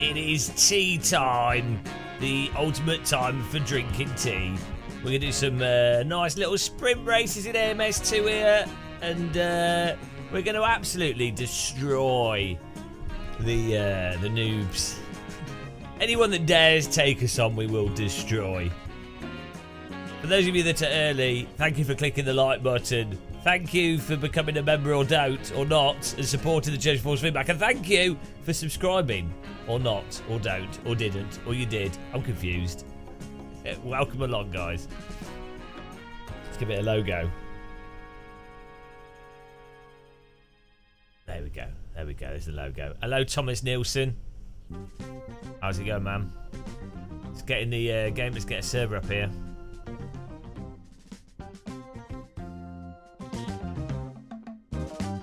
It is tea time, the ultimate time for drinking tea. We're going to do some nice little sprint races in AMS2 here, and we're going to absolutely destroy the noobs. Anyone that dares take us on, we will destroy. For those of you that are early, thank you for clicking the like button. Thank you for becoming a member or don't, or not, and supporting the Church Force feedback. And thank you for subscribing, or not, or don't, or didn't, or you did. I'm confused. Welcome along, guys. Let's give it a logo. There we go. There we go. There's the logo. Hello, Thomas Nielsen. How's it going, man? Let's get in the game. Let's get a server up here.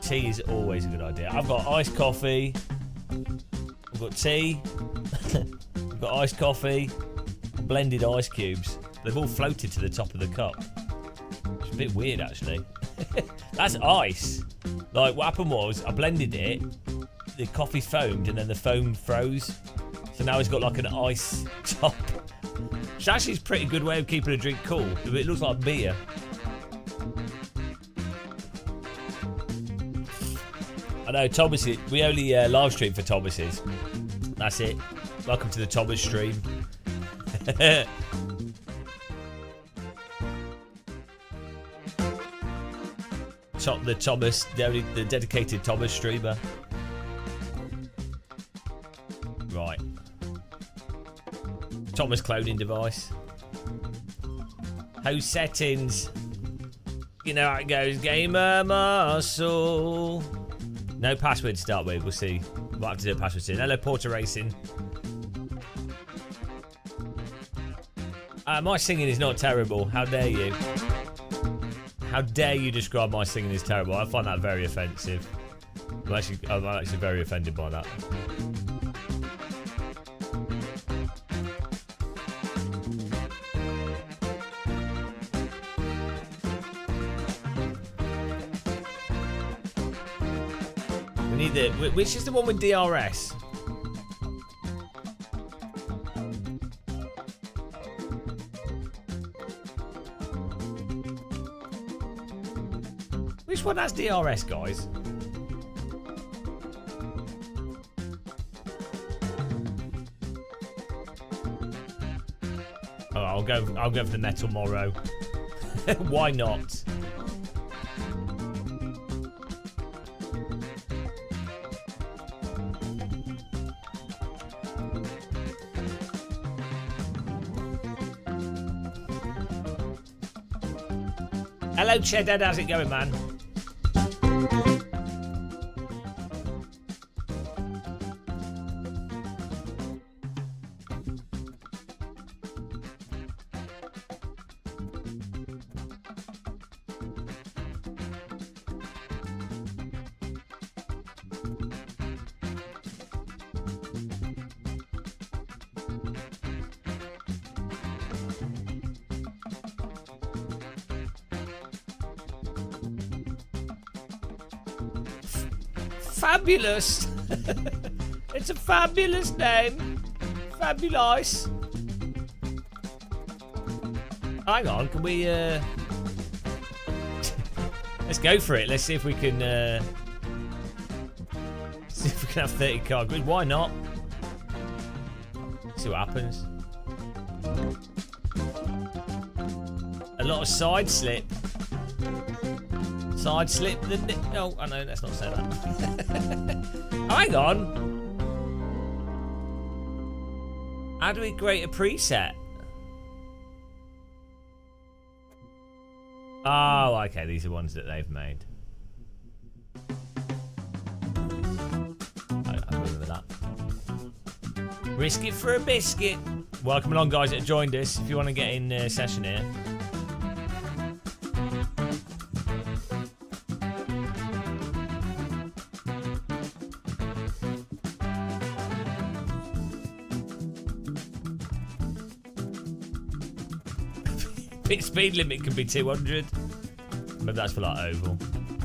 Tea is always a good idea. I've got iced coffee. I've got tea. I've got iced coffee. Blended ice cubes. They've all floated to the top of the cup. It's a bit weird, actually. That's ice. Like, what happened was, I blended it, the coffee foamed, and then the foam froze. So now it's got like an ice top. Which actually is a pretty good way of keeping a drink cool. It looks like beer. I know, Thomas, we only live stream for Thomas's. That's it. Welcome to the Thomas stream. The Thomas, the dedicated Thomas streamer. Right. Thomas cloning device. Host settings. You know how it goes. Gamer muscle. No password to start with. We'll see. We'll have to do a password soon. Hello, Porter Racing. My singing is not terrible. How dare you? How dare you describe my singing as terrible? I find that very offensive. I'm actually very offended by that. We need the... Which is the one with DRS? Which one has DRS, guys? Oh, I'll go for the Metal Morrow. Why not? Hello, Cheddar. How's it going, man? Fabulous. It's a fabulous name. Fabulous. Hang on, can we let's go for it. Let's see if we can have 30 car grid. Why not? See what happens. A lot of side slip. Side slip the... No, I know, let's not say that. Oh, hang on. How do we create a preset? Oh, okay, these are ones that they've made. I remember that. Risk it for a biscuit. Welcome along, guys that joined us. If you want to get in session here. Pit speed limit can be 200. Maybe that's for like oval.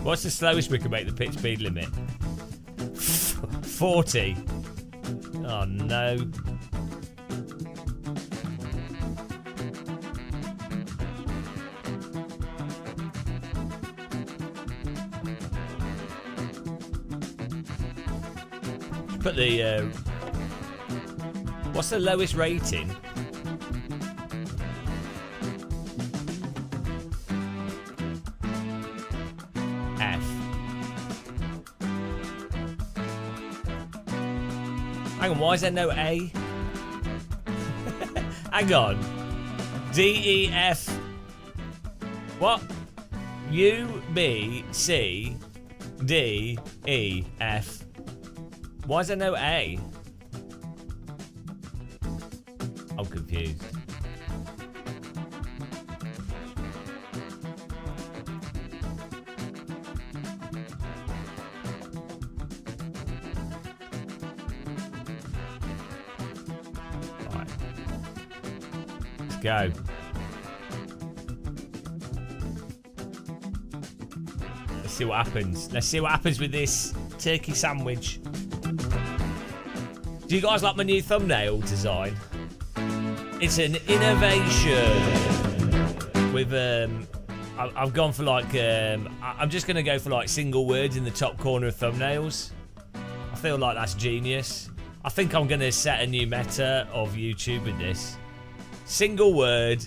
What's the slowest we can make the pit speed limit? 40. Oh no. Put the what's the lowest rating? F. Hang on, why is there no A? Hang on. D, E, F. What? U, B, C, D, E, F. Why is there no A? I'm confused. Right. Let's go. Let's see what happens. Let's see what happens with this turkey sandwich. Do you guys like my new thumbnail design? It's an innovation. With I've gone for like I'm just gonna go for like single words in the top corner of thumbnails. I feel like that's genius. I think I'm gonna set a new meta of YouTube with this. Single word,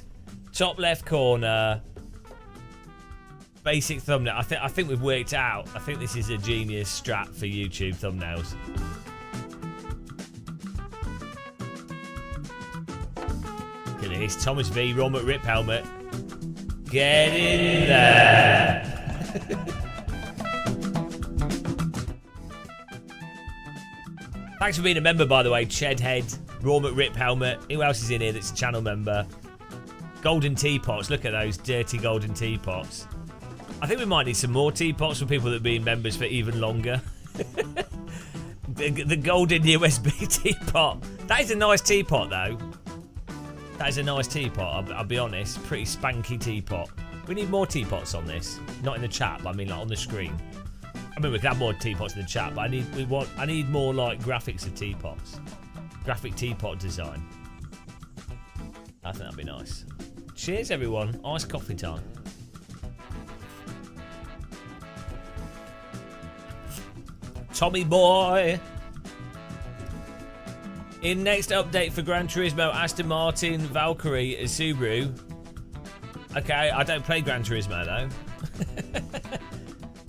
top left corner, basic thumbnail. I think we've worked out. I think this is a genius strat for YouTube thumbnails. Look at this, Thomas V, Ron McRip helmet. Get in there. Thanks for being a member, by the way. Chedhead, Raw McRip helmet. Who else is in here that's a channel member? Golden teapots. Look at those dirty golden teapots. I think we might need some more teapots for people that have been members for even longer. the golden USB teapot. That is a nice teapot, though. That is a nice teapot, I'll be honest. Pretty spanky teapot. We need more teapots on this. Not in the chat, but I mean like on the screen. I mean we can have more teapots in the chat, but I need more like graphics of teapots. Graphic teapot design. I think that'd be nice. Cheers everyone. Iced coffee time. Tommy boy. In next update for Gran Turismo, Aston Martin, Valkyrie, Subaru. Okay, I don't play Gran Turismo though.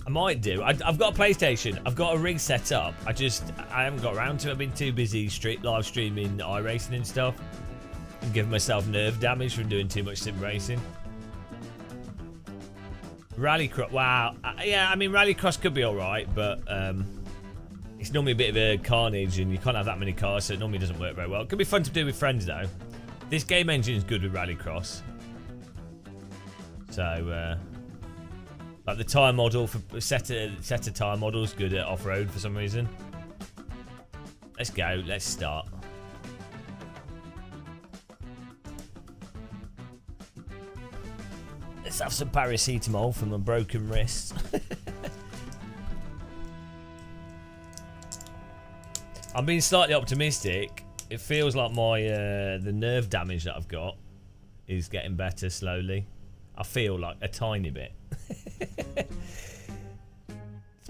I might do. I've got a PlayStation. I've got a rig set up. I haven't got around to it. I've been too busy live streaming iRacing and stuff. And giving myself nerve damage from doing too much sim racing. Rallycross. Wow. Yeah, I mean Rallycross could be alright, but it's normally a bit of a carnage and you can't have that many cars, so it normally doesn't work very well. It could be fun to do with friends though. This game engine is good with Rallycross. So, like the tyre model for set of tyre models good at off-road for some reason. Let's go. Let's start. Let's have some paracetamol for my broken wrist. I'm being slightly optimistic. It feels like my the nerve damage that I've got is getting better slowly. I feel like a tiny bit.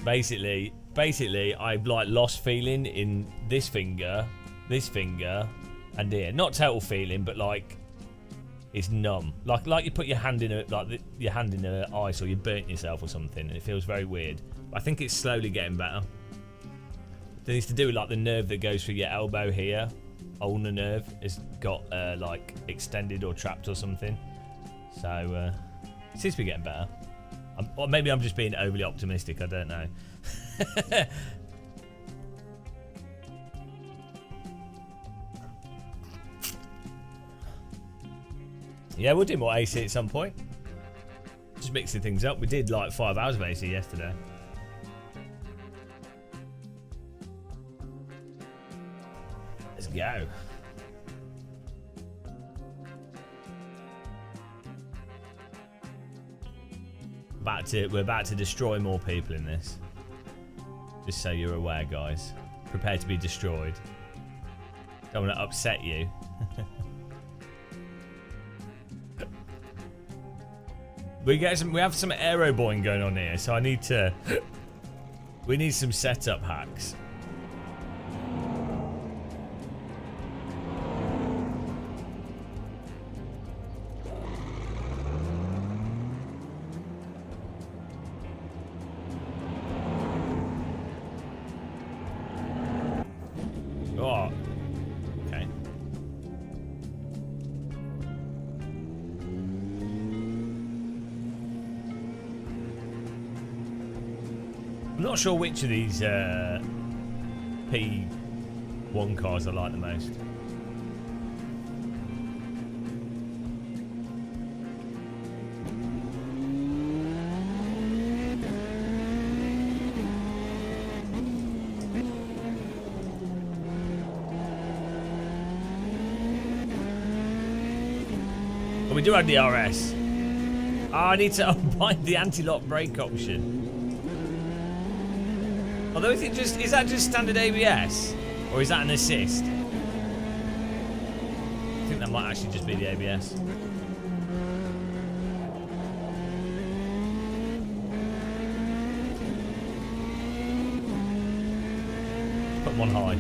basically, I've like lost feeling in this finger, and here. Not total feeling, but like it's numb. Like you put your hand in your hand in the ice, or you burnt yourself or something, and it feels very weird. I think it's slowly getting better. It needs to do with like the nerve that goes through your elbow here. Ulnar nerve has got like extended or trapped or something. So it seems to be getting better. Or maybe I'm just being overly optimistic. I don't know. Yeah, we'll do more AC at some point. Just mixing things up. We did like 5 hours of AC yesterday. Let's go. We're about to destroy more people in this. Just so you're aware, guys. Prepare to be destroyed. Don't want to upset you. We have some aeroboying going on here, so I need to. We need some setup hacks. Oh, okay. I'm not sure which of these P1 cars I like the most. Well, we do have the RS. Oh, I need to unbind the anti-lock brake option. Although is that just standard ABS? Or is that an assist? I think that might actually just be the ABS. Put them on high.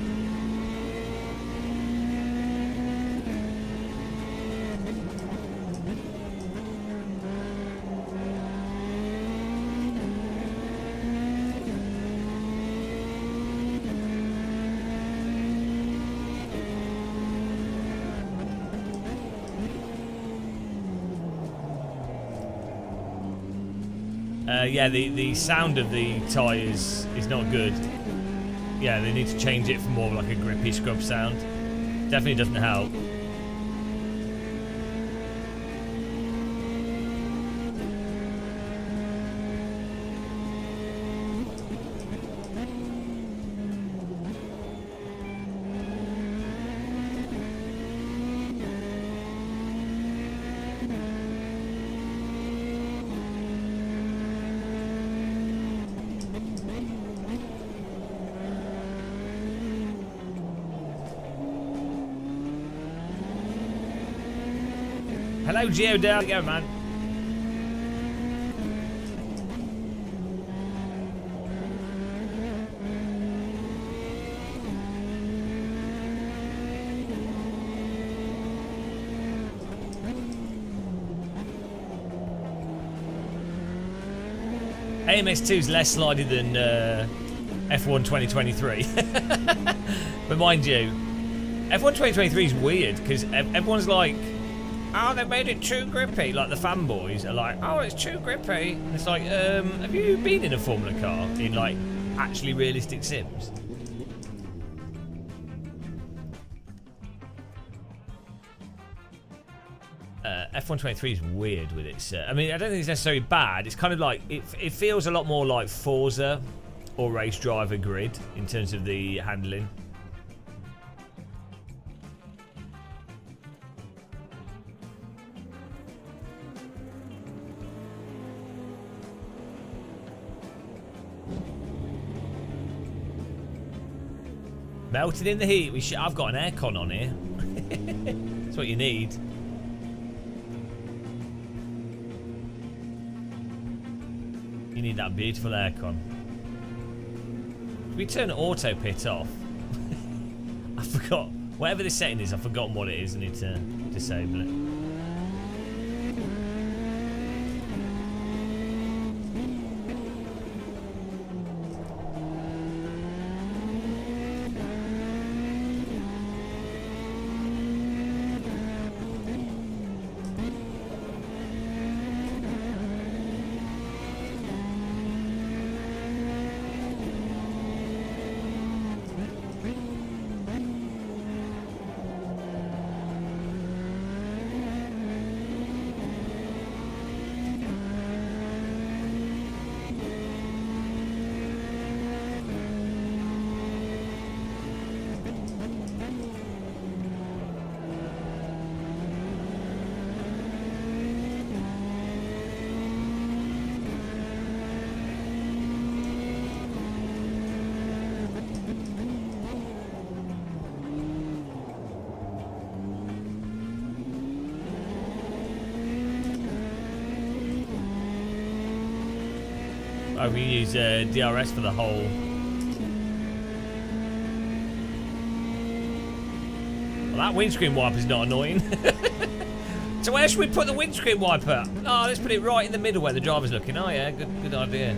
Yeah, the sound of the tyres is not good. Yeah, they need to change it for more like a grippy scrub sound. Definitely doesn't help. Hello, Geodale. How's it going, man? AMS2 is less slidey than F1 2023. But mind you, F1 2023 is weird because everyone's like, oh, they made it too grippy. Like the fanboys are like, oh, it's too grippy. And it's like, have you been in a Formula car in like actually realistic sims? F1 23 is weird with its. I mean, I don't think it's necessarily bad. It's kind of like it feels a lot more like Forza or Race Driver Grid in terms of the handling. Melted in the heat. I've got an aircon on here. That's what you need. You need that beautiful aircon. We turn auto pit off. I forgot. Whatever the setting is, I've forgotten what it is. I need to disable it. Oh, we use DRS for the whole. Well, that windscreen wiper's not annoying. So where should we put the windscreen wiper? Oh, let's put it right in the middle where the driver's looking. Oh yeah, good idea.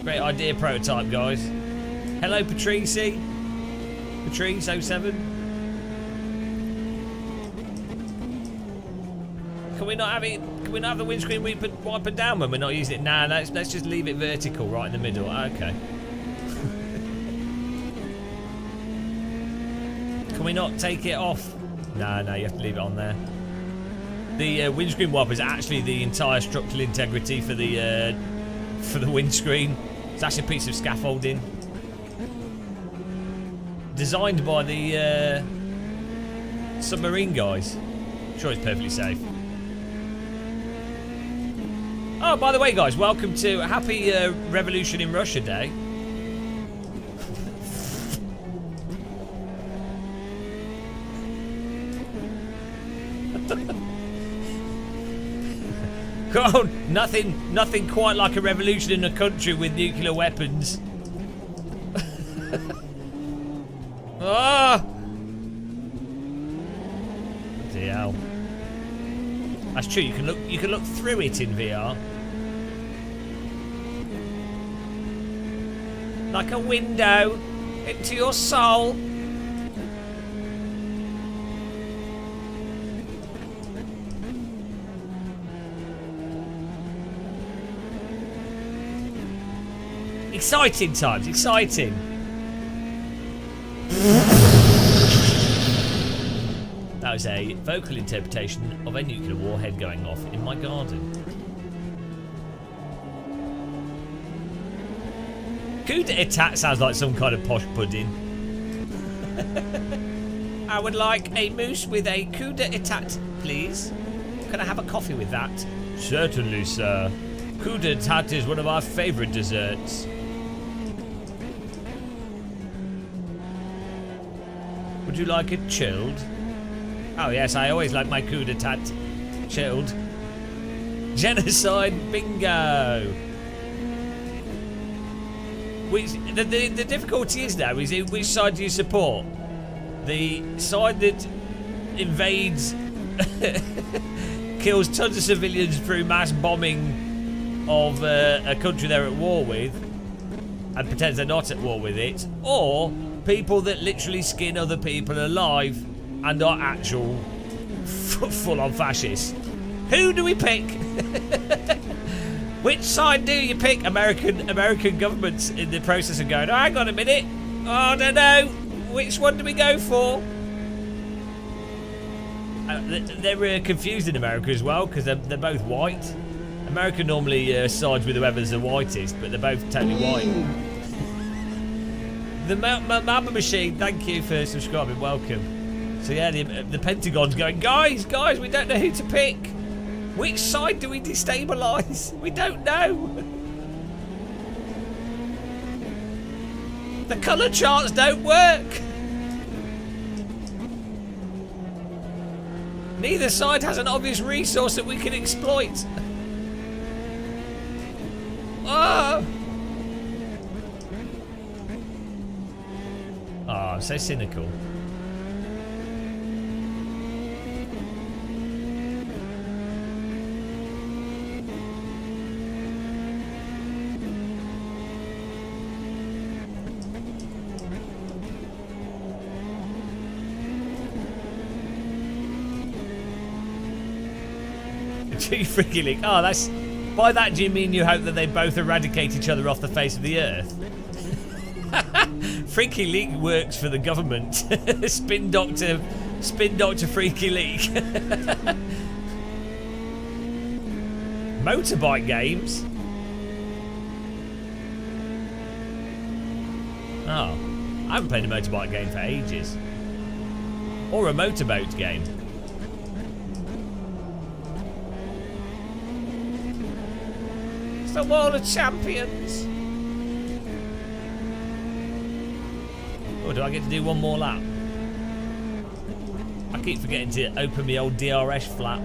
Great idea, prototype guys. Hello, Patrice. Patrice 07. Can we not have it? Can we not have the windscreen wiper down when we're not using it? Nah, let's just leave it vertical right in the middle. Okay. Can we not take it off? No, you have to leave it on there. The windscreen wiper is actually the entire structural integrity for the windscreen. It's actually a piece of scaffolding designed by the submarine guys. I'm sure it's perfectly safe. Oh, by the way, guys, welcome to Happy Revolution in Russia Day. Come on, nothing quite like a revolution in a country with nuclear weapons. Ah! Bloody hell. That's true. You can look through it in VR, like a window into your soul. Exciting times, exciting. That was a vocal interpretation of a nuclear warhead going off in my garden. Coup d'etat sounds like some kind of posh pudding. I would like a mousse with a coup d'etat, please. Can I have a coffee with that? Certainly, sir. Coup d'etat is one of our favourite desserts. Would you like it chilled? Oh yes, I always like my coup d'etat chilled. Genocide bingo. Which the difficulty is now is which side do you support? The side that invades, kills tons of civilians through mass bombing of a country they're at war with, and pretends they're not at war with it, or people that literally skin other people alive and are actual full-on fascists. Who do we pick? Which side do you pick? American governments in the process of going, oh, hang on a minute. Oh, I don't know. Which one do we go for? They're confused in America as well because they're both white. America normally sides with whoever's the whitest, but they're both totally white. The Mama Machine, thank you for subscribing, welcome. So yeah, the Pentagon's going, guys, we don't know who to pick. Which side do we destabilise? We don't know. The colour charts don't work. Neither side has an obvious resource that we can exploit. Oh! Oh, I'm so cynical. Freaky League. Oh, that's... By that, do you mean you hope that they both eradicate each other off the face of the earth? Freaky League works for the government. Spin Doctor Freaky League. Motorbike games? Oh, I haven't played a motorbike game for ages. Or a motorboat game. The World of Champions. Oh, do I get to do one more lap? I keep forgetting to open my old DRS flap.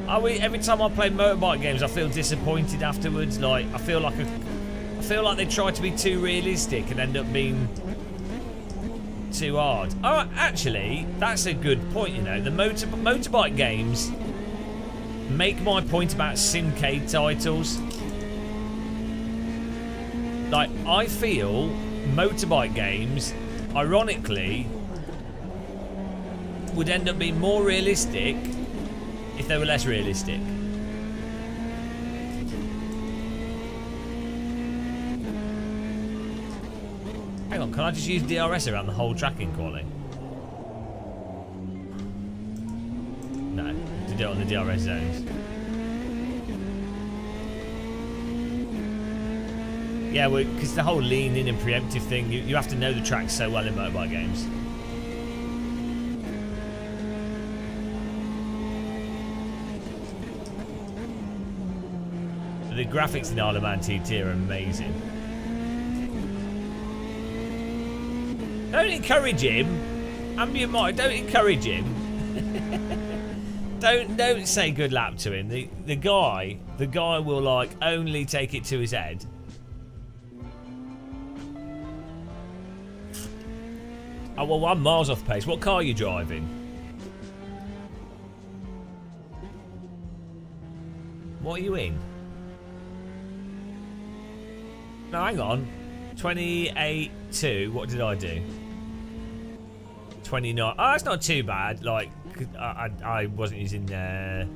Every time I play motorbike games, I feel disappointed afterwards. Like I feel like they try to be too realistic and end up being too hard. Oh, actually, that's a good point. You know, the motorbike games make my point about Simcade titles. Like, I feel motorbike games, ironically, would end up being more realistic if they were less realistic. Hang on, can I just use DRS around the whole tracking quality? No, to do it on the DRS zones. Yeah, because the whole lean in and preemptive thing, you have to know the tracks so well in motorbike games. The graphics in Isle of Man TT are amazing. Don't encourage him. Ambient Mike, don't encourage him. Don't say good lap to him. The guy will like only take it to his head. Oh well, I'm miles off pace. What car are you driving? What are you in? No, hang on. 28.2. What did I do? 29. Oh, that's not too bad. Like, I wasn't using I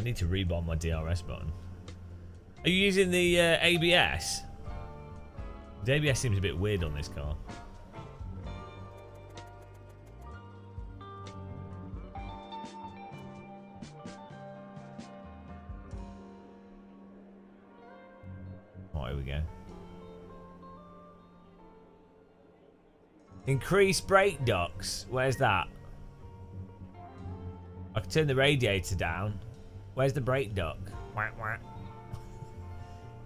need to rebond my DRS button. Are you using the ABS? The ABS seems a bit weird on this car. Oh, here we go. Increase brake ducts. Where's that? I can turn the radiator down. Where's the brake duct? Wah, wah.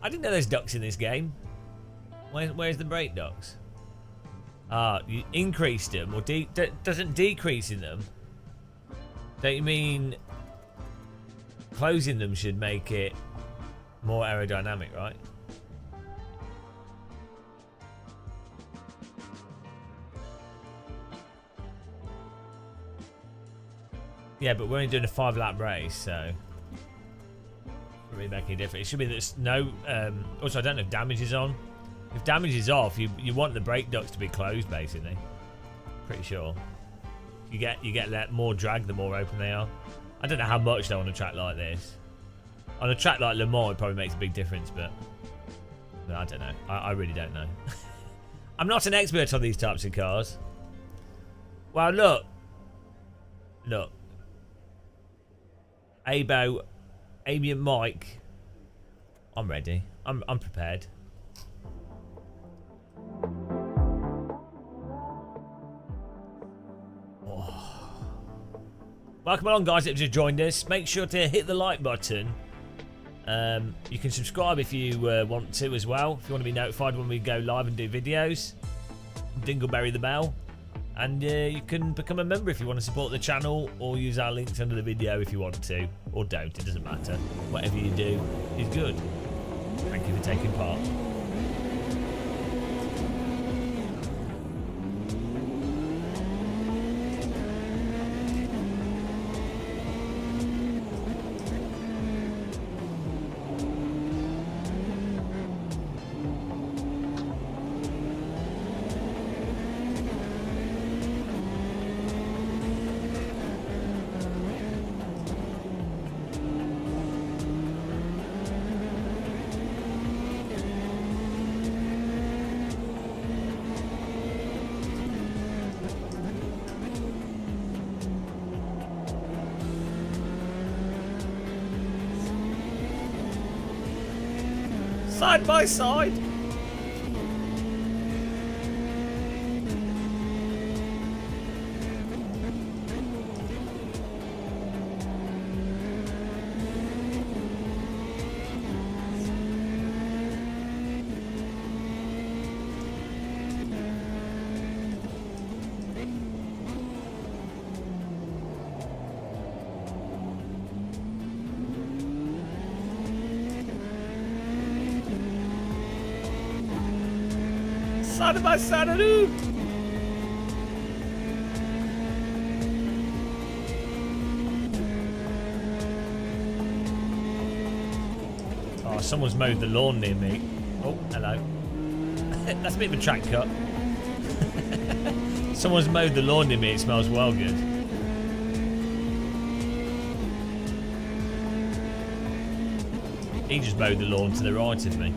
I didn't know there's ducts in this game. Where's the brake ducts? You increased them or doesn't decreasing them? Don't you mean closing them should make it more aerodynamic, right? Yeah, but we're only doing a 5-lap race, so doesn't really make any difference. It should be that there's no. Also, I don't know if damage is on. If damage is off, you want the brake ducts to be closed, basically. Pretty sure. You get more drag the more open they are. I don't know how much though on a track like this. On a track like Le Mans, it probably makes a big difference, but I don't know. I really don't know. I'm not an expert on these types of cars. Well, look. Ambient Mike. I'm ready. I'm prepared. Oh. Welcome along, guys that have just joined us. Make sure to hit the like button. You can subscribe if you want to as well. If you want to be notified when we go live and do videos. Dingleberry the bell. And you can become a member if you want to support the channel, or use our links under the video if you want to, or don't, it doesn't matter. Whatever you do is good. Thank you for taking part. Side by side. Side of my sanity. Oh, someone's mowed the lawn near me. Oh, hello. That's a bit of a track cut. Someone's mowed the lawn near me. It smells well good. He just mowed the lawn to the right of me.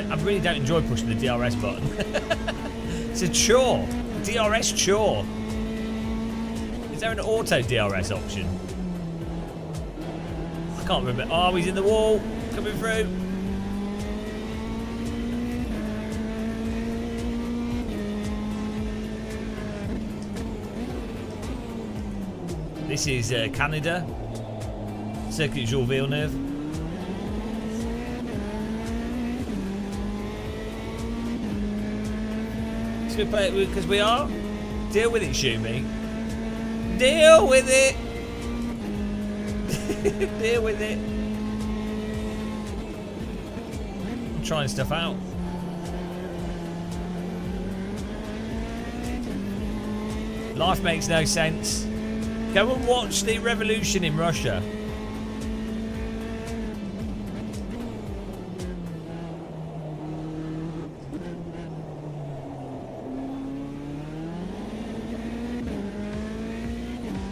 I really don't enjoy pushing the DRS button. It's a chore. DRS chore. Is there an auto DRS option? I can't remember. Oh, he's in the wall. Coming through. This is Canada. Circuit Jules Villeneuve. We play it because we are. Deal with it, Shumi. Deal with it. Deal with it. I'm trying stuff out. Life makes no sense. Go and watch the revolution in Russia.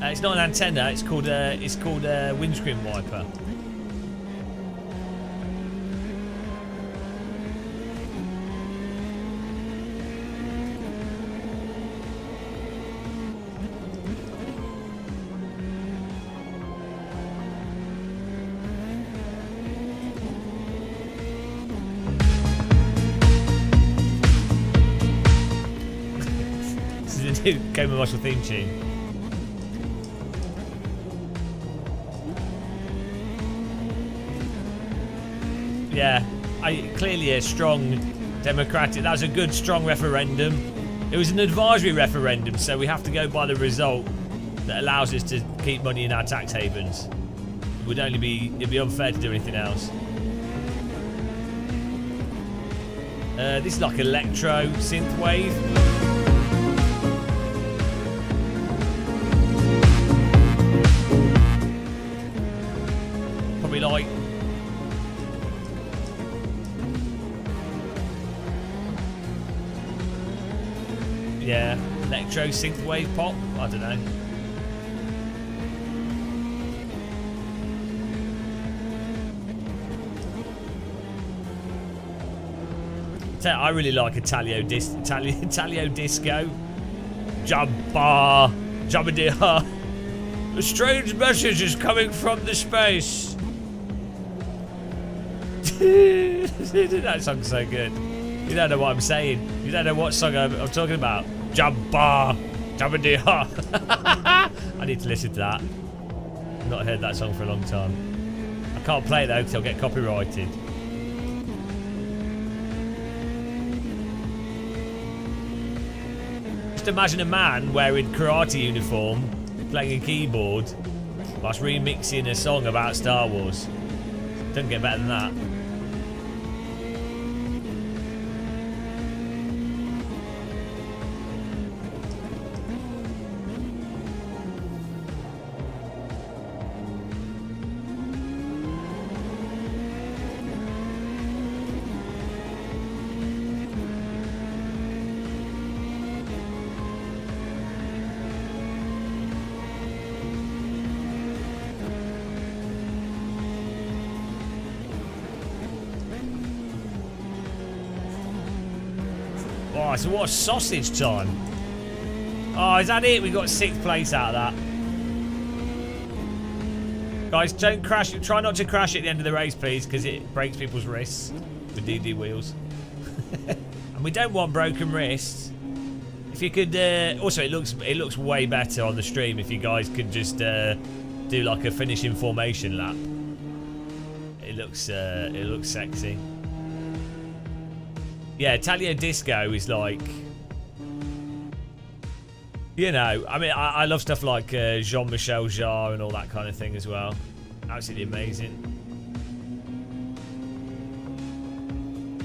It's not an antenna. It's called a windscreen wiper. This is the new Game of Muscle theme tune. Yeah, clearly a strong democratic. That was a good, strong referendum. It was an advisory referendum, so we have to go by the result that allows us to keep money in our tax havens. It'd be unfair to do anything else. This is like electro synthwave. Probably like. Yeah, electro synthwave pop. I don't know. I really like Italio disco. Jabba. A strange message is coming from the space. That song's so good. You don't know what I'm saying. You don't know what song I'm talking about. Jabba. I need to listen to that. I've not heard that song for a long time. I can't play it though because I'll get copyrighted. Just imagine a man wearing karate uniform, playing a keyboard, whilst remixing a song about Star Wars. Doesn't get better than that. Oh, so what a sausage time. Oh, is that it? We got 6th place out of that. Guys, don't crash. Try not to crash at the end of the race, please, because it breaks people's wrists with DD wheels. I'm And we don't want broken wrists. If you could, also it looks way better on the stream if you guys could just do like a finishing formation lap. It looks sexy. Yeah, Italio Disco is like, you know, I mean, I love stuff like Jean-Michel Jarre and all that kind of thing as well. Absolutely amazing.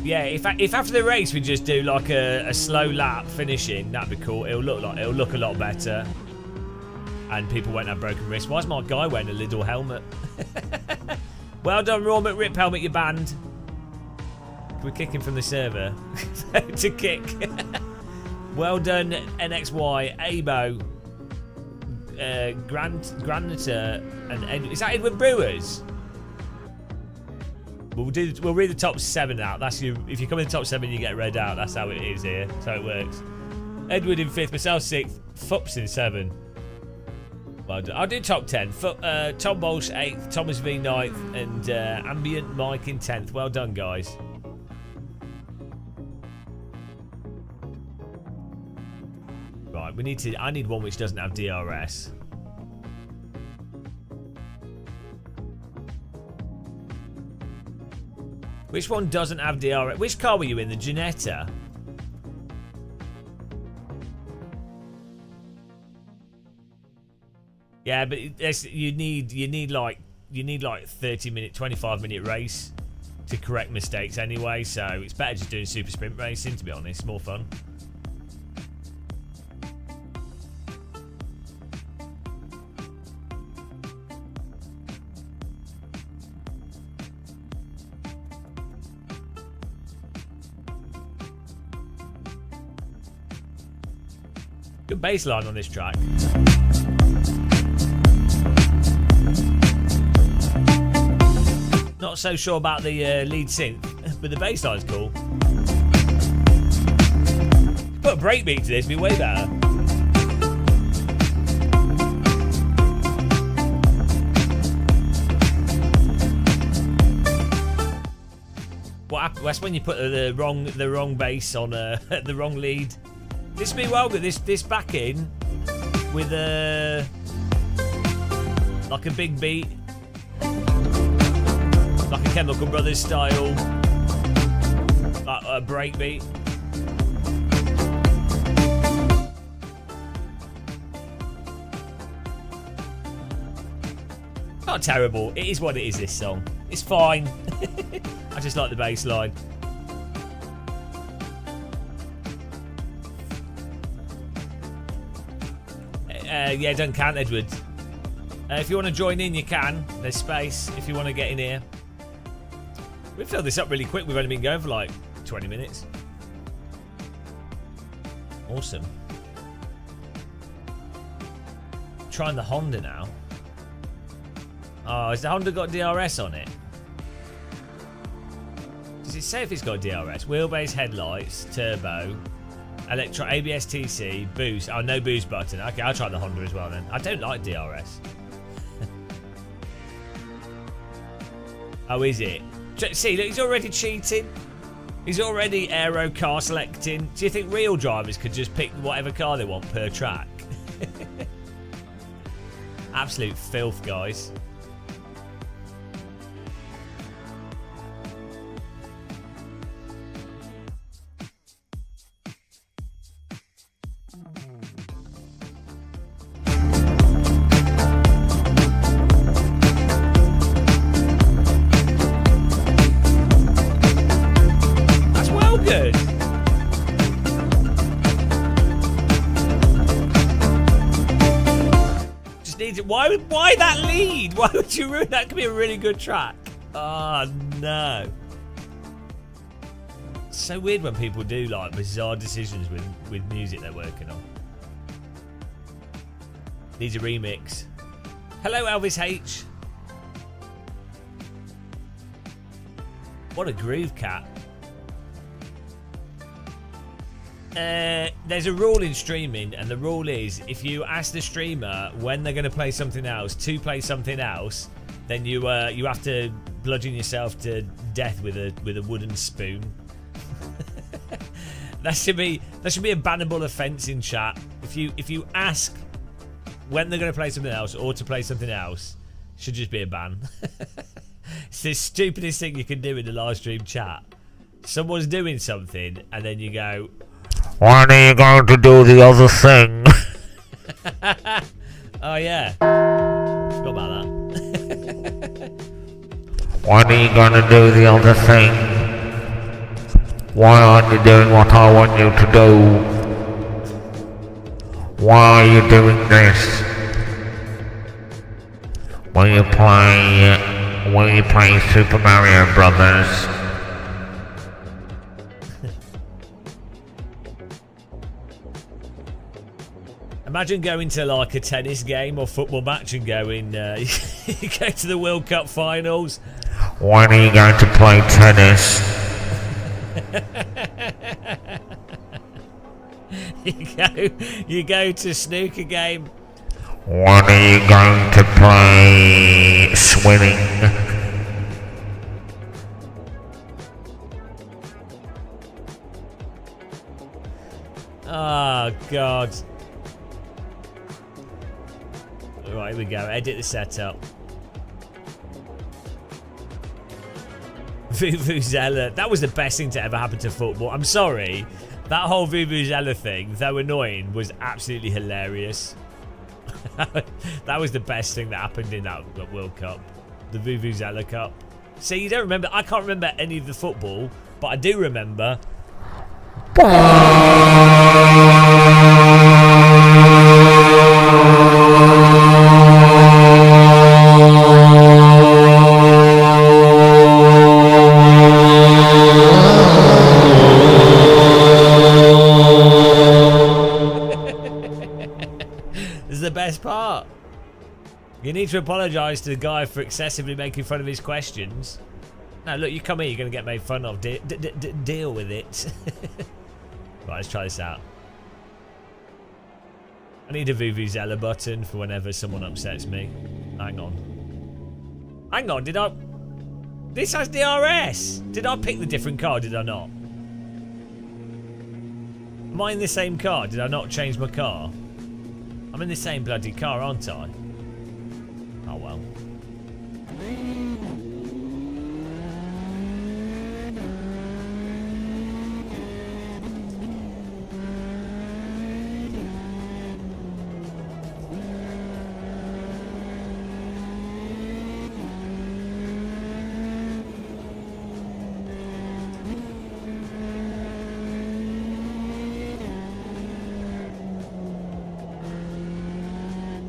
Yeah, if after the race we just do like a slow lap finishing, that'd be cool. It'll look a lot better, and people won't have broken wrists. Why's my guy wearing a little helmet? Well done, Raw McRip Helmet, you're banned. We're kicking from the server to kick. Well done, NXY, Abo, Graniter, and is that Edward Brewers? We'll read the top 7 out. That's you. If you come in the top 7, you get read out. That's how it is here. That's how it works. Edward in 5th, myself 6th, Fups in 7th. Well done. I'll do top 10. Tom Bolsh 8th, Thomas V 9th, and Ambient Mike in 10th. Well done, guys. Right, I need one which doesn't have DRS. Which one doesn't have DRS? Which car were you in? The Ginetta? Yeah, but you need like 30-minute, 25-minute race to correct mistakes anyway. So it's better just doing super sprint racing. To be honest, more fun. Good baseline on this track. Not so sure about the lead synth, but the bassline's cool. Put a breakbeat to this, it'd be way better. What happened? That's when you put the wrong bass on the wrong lead. This would be well good. This back in with like a big beat, like a Chemical Brothers style, like a break beat. Not terrible. It is what it is. This song. It's fine. I just like the bass line. Yeah, don't count, Edward. If you want to join in, you can. There's space if you want to get in here. We filled this up really quick. We've only been going for like 20 minutes. Awesome. Trying the Honda now. Oh, has the Honda got DRS on it? Does it say if it's got DRS? Wheelbase, headlights, turbo, electro, ABS, TC, boost. Oh, no boost button. Okay, I'll try the Honda as well then. I don't like DRS. Oh, is it? See, look, he's already cheating. He's already aero car selecting. Do you think real drivers could just pick whatever car they want per track? Absolute filth, guys. Why that lead? Why would you ruin that? Could be a really good track. Oh no. It's so weird when people do like bizarre decisions with music they're working on. Needs a remix. Hello Elvis H. What a groove, cat. There's a rule in streaming, and the rule is if you ask the streamer when they're going to play something else, then you have to bludgeon yourself to death with a wooden spoon. That should be a bannable offence in chat. If you ask when they're going to play something else or to play something else, should just be a ban. It's the stupidest thing you can do in the live stream chat. Someone's doing something and then you go, when are you going to do the other thing? Oh yeah, forgot about that. When are you going to do the other thing? Why aren't you doing what I want you to do? Why are you doing this? Will you play Super Mario Brothers? Imagine going to like a tennis game or football match and going, you go to the World Cup finals. When are you going to play tennis? You go to snooker game. When are you going to play swimming? Oh God. Right, here we go. Edit the setup. Vuvuzela. That was the best thing to ever happen to football. I'm sorry. That whole Vuvuzela thing, though annoying, was absolutely hilarious. That was the best thing that happened in that World Cup. The Vuvuzela Cup. See, you don't remember. I can't remember any of the football, but I do remember. Best part. You need to apologise to the guy for excessively making fun of his questions. No, look, you come here, you're going to get made fun of. Deal with it. Right, let's try this out. I need a Vuvuzela button for whenever someone upsets me. Hang on. Hang on, did I... This has DRS. Did I pick the different car, did I not? Am I in the same car? Did I not change my car? I'm in the same bloody car, aren't I? Oh well.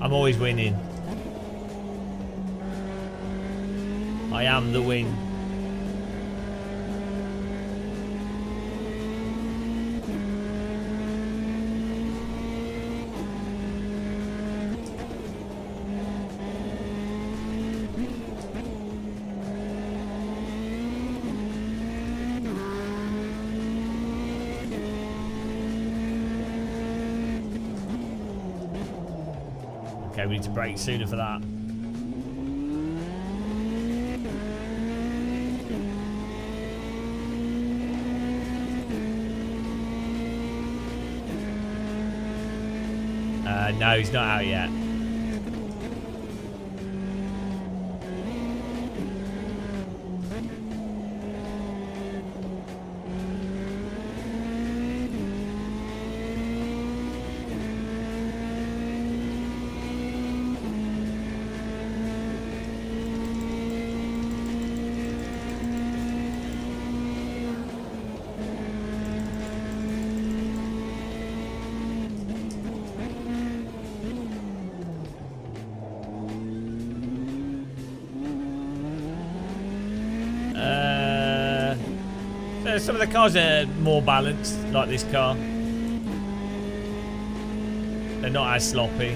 I'm always winning. I am the win. Okay, we need to brake sooner for that. No, he's not out yet. Some of the cars are more balanced, like this car. They're not as sloppy.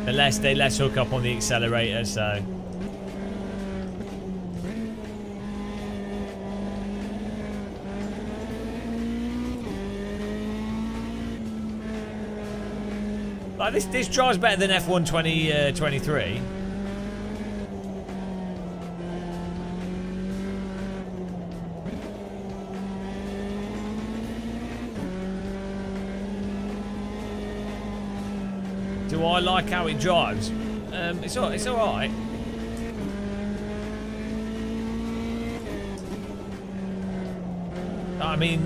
They less hook up on the accelerator, so. Like this drives better than F1 2023. Do I like how it drives? It's alright. I mean,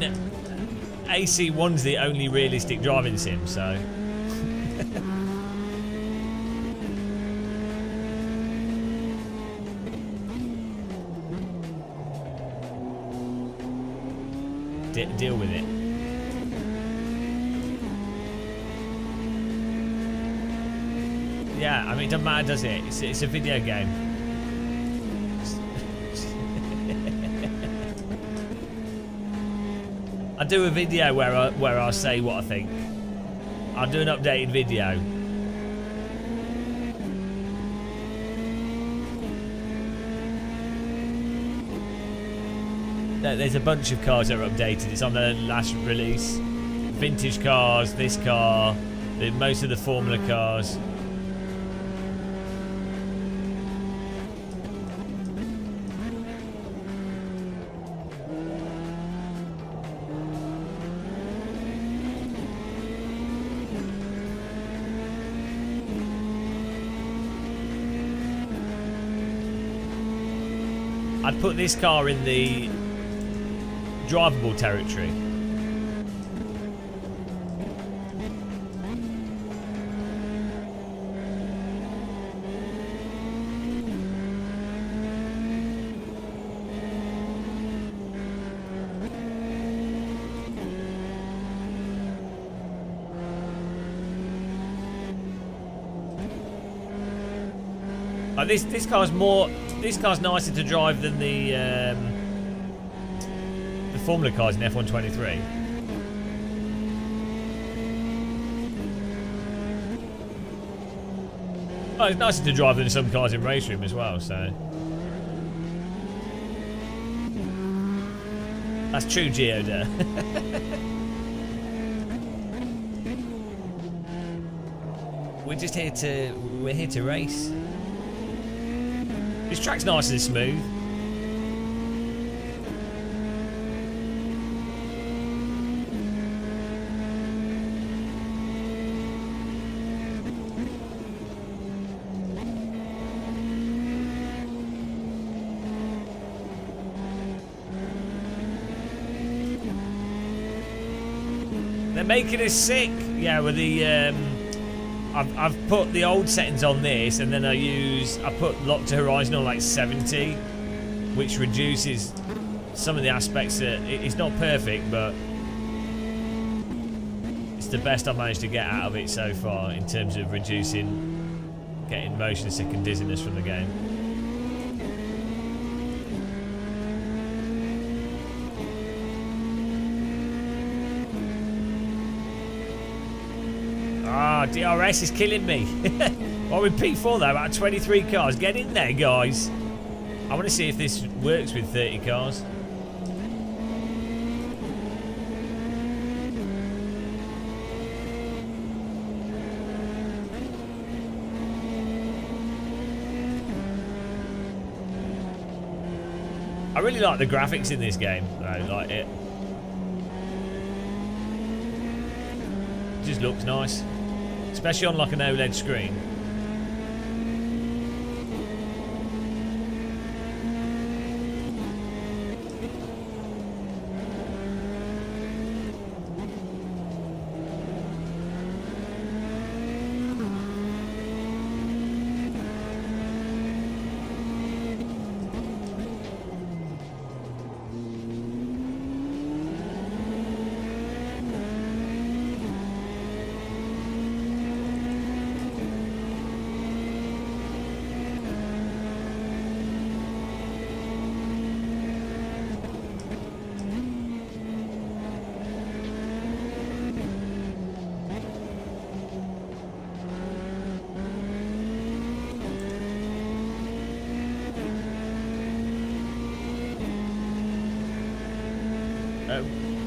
AC1's the only realistic driving sim, so... deal with it. Yeah, I mean, it doesn't matter, does it? It's a video game. I'll do a video where I say what I think. I'll do an updated video. There's a bunch of cars that are updated. It's on the last release. Vintage cars, this car, most of the Formula cars. I'd put this car in the drivable territory. This car's more. This car's nicer to drive than the Formula cars in F123. Oh, it's nicer to drive than some cars in Race Room as well, so... That's true, Geoda. We're here to race. This track's nice and smooth. They're making us sick. Yeah, with the I've put the old settings on this, and then I put lock to horizon on like 70, which reduces some of the aspects. It's not perfect, but it's the best I've managed to get out of it so far in terms of getting motion sick and dizziness from the game. DRS is killing me. Well, with P4 though, about 23 cars. Get in there, guys. I want to see if this works with 30 cars. I really like the graphics in this game. I like it. It just looks nice. Especially on like an OLED screen.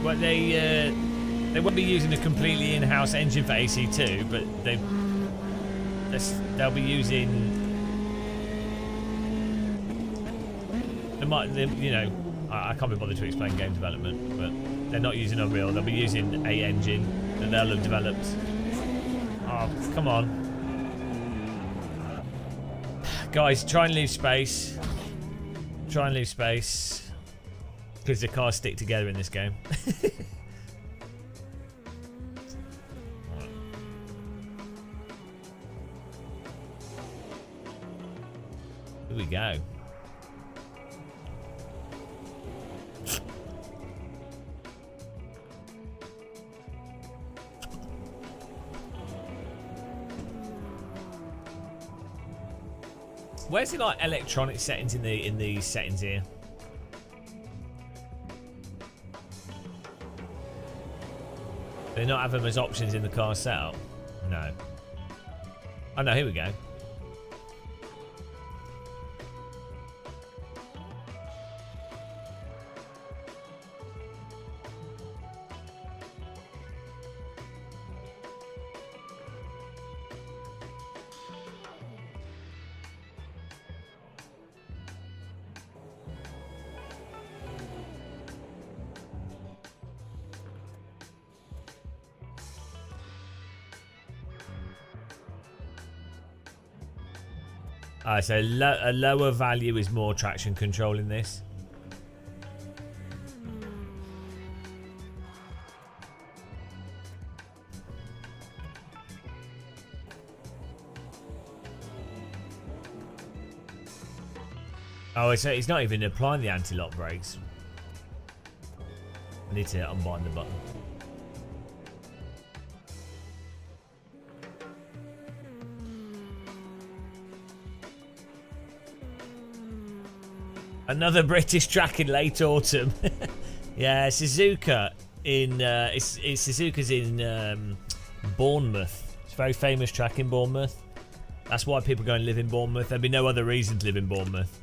Well, they won't be using a completely in-house engine for AC2, but they'll be using. You know, I can't be bothered to explain game development, but they're not using Unreal. They'll be using a engine that they'll have developed. Oh, come on! Guys, try and leave space. Try and leave space. Because the cars stick together in this game. Here we go. Where's the like electronic settings in these settings here? Do they not have them as options in the car setup? No. Oh no, here we go. So a lower value is more traction control in this. Oh, so it's not even applying the anti-lock brakes. I need to unbind the button. Another British track in late autumn. Yeah, Suzuka in it's Suzuka's in Bournemouth. It's a very famous track in Bournemouth. That's why people go and live in Bournemouth. There'd be no other reason to live in Bournemouth.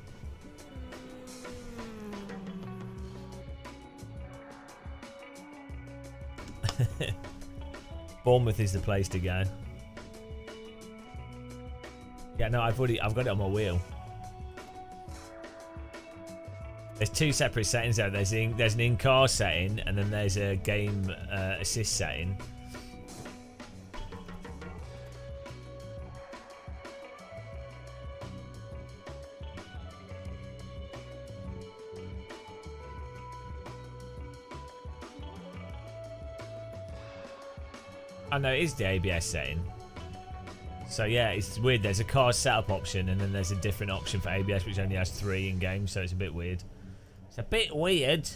Bournemouth is the place to go. Yeah, no, I've got it on my wheel. There's two separate settings though. There's an in-car setting and then there's a game assist setting. I know it is the ABS setting. So yeah, it's weird. There's a car setup option and then there's a different option for ABS which only has 3 in game, so it's a bit weird. It's a bit weird.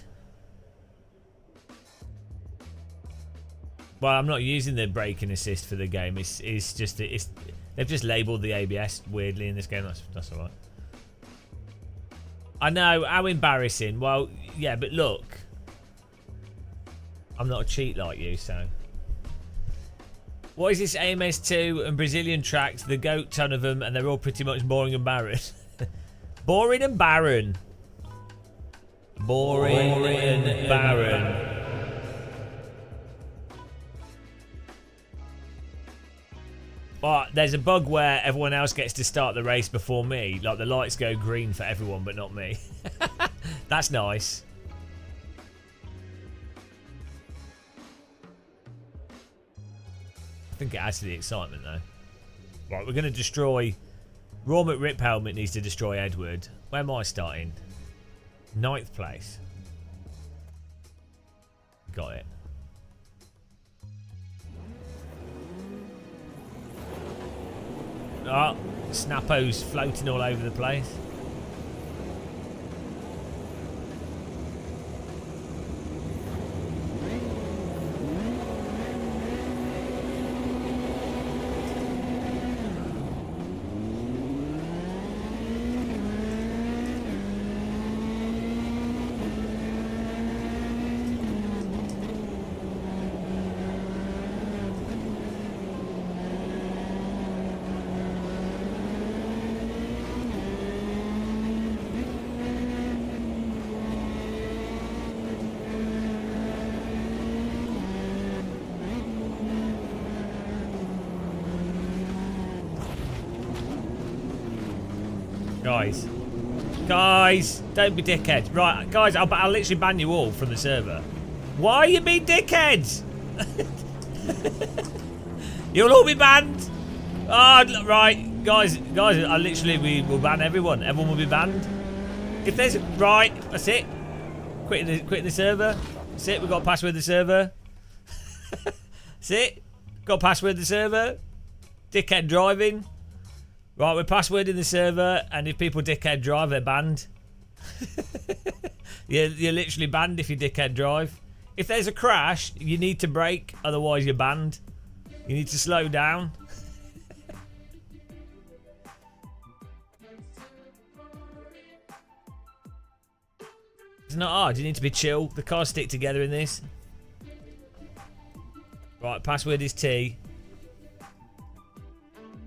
Well, I'm not using the braking assist for the game. It's just they've just labelled the ABS weirdly in this game. That's alright. I know, how embarrassing. Well, yeah, but look, I'm not a cheat like you, so. What is this AMS2 and Brazilian tracks? The goat ton of them, and they're all pretty much boring and barren. Boring and barren. Boring and barren. But there's a bug where everyone else gets to start the race before me. Like the lights go green for everyone, but not me. That's nice. I think it adds to the excitement though. Right, we're going to destroy... Raw McRip Helmet needs to destroy Edward. Where am I starting? 9th place. Got it. Oh, Snappo's floating all over the place. Guys, don't be dickheads. Right, guys, I'll literally ban you all from the server. Why are you being dickheads? You'll all be banned. Oh, right, guys, I literally, we will ban everyone. Everyone will be banned. If there's right, that's it. Quitting the server. That's it. We've got a password the server. That's it. Got a password the server. Dickhead driving. Right, we're passwording the server, and if people dickhead drive, they're banned. You're literally banned if you dickhead drive. If there's a crash, you need to brake, otherwise you're banned. You need to slow down. It's not hard, you need to be chill. The cars stick together in this. Right, password is T.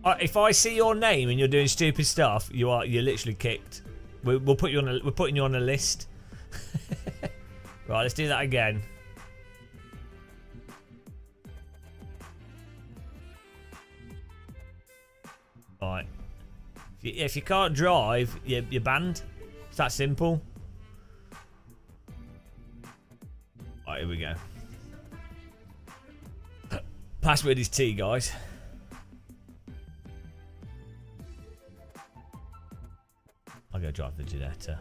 If I see your name and you're doing stupid stuff, you're literally kicked. We'll put you on we're putting you on a list. Right, let's do that again. Right. If you can't drive, you're banned. It's that simple. Right, here we go. Password is T, guys. I'll go drive the Jetta.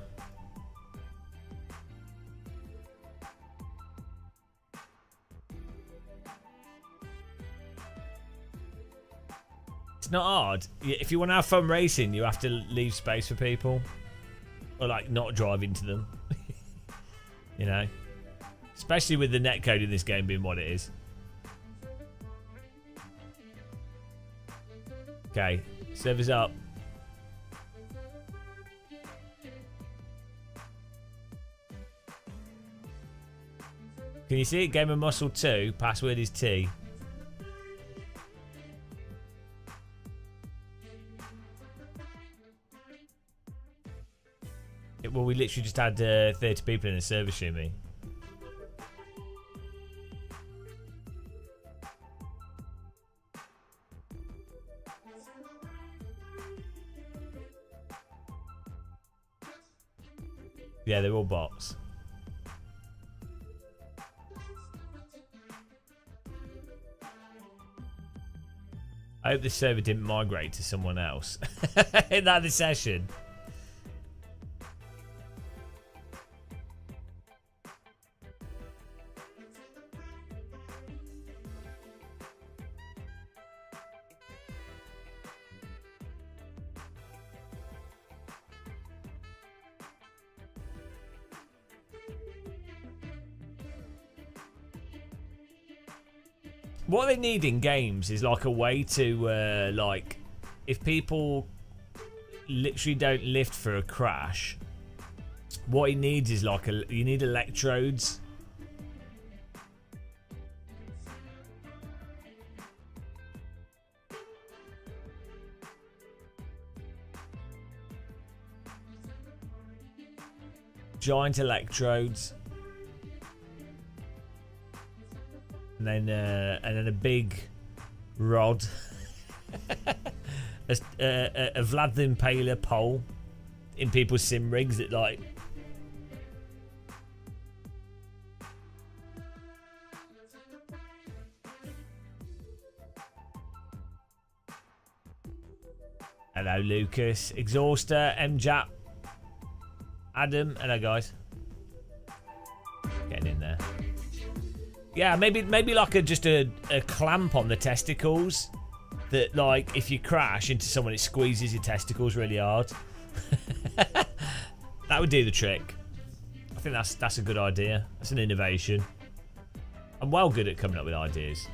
It's not hard. If you want to have fun racing, you have to leave space for people. Or like not drive into them. You know? Especially with the netcode in this game being what it is. Okay, server's up. Can you see it? Game of Muscle 2. Password is T. Well, we literally just had 30 people in the server, Shimmy. Yeah, they're all bots. I hope this server didn't migrate to someone else in that session. What they need in games is like a way to like, if people literally don't lift for a crash, what he needs is like you need electrodes. Giant electrodes. And then a big rod, a Vlad the Impaler pole in people's sim rigs that like. Hello, Lucas, Exhauster, MJAP, Adam. Hello, guys. Getting in there. Yeah, maybe like just a clamp on the testicles that, like, if you crash into someone, it squeezes your testicles really hard. That would do the trick. I think that's a good idea. That's an innovation. I'm well good at coming up with ideas.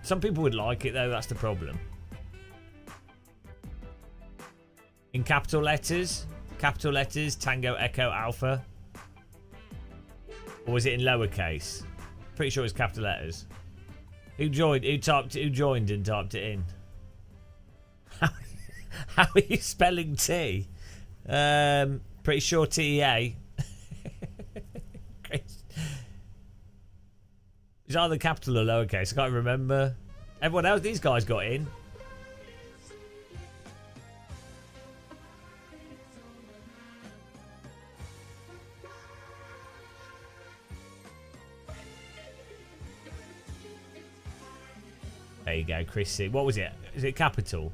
Some people would like it though. That's the problem. In capital letters, Tango Echo Alpha, or was it in lowercase? Pretty sure it's capital letters. Who joined and typed it in? How are you spelling T? Pretty sure TEA. It's either capital or lowercase. I can't remember. Everyone else, these guys got in. There you go, Chrissy. What was it? Is it capital?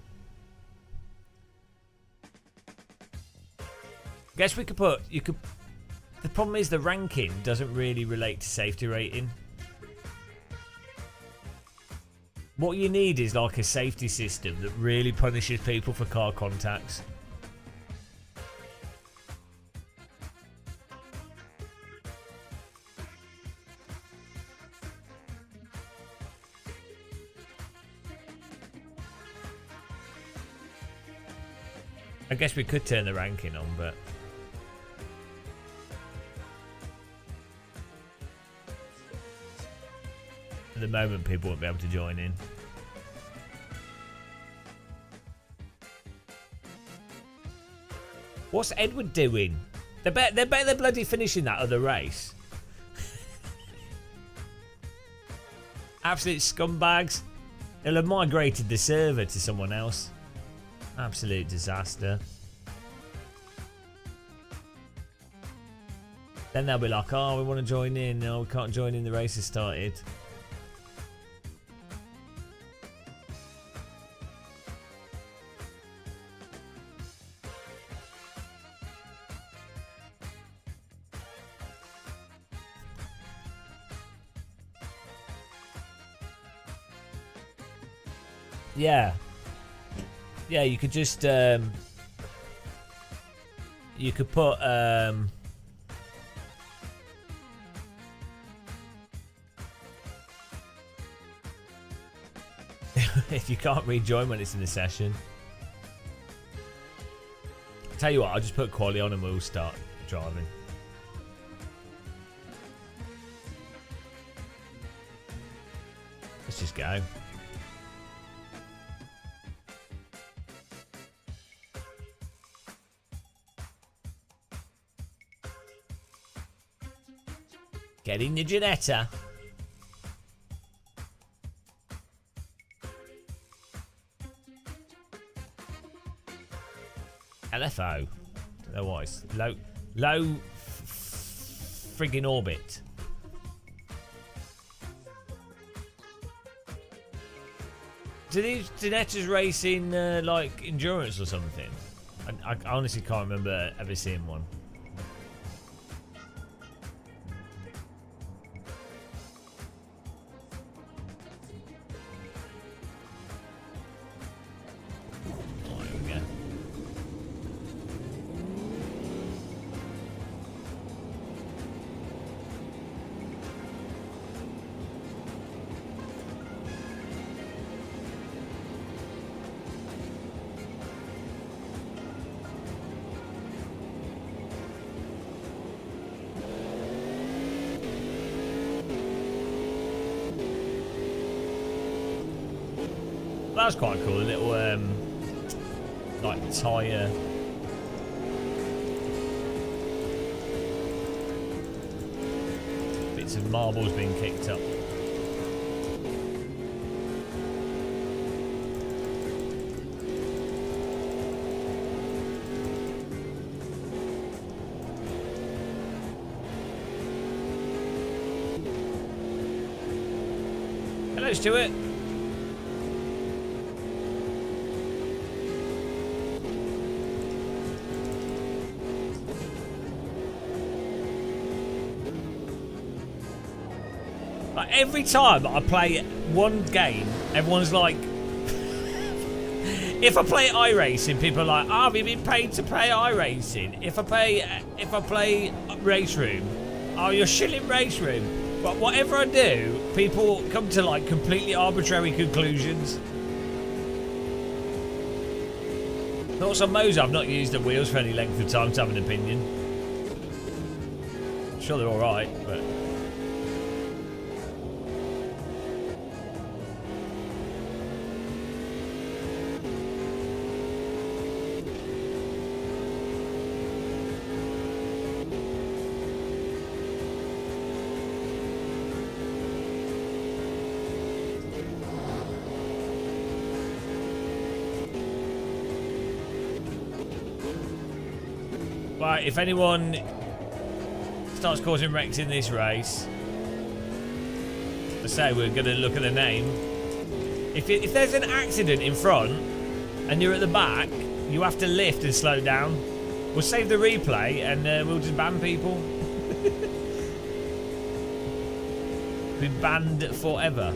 Guess we could put. You could. The problem is the ranking doesn't really relate to safety rating. What you need is like a safety system that really punishes people for car contacts. I guess we could turn the ranking on, but at the moment people won't be able to join in. What's Edward doing? They're bloody finishing that other race. Absolute scumbags. They'll have migrated the server to someone else. Absolute disaster. Then they'll be like, oh, we want to join in. No, we can't join in. The race has started. Yeah. Yeah, you could just you could put if you can't rejoin when it's in the session. Tell you what, I'll just put quali on and we'll start driving. Let's just go. Getting the Janetta. LFO. Don't know what it's low friggin' orbit. Do these Janettas race in like endurance or something? I honestly can't remember ever seeing one. That was quite cool, a little like tyre bits of marbles being kicked up. Hello, Stuart. Every time I play one game, everyone's like, if I play iRacing, people are like, oh, have you been paid to play iRacing? If I play Race Room, oh, you're shilling Race Room. But whatever I do, people come to like completely arbitrary conclusions. Thoughts on Moser? I've not used the wheels for any length of time to have an opinion. I'm sure they're alright, but... Right, if anyone starts causing wrecks in this race, I say we're going to look at the name. If there's an accident in front and you're at the back, you have to lift and slow down. We'll save the replay and we'll just ban people. Be banned forever.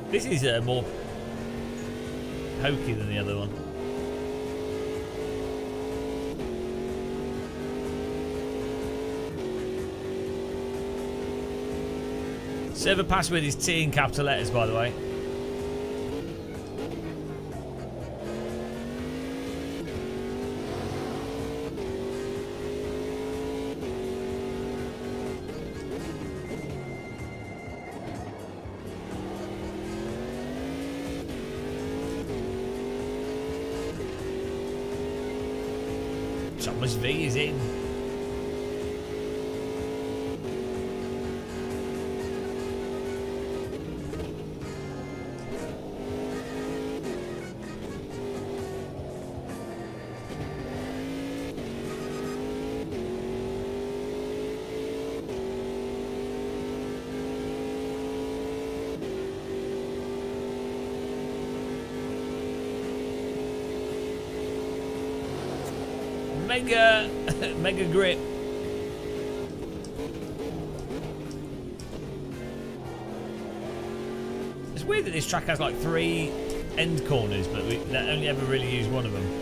This is more hokey than the other one. Server password is T in capital letters, by the way. Thomas V is in. Mega grip. It's weird that this track has like 3 end corners, but we only ever really use one of them.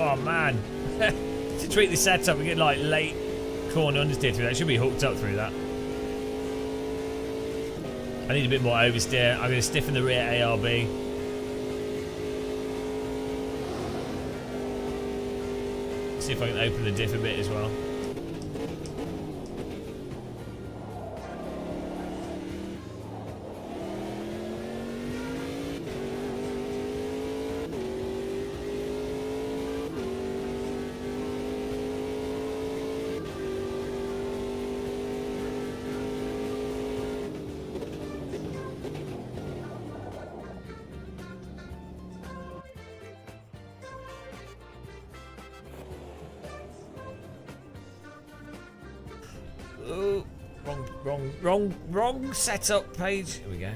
Oh man, to treat the setup, we get like late corner understeer through that. Should be hooked up through that. I need a bit more oversteer. I'm going to stiffen the rear ARB. See if I can open the diff a bit as well. Oh, wrong setup page. Here we go.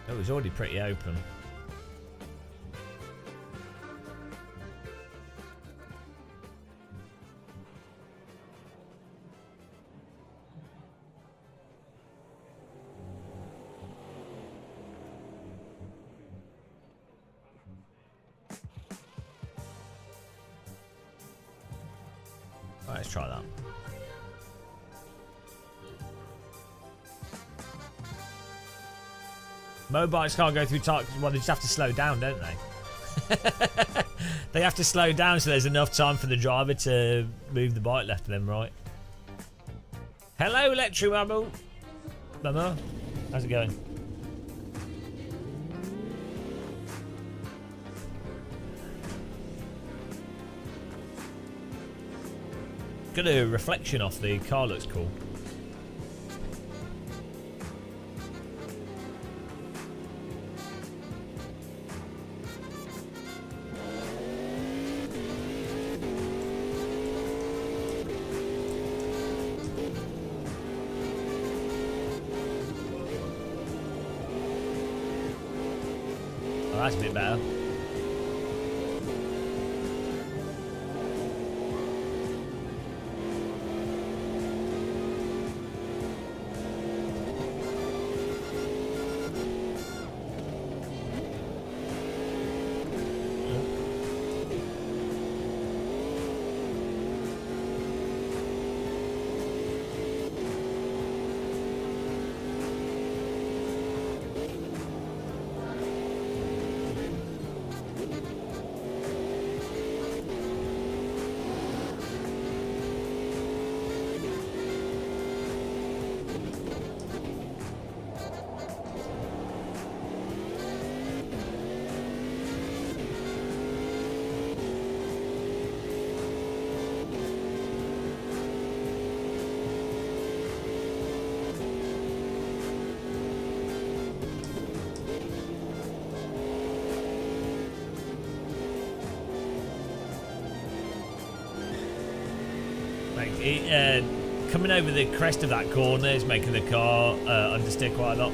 Oh, it's already pretty open. Right, let's try that. Mobiles can't go through targets. Well, they just have to slow down, don't they? They have to slow down so there's enough time for the driver to move the bike left and then right. Hello, Electro Mumble. Mama, how's it going? Got a reflection off the car, looks cool. Oh, that's a bit better. Coming over the crest of that corner is making the car understeer quite a lot.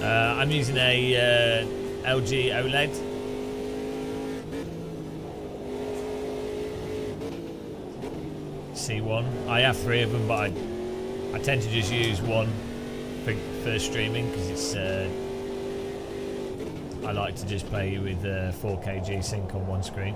I'm using a LG OLED. C1. I have 3 of them, but I tend to just use one for streaming because it's. I like to just play with 4K G-Sync on one screen.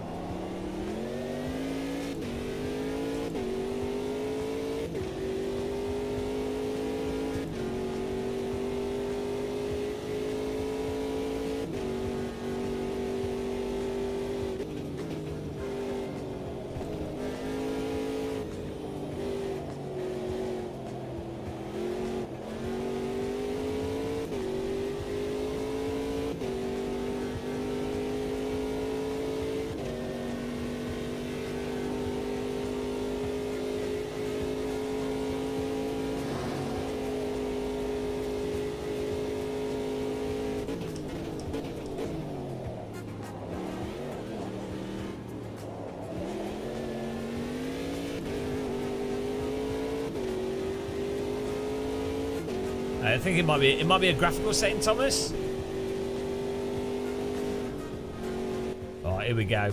I think it might be a graphical setting, Thomas. Alright, here we go.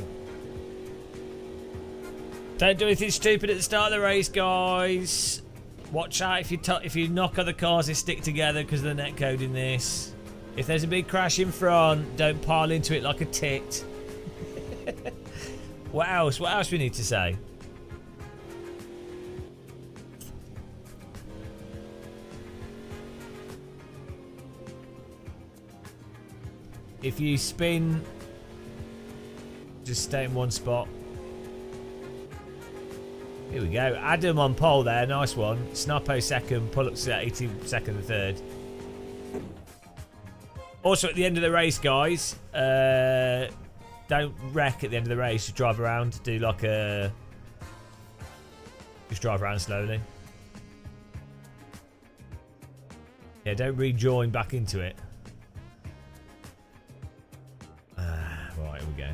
Don't do anything stupid at the start of the race, guys. Watch out if you knock other cars, they stick together because of the netcode in this. If there's a big crash in front, don't pile into it like a tit. What else? What else we need to say? If you spin, just stay in one spot. Here we go. Adam on pole there. Nice one. Snappo second. Pull-ups at 82nd and third. Also, at the end of the race, guys, don't wreck at the end of the race. Just drive around. Do like a Just drive around slowly. Yeah, don't rejoin back into it. Right, here we go.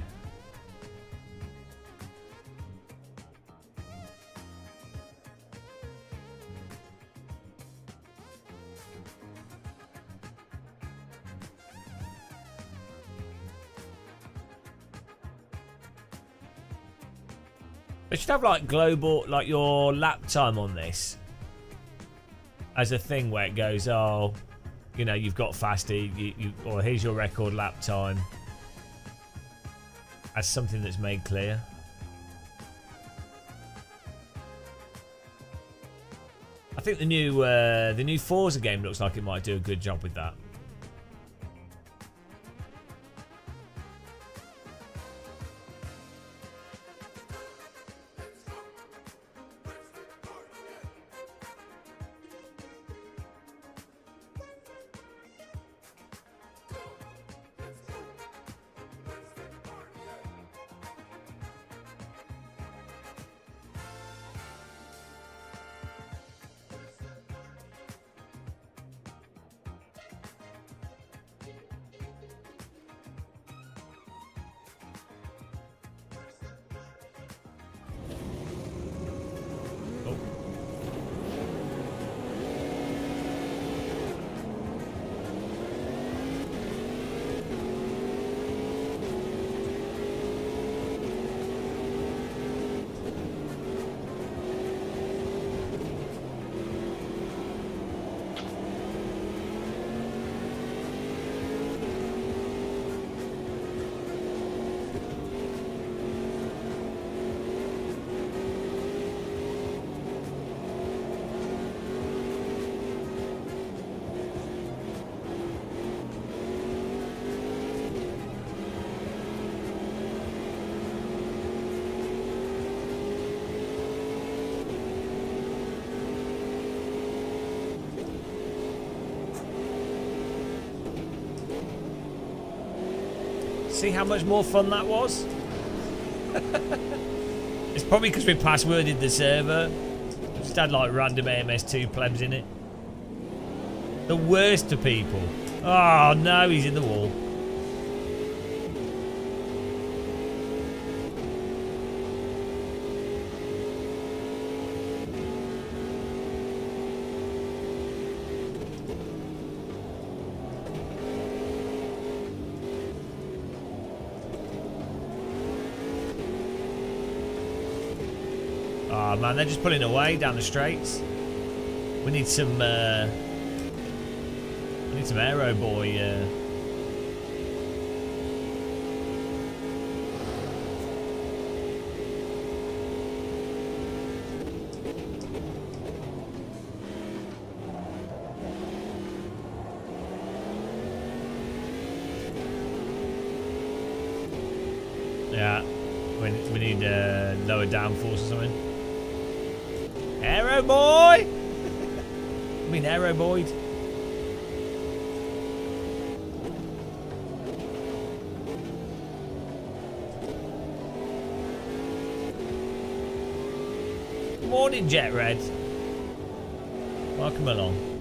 They should have like global, like your lap time on this as a thing where it goes, oh, you know, you've got fasty, or here's your record lap time, as something that's made clear. I think the new Forza game looks like it might do a good job with that. See how much more fun that was? It's probably because we passworded the server. Just had like random AMS2 plebs in it. The worst of people. Oh no, he's in the wall. Oh man, they're just pulling away down the straights. We need some aero boy. Yeah, we need lower downforce or something. Aero boy! I mean aero boyd. Morning, Jet Red. Welcome along.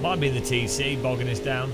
Might be the TC bogging us down.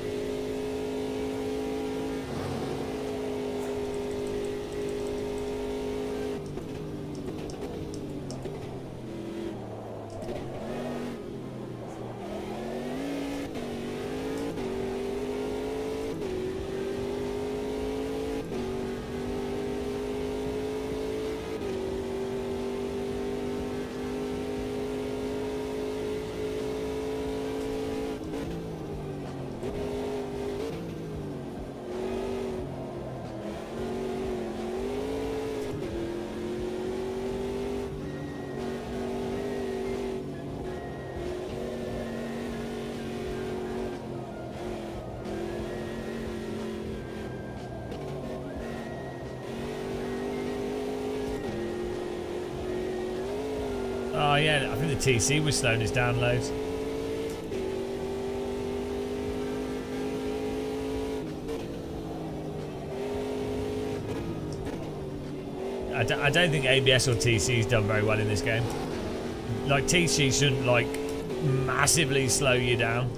Oh yeah, I think the TC was slowing us down loads. I don't think ABS or TC's done very well in this game. Like, TC shouldn't, like, massively slow you down.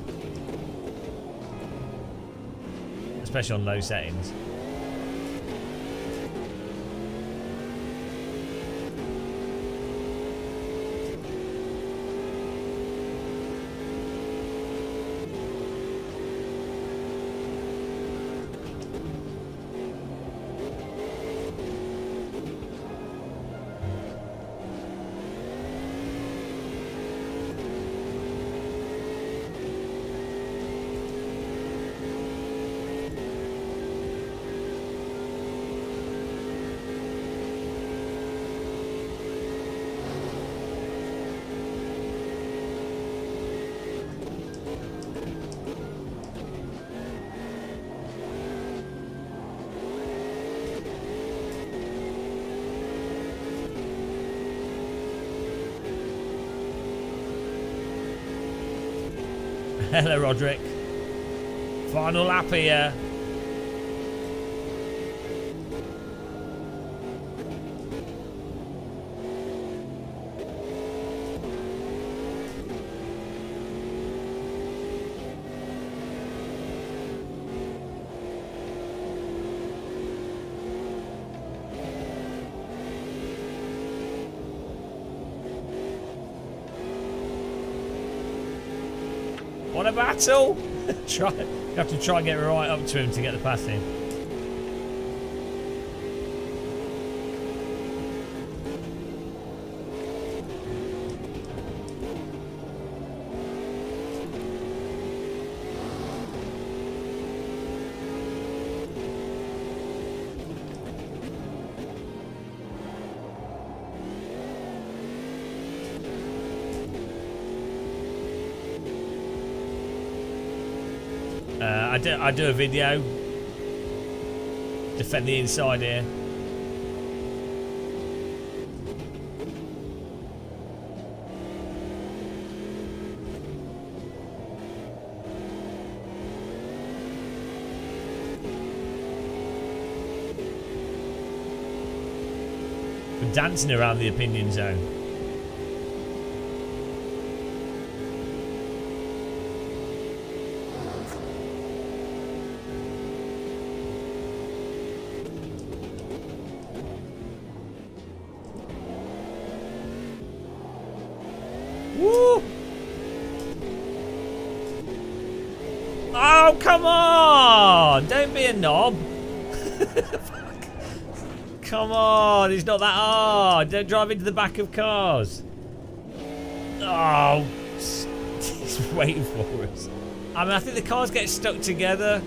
Especially on low settings. Hello, Roderick. Final lap here. What a battle! You have to try and get right up to him to get the pass in. I do a video. Defend the inside here. We're dancing around the opinion zone. Woo! Oh, come on! Don't be a knob. Come on, it's not that hard. Don't drive into the back of cars. Oh, he's waiting for us. I mean, I think the cars get stuck together.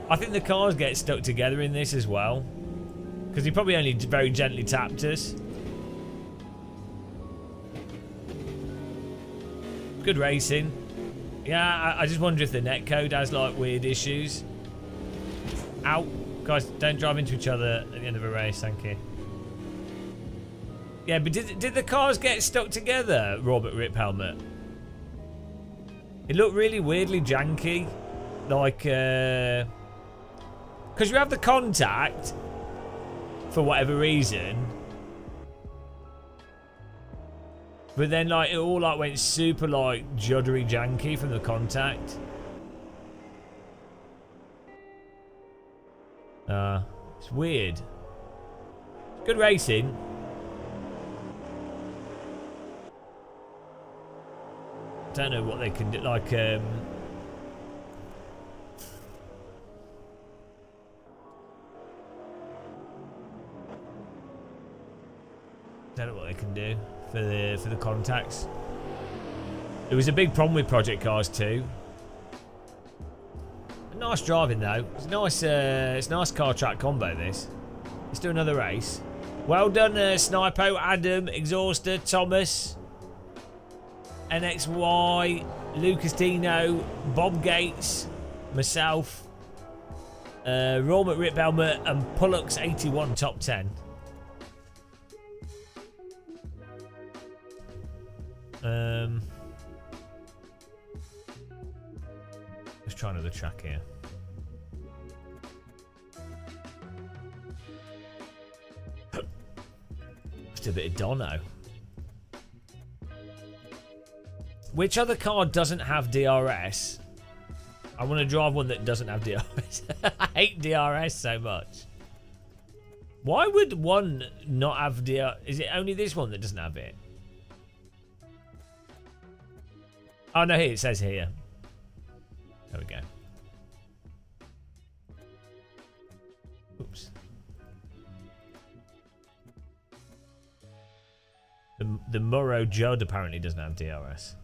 I think the cars get stuck together in this as well. Because he probably only very gently tapped us. Good racing. Yeah, I just wonder if the netcode has like weird issues. Ow. Guys, don't drive into each other at the end of a race, thank you. Yeah, but did the cars get stuck together, Robert Rip Helmet? It looked really weirdly janky. Like, because you have the contact for whatever reason. But then, like, it all like went super like juddery janky from the contact. It's weird. Good racing. Don't know what they can do. Like, don't know what they can do for the contacts. It was a big problem with Project Cars 2. Nice driving though. It's nice. It's nice car track combo. This. Let's do another race. Well done, Snipo, Adam, Exhauster, Thomas, NXY, Lucas Dino, Bob Gates, myself, Raw Rip Helmet, and Pullux 81 top 10. Let's try another track here. Just a bit of Dono. Which other car doesn't have DRS? I want to drive one that doesn't have DRS. I hate DRS so much. Why would one not have DRS? Is it only this one that doesn't have it? Oh no, here it says here. There we go. Oops. The Murrow Judd apparently doesn't have DRS.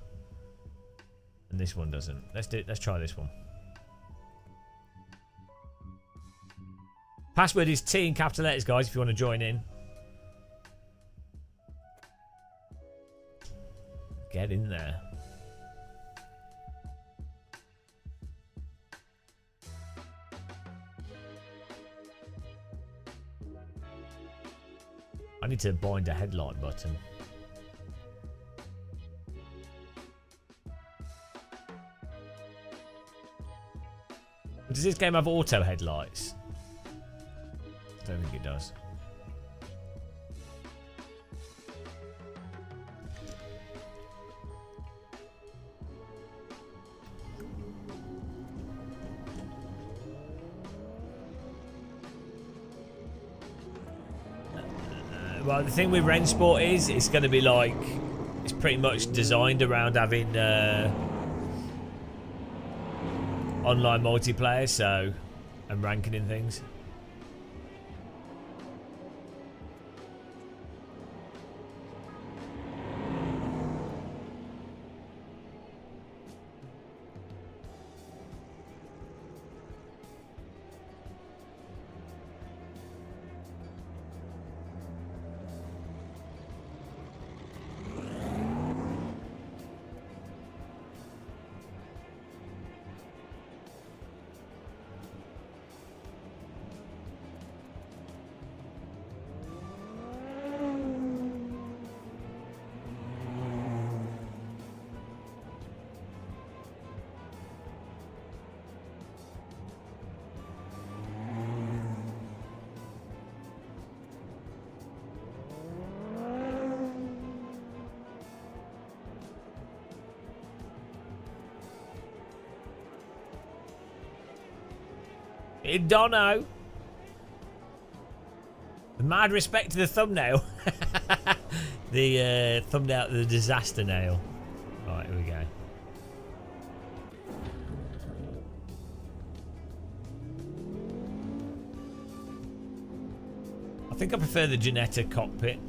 And this one doesn't. Let's try this one. Password is T in capital letters, guys, if you want to join in. Get in there. I need to bind a headlight button. Does this game have auto headlights? I don't think it does. Well, the thing with Rensport is it's going to be like, it's pretty much designed around having online multiplayer, so, and ranking in things. Don't know. Mad respect to the thumbnail. The thumbnail, the disaster nail. Right, here we go. I think I prefer the Ginetta cockpit.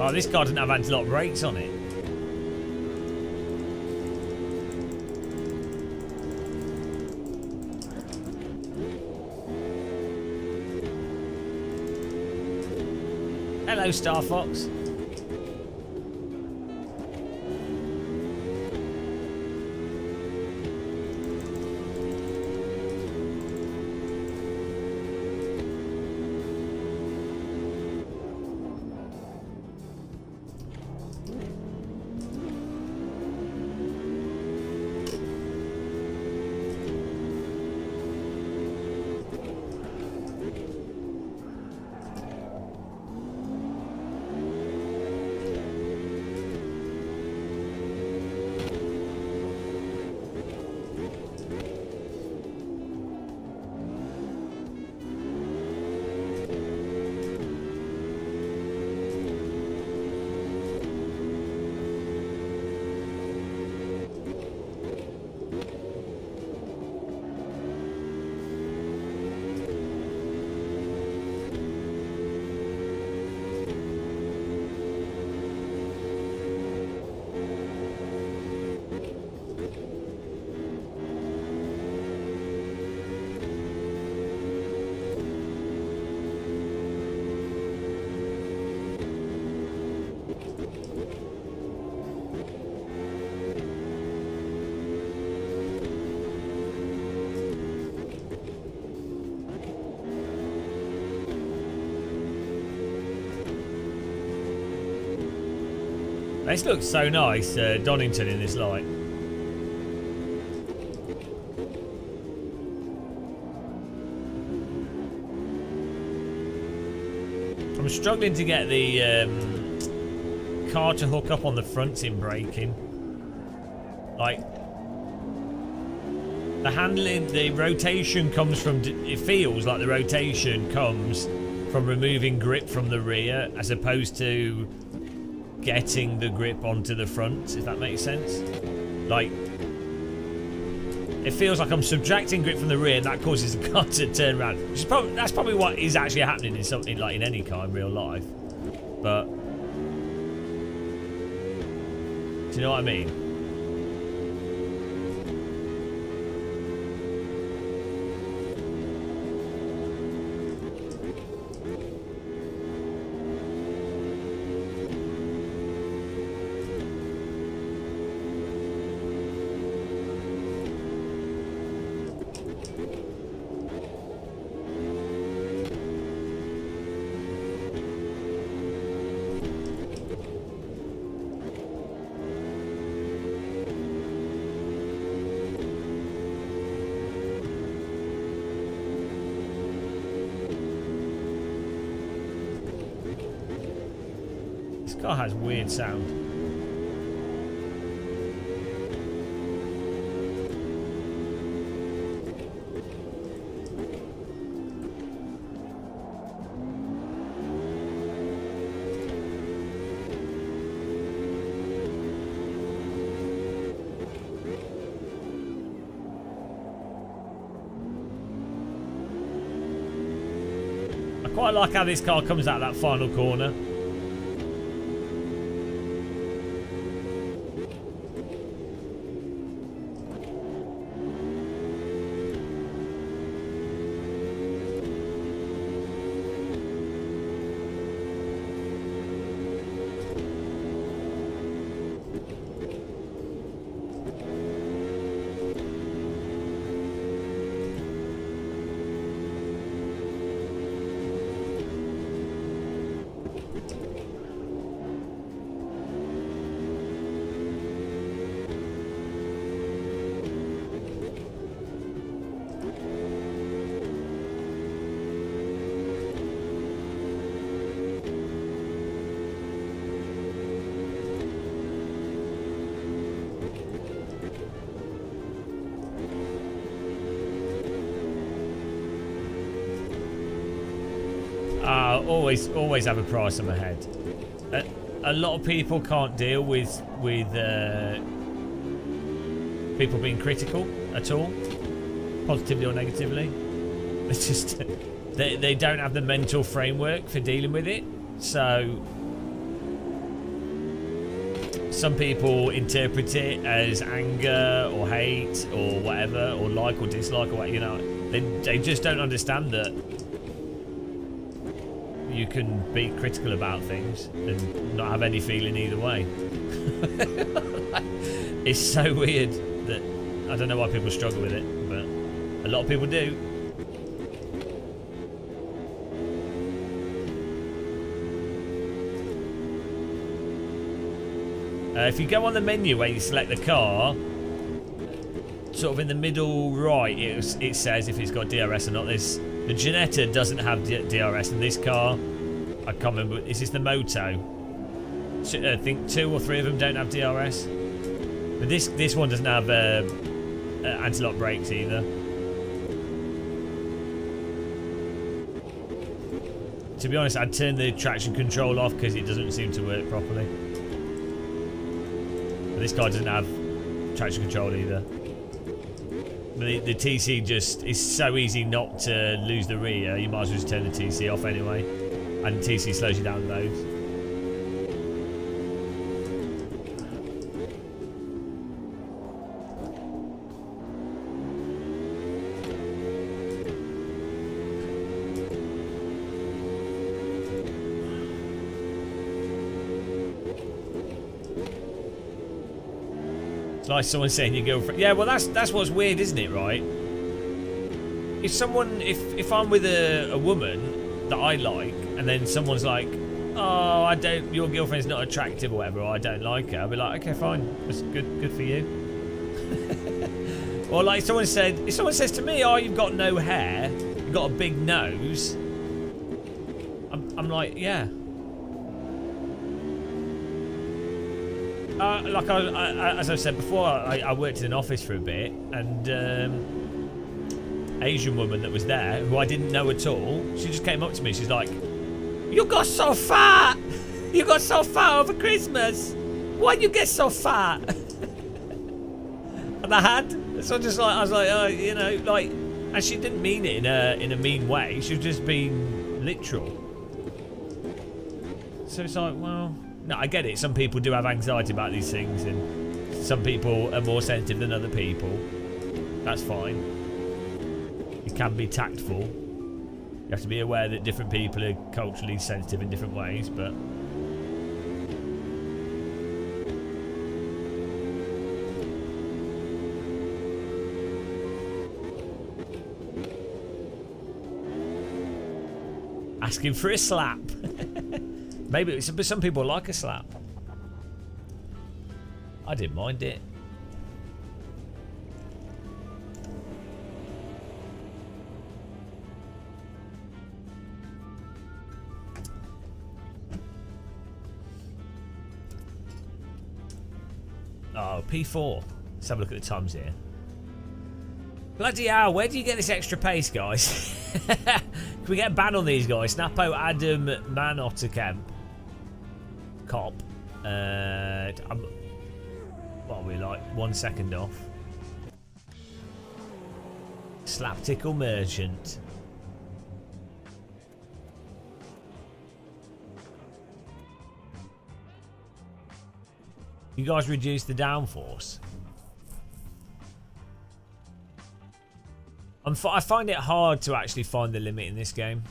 Oh, this car doesn't have anti-lock brakes on it. Hello, Star Fox. This looks so nice, Donington in this light. I'm struggling to get the car to hook up on the fronts in braking. Like, the handling, the rotation comes from, it feels like the rotation comes from removing grip from the rear as opposed to getting the grip onto the front, if that makes sense. Like, it feels like I'm subtracting grip from the rear and that causes the car to turn around. Which is probably, that's probably what is actually happening in something like in any car in real life. But, do you know what I mean? This car has weird sound. I quite like how this car comes out of that final corner. Always have a price on my head. A lot of people can't deal with people being critical at all, positively or negatively. It's just they don't have the mental framework for dealing with it. So some people interpret it as anger or hate or whatever, or like or dislike or what, you know. They just don't understand that you can be critical about things and not have any feeling either way. It's so weird that I don't know why people struggle with it, but a lot of people do. If you go on the menu where you select the car, sort of in the middle right, it says if it's got DRS or not. The Ginetta doesn't have DRS, and this car, I can't remember, is this the Moto? I think 2 or 3 of them don't have DRS. But this one doesn't have anti-lock brakes either. To be honest, I'd turn the traction control off because it doesn't seem to work properly. But this car doesn't have traction control either. But the TC just is so easy not to lose the rear. You might as well just turn the TC off anyway, and the TC slows you down loads. It's like someone saying your girlfriend. Yeah, well that's what's weird, isn't it? Right? If I'm with a woman that I like, and then someone's like, oh, I don't, your girlfriend's not attractive or whatever, or I don't like her, I'll be like, okay, fine, that's good for you. Or like if someone says to me, oh, you've got no hair, you've got a big nose, I'm like, yeah. Like as I said before, I worked in an office for a bit, and Asian woman that was there, who I didn't know at all, she just came up to me. She's like, "You got so fat! You got so fat over Christmas. Why'd you get so fat?" And I had. So I was like, oh, you know, like, and she didn't mean it in a mean way. She was just being literal. So it's like, well, no, I get it. Some people do have anxiety about these things, and some people are more sensitive than other people. That's fine. You can be tactful. You have to be aware that different people are culturally sensitive in different ways, but... asking for a slap. Maybe some people like a slap. I didn't mind it. Oh, P4. Let's have a look at the times here. Bloody hell, where do you get this extra pace, guys? Can we get a ban on these guys? Snappo, Adam, Man Ottercamp. Cop. What are we like? 1 second off. Slap Tickle Merchant. You guys reduce the downforce. I find it hard to actually find the limit in this game.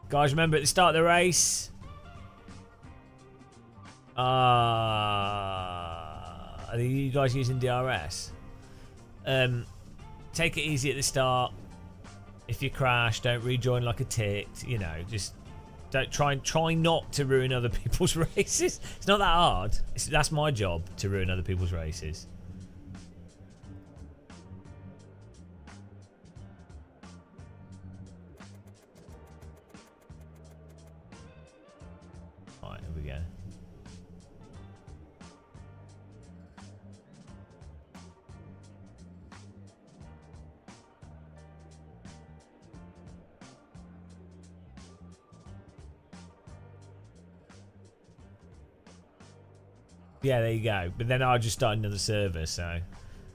Guys, remember at the start of the race. Are you guys using DRS? Take it easy at the start. If you crash, don't rejoin like a tit. You know, just don't try not to ruin other people's races. It's not that hard. That's my job, to ruin other people's races. Alright, here we go. Yeah, there you go. But then I'll just start another server, so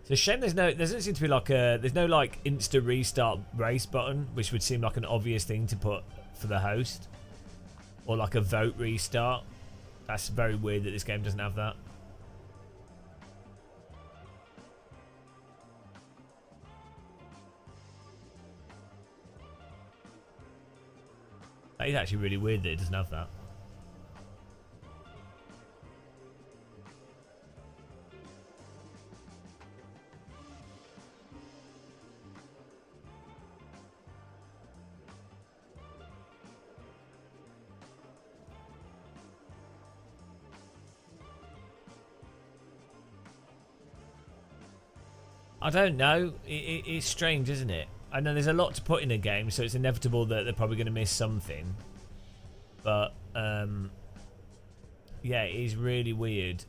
it's a shame there doesn't seem to be like there's no like insta restart race button, which would seem like an obvious thing to put for the host, or like a vote restart. That's very weird that this game doesn't have that. That is actually really weird that it doesn't have that. I don't know. It's strange, isn't it? I know there's a lot to put in a game, so it's inevitable that they're probably going to miss something. But, yeah, it is really weird.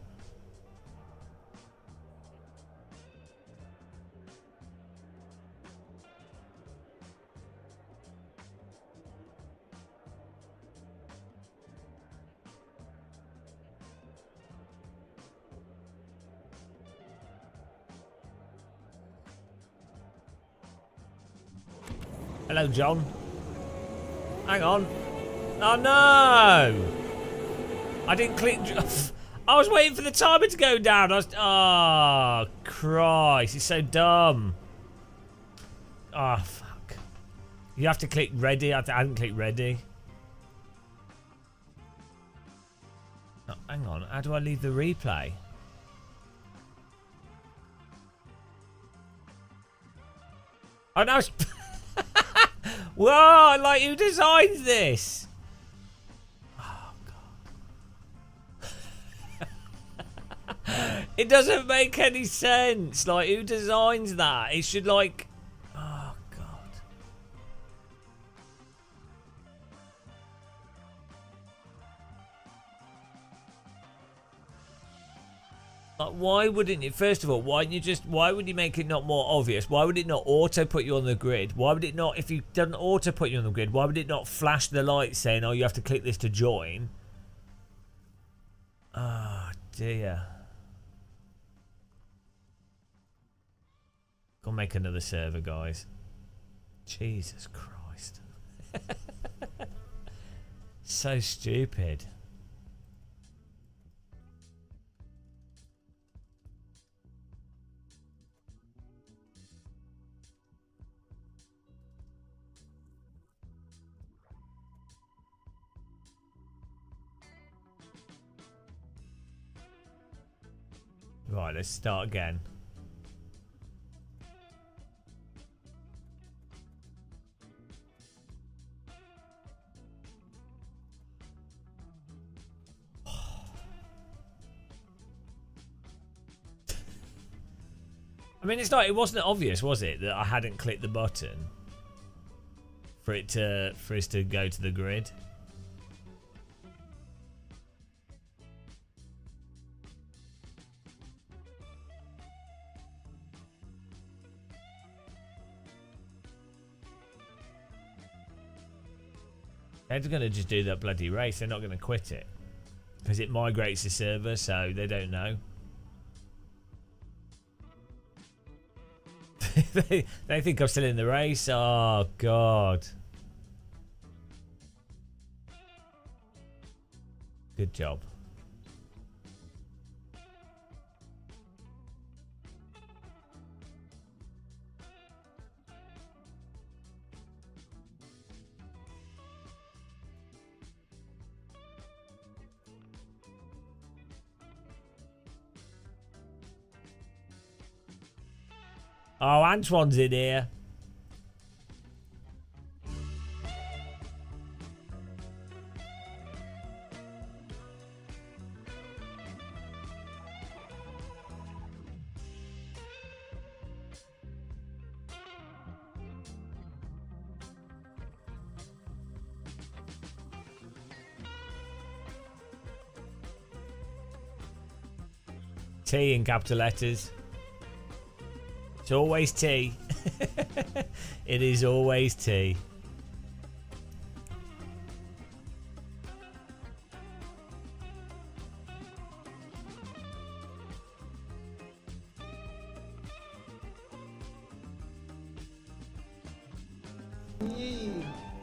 Hello, John. Hang on. Oh, no! I didn't click... I was waiting for the timer to go down. Oh, Christ. It's so dumb. Oh, fuck. You have to click ready. I hadn't clicked ready. Oh, hang on. How do I leave the replay? Oh, no. Whoa, like who designs this? Oh, God. It doesn't make any sense. Like, who designs that? It should, like... Oh, God. Like, why wouldn't it? First of all, why would you make it not more obvious? Why would it not auto put you on the grid? Why would it not, if you doesn't auto put you on the grid, why would it not flash the light saying, oh, you have to click this to join? Oh, dear. Go make another server, guys. Jesus Christ. So stupid. Right, let's start again. I mean, it's not. It wasn't obvious, was it, that I hadn't clicked the button for us to go to the grid? They're going to just do that bloody race. They're not going to quit it because it migrates the server, so they don't know. They think I'm still in the race. Oh, God. Good job. Oh, Antoine's in here. T in capital letters. It's always T. It is always T.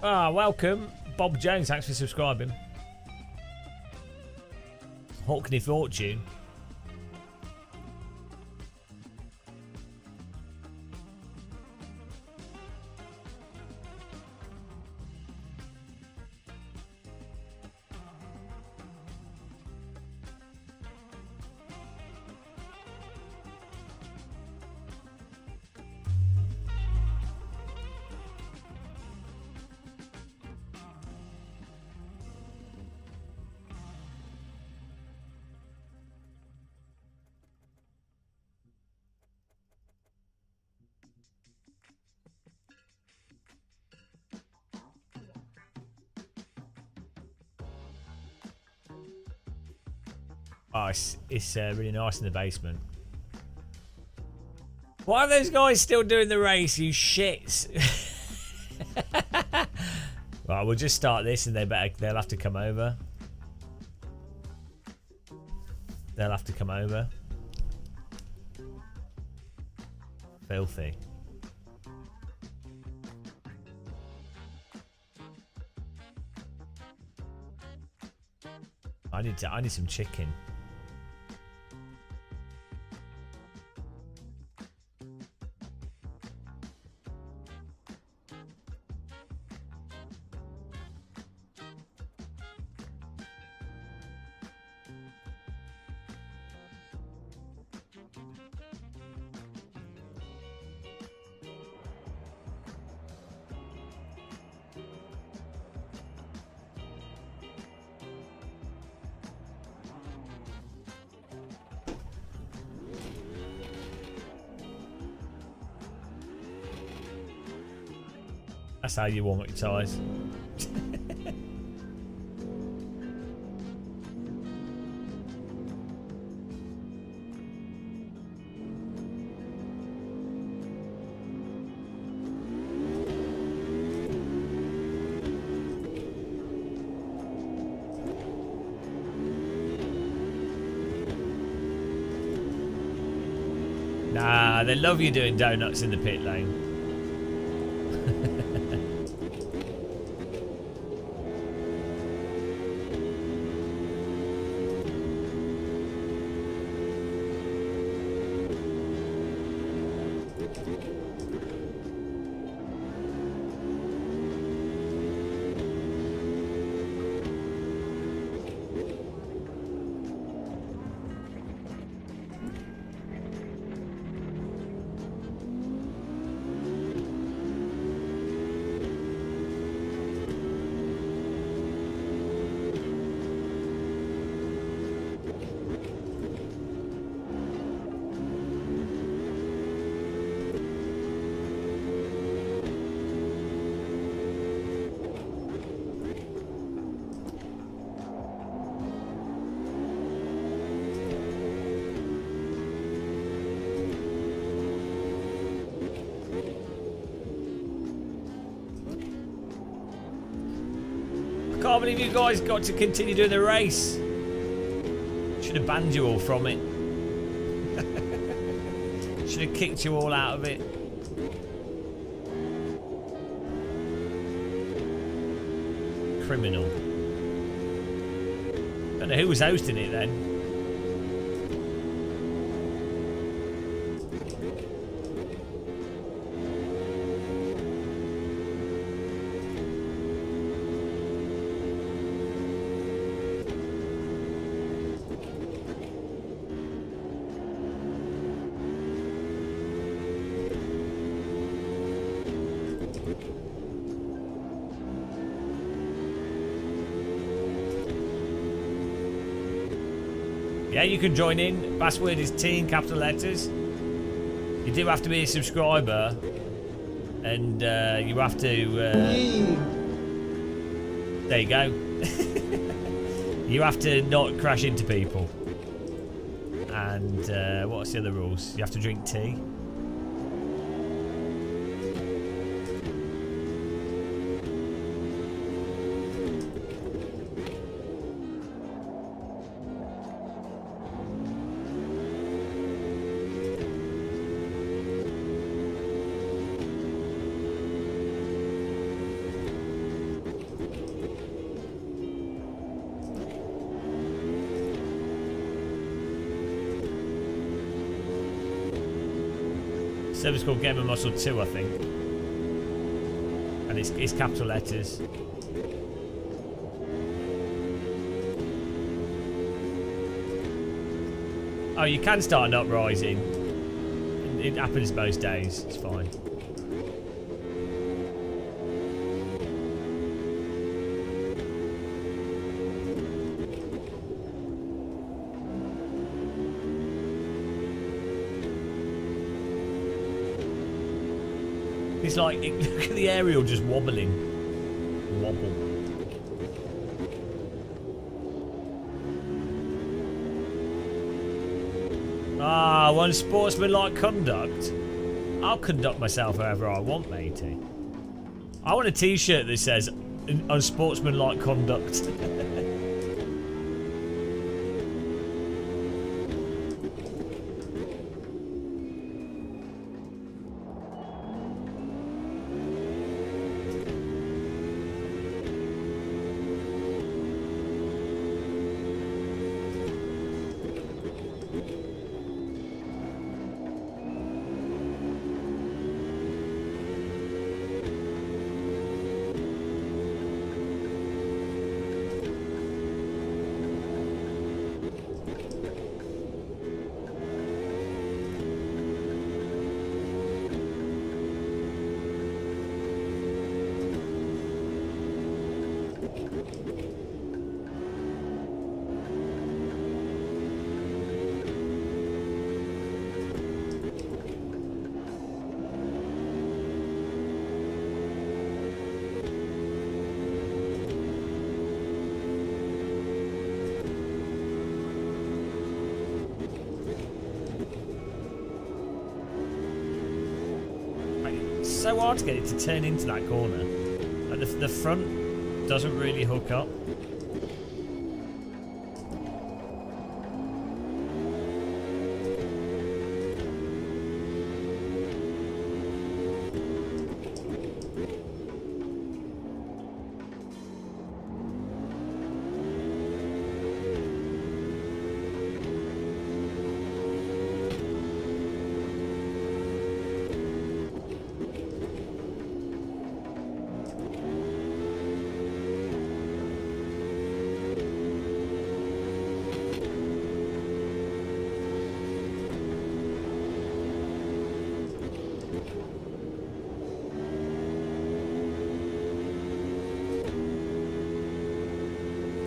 Ah, welcome. Bob Jones, thanks for subscribing. Hawkney Fortune. Oh, it's really nice in the basement. Why are those guys still doing the race, you shits? Right, we'll just start this and they'll have to come over. They'll have to come over. Filthy. I need some chicken. That's how you warm up your tyres. Nah, they love you doing donuts in the pit lane. Can't believe you guys got to continue doing the race. Should have banned you all from it. Should have kicked you all out of it. Criminal. Don't know who was hosting it then. Yeah, you can join in. Password is T in capital letters. You do have to be a subscriber, and you have to. There you go. You have to not crash into people. And what's the other rules? You have to drink tea. Service called Gamer Muscle 2, I think. And it's capital letters. Oh, you can start an uprising. It happens most days. It's fine. It's like, look at the aerial just wobbling. Wobble. Ah, one sportsmanlike conduct. I'll conduct myself however I want, matey. I want a t-shirt that says unsportsmanlike conduct. so hard to get it to turn into that corner. Like the front doesn't really hook up.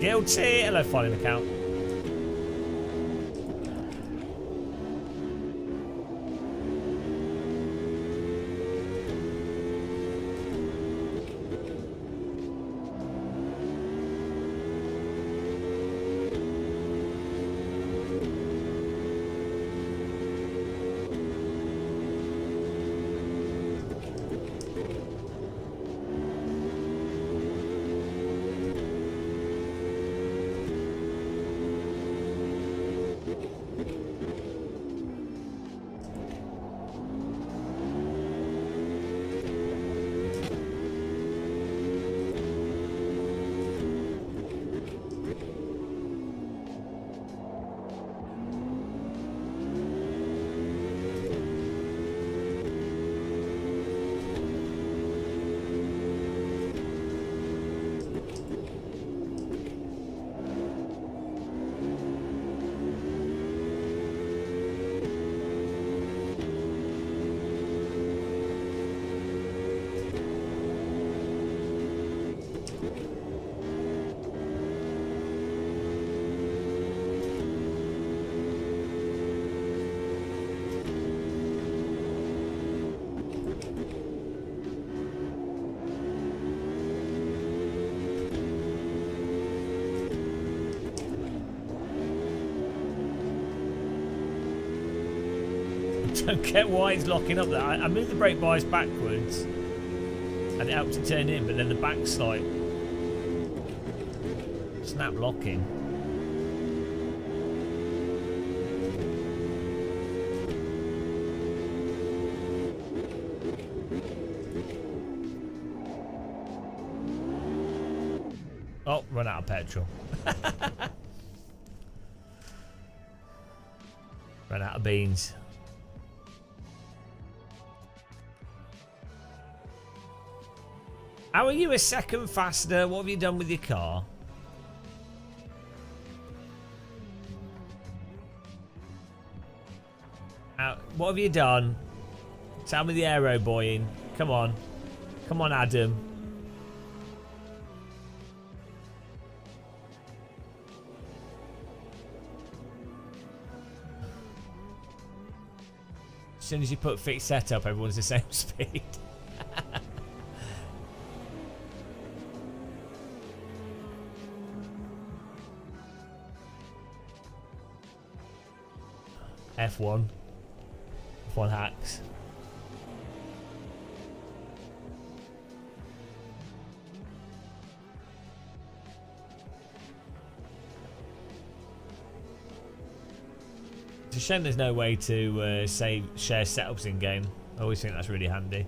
Guilty. Hello, filing account. Don't get why it's locking up there. I moved the brake bias backwards and it helped to turn in, but then the back's like snap locking. Oh, run out of petrol. Run out of beans. How are you a second faster? What have you done with your car? What have you done? Tell me the aero boying. Come on. Come on, Adam. As soon as you put fixed setup, everyone's the same speed. F1 hacks. It's a shame there's no way to share setups in game. I always think that's really handy.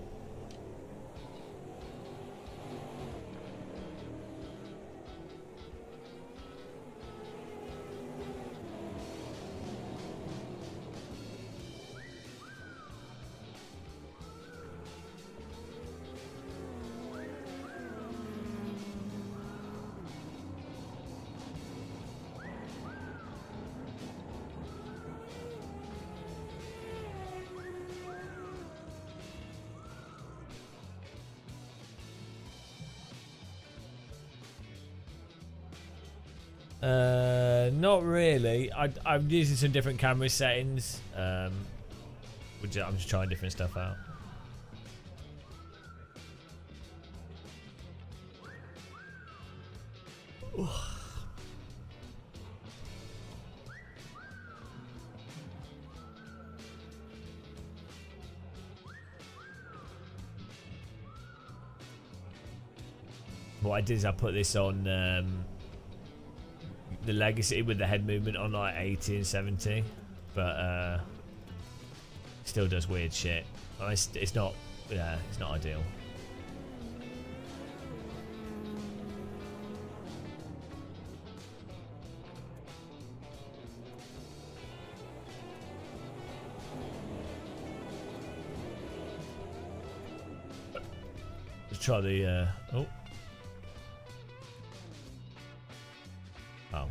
Not really. I'm using some different camera settings. I'm just trying different stuff out. What I did is I put this on the Legacy with the head movement on like 80 and 70, but still does weird shit. It's not, yeah, it's not ideal. Let's try the oh. Oh.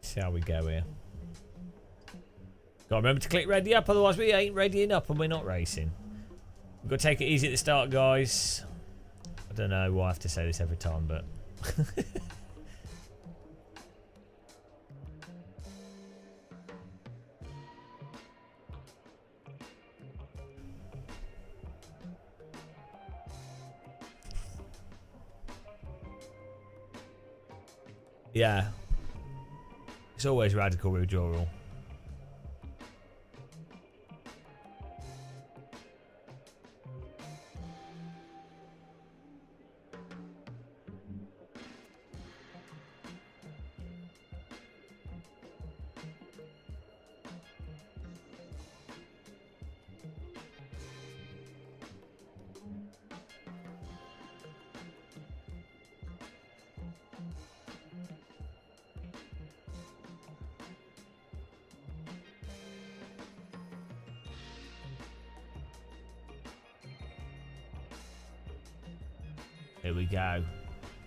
See how we go here. Gotta remember to click ready up, otherwise we ain't readying up and we're not racing. We've got to take it easy at the start, guys. I don't know why I have to say this every time, but... yeah. It's always radical withdrawal. Here we go.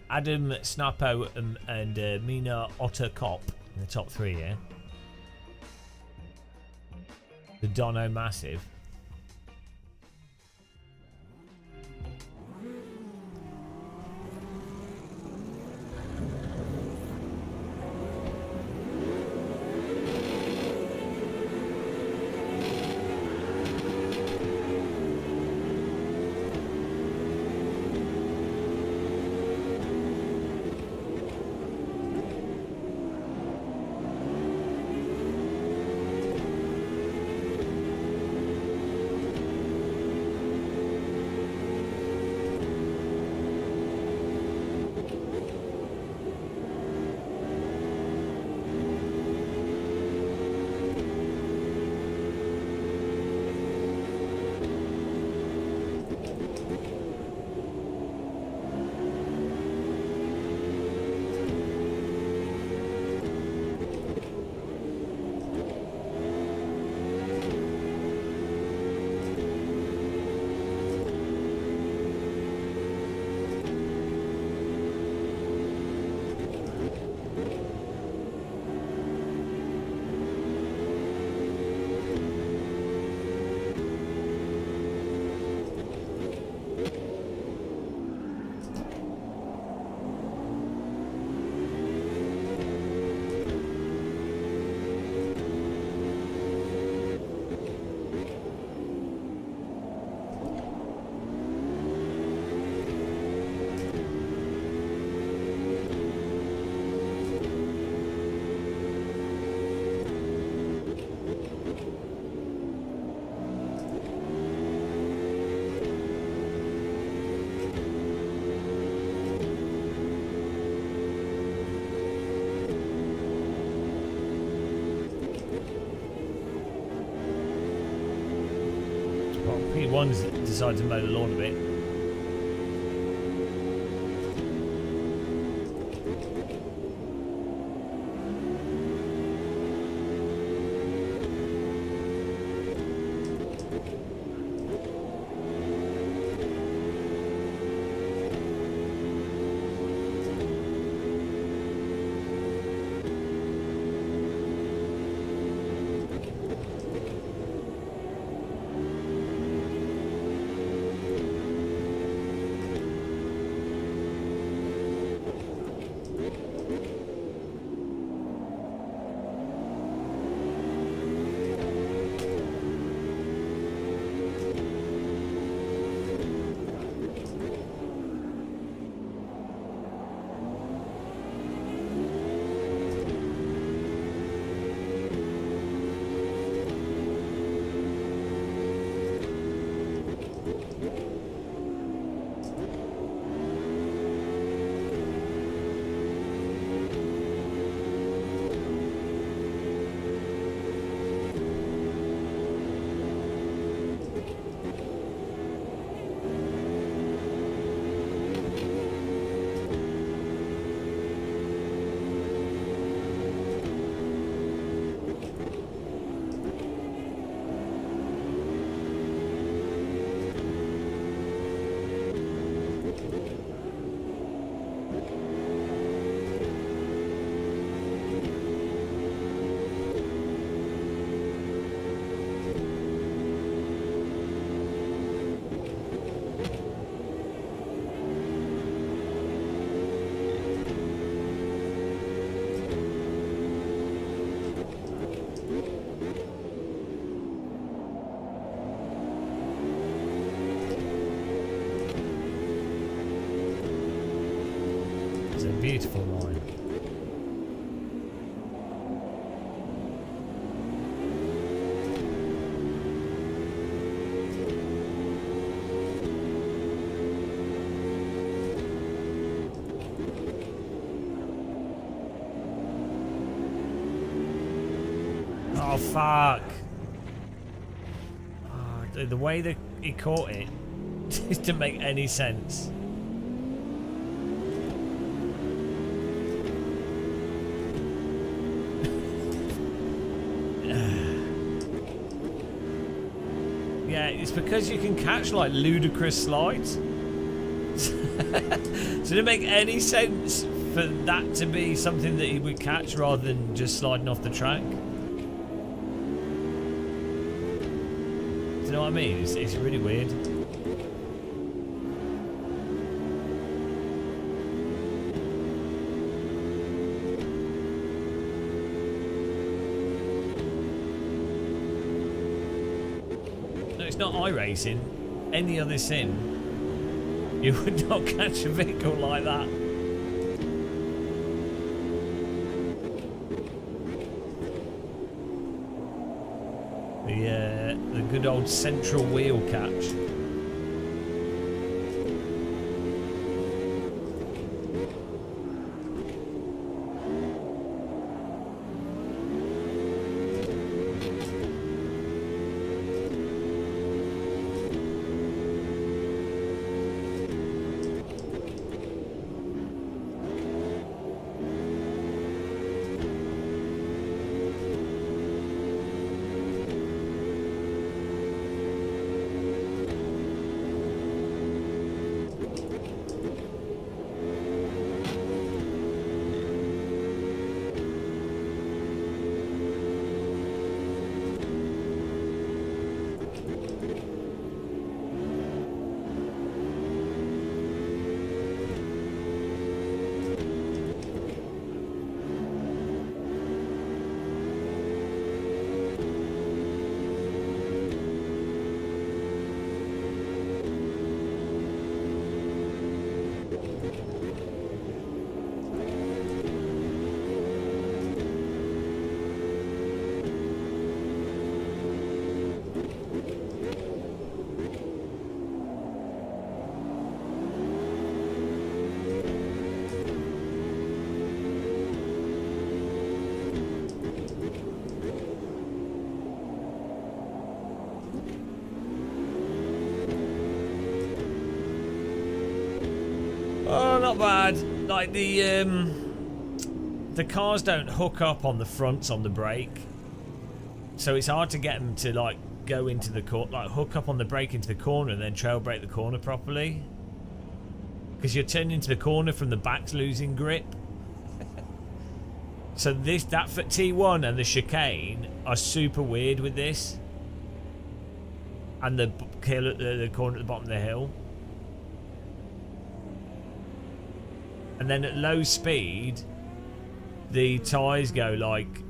Adam Snapo and Mina Otter Cop in the top 3 here. The Dono Massive. P1's decided to mow the lawn a bit. It's a beautiful line. Oh, fuck. Oh, the way that he caught it just didn't make any sense. Yeah, it's because you can catch like ludicrous slides. So it didn't make any sense for that to be something that he would catch rather than just sliding off the track. You know what I mean? It's really weird. No, it's not iRacing. Any other sim, you would not catch a vehicle like that. The good old central wheel catch. Oh, not bad. Like the cars don't hook up on the fronts on the brake, so it's hard to get them to like go into the corner, like hook up on the brake into the corner and then trail brake the corner properly. Because you're turning into the corner from the back's losing grip. So that for T1 and the chicane are super weird with this, and the corner at the bottom of the hill. And then at low speed, the tyres go like,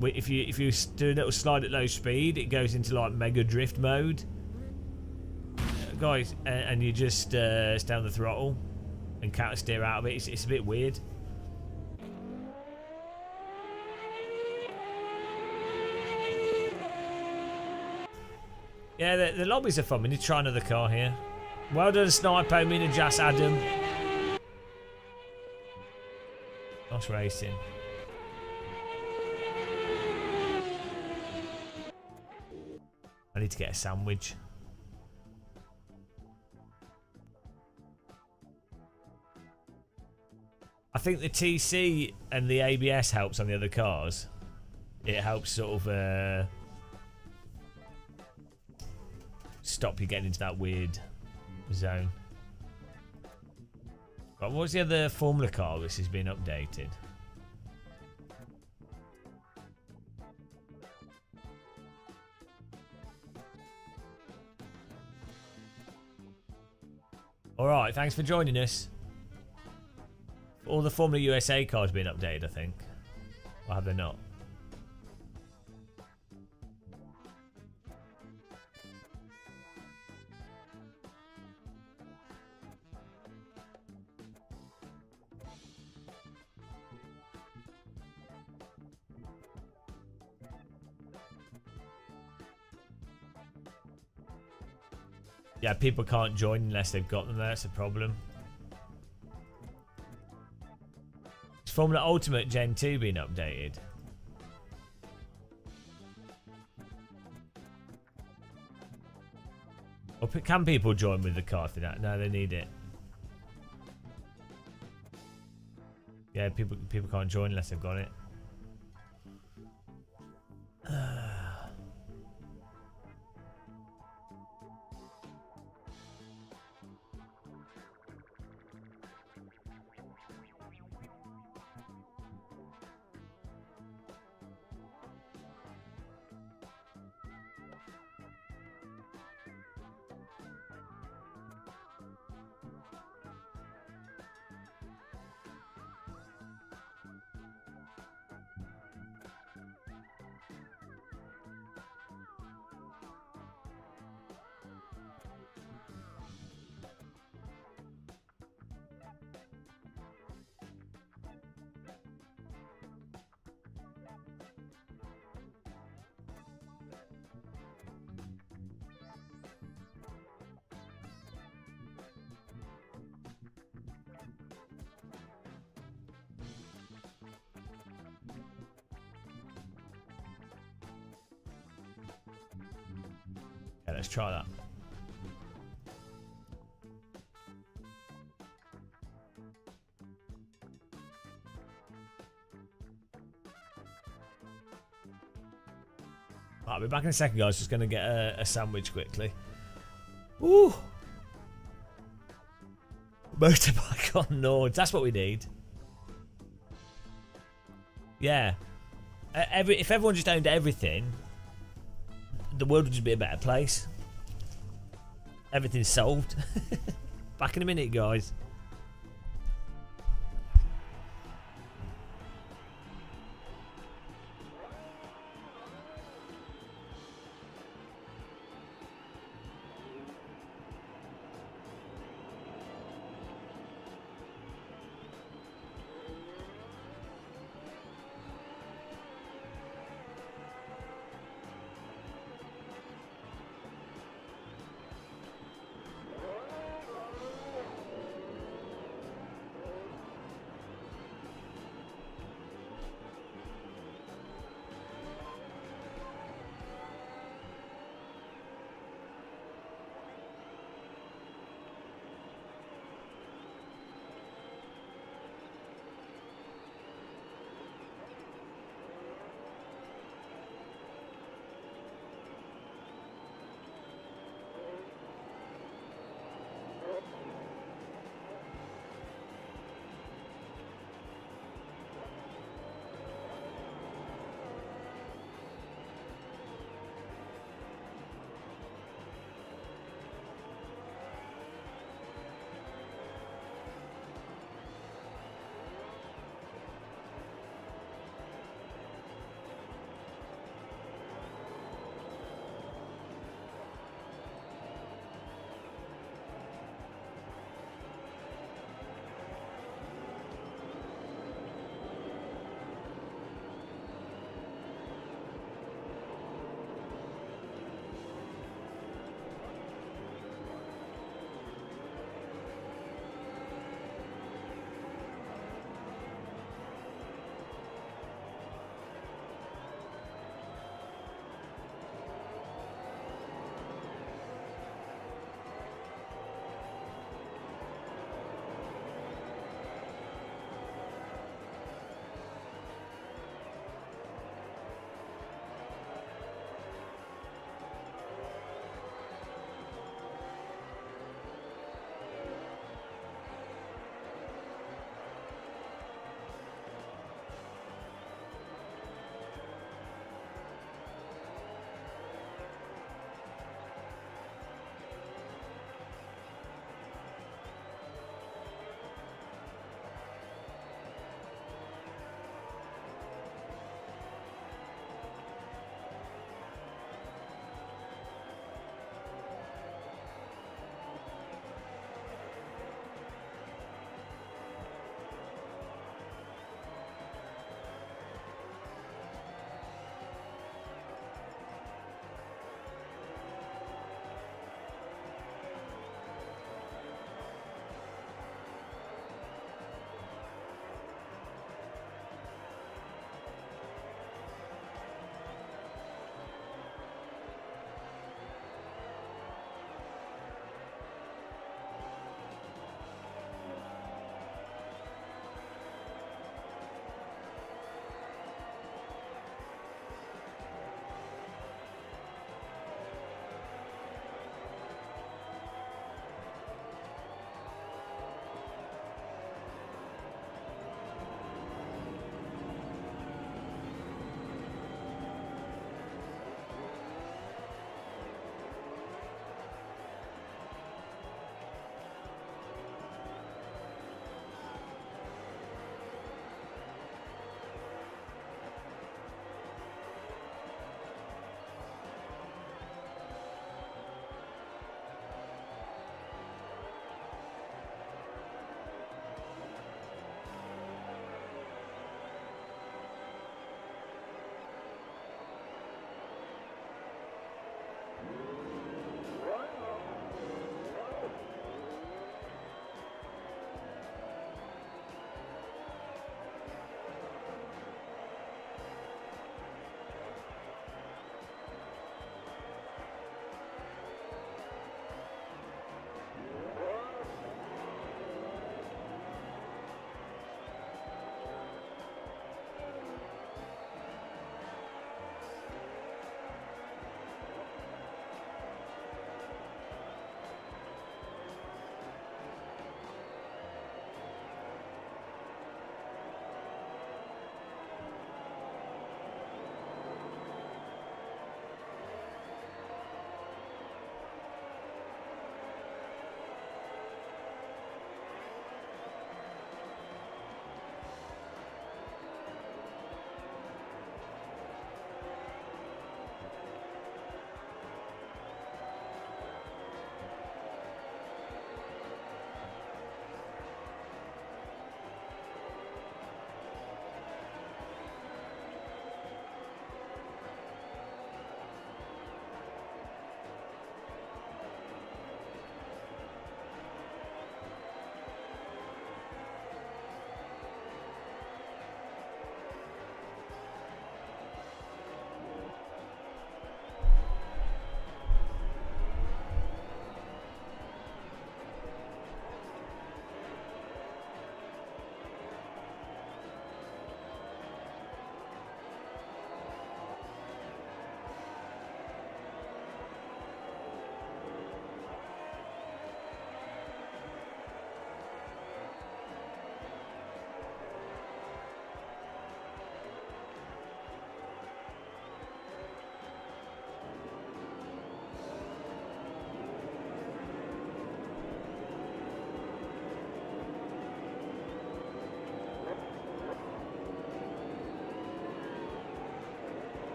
if you do a little slide at low speed, it goes into like mega drift mode, guys, and you just stay on the throttle and counter steer out of it. It's a bit weird. Yeah, the lobbies are fun. We need to try another car here. Well done, Sniper, Mina Jas Adam. Nice racing. I need to get a sandwich. I think the TC and the ABS helps on the other cars. It helps sort of stop you getting into that weird zone. Right, what was the other Formula car which has been updated? Alright, thanks for joining us. All the Formula USA cars been updated, I think. Or have they not? Yeah, people can't join unless they've got them there. That's a problem. Is Formula Ultimate Gen 2 being updated? Or can people join with the car for that? No, they need it. Yeah, people can't join unless they've got it. Yeah, let's try that. Right, I'll be back in a second, guys. Just going to get a sandwich quickly. Woo! Motorbike on Nords. That's what we need. Yeah. If everyone just owned everything, the world would just be a better place. Everything's solved. Back in a minute, guys.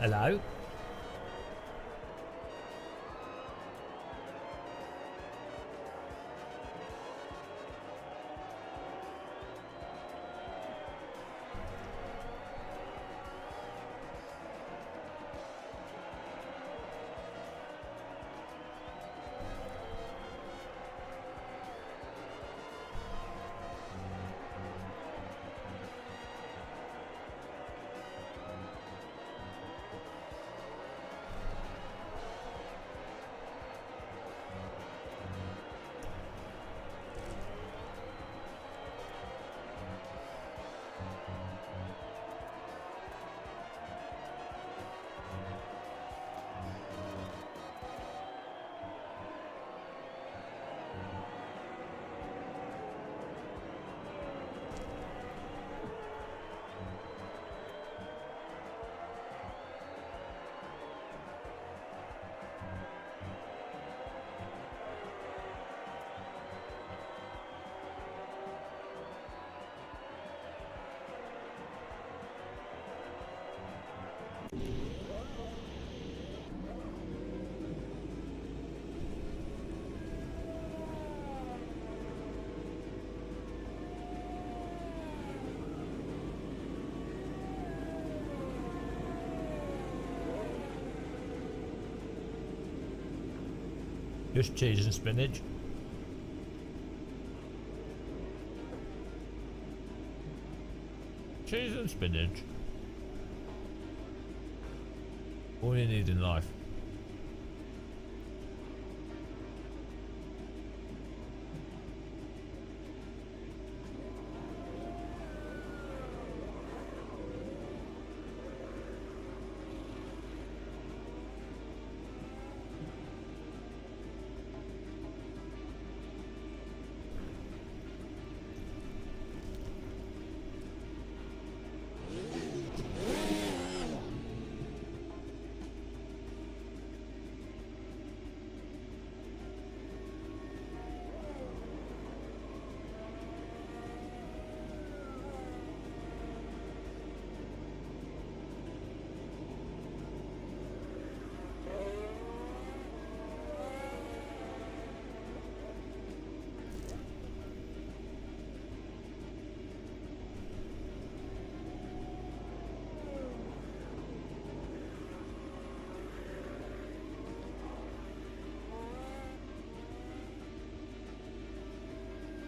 Hello? Just cheese and spinach. Cheese and spinach. All you need in life.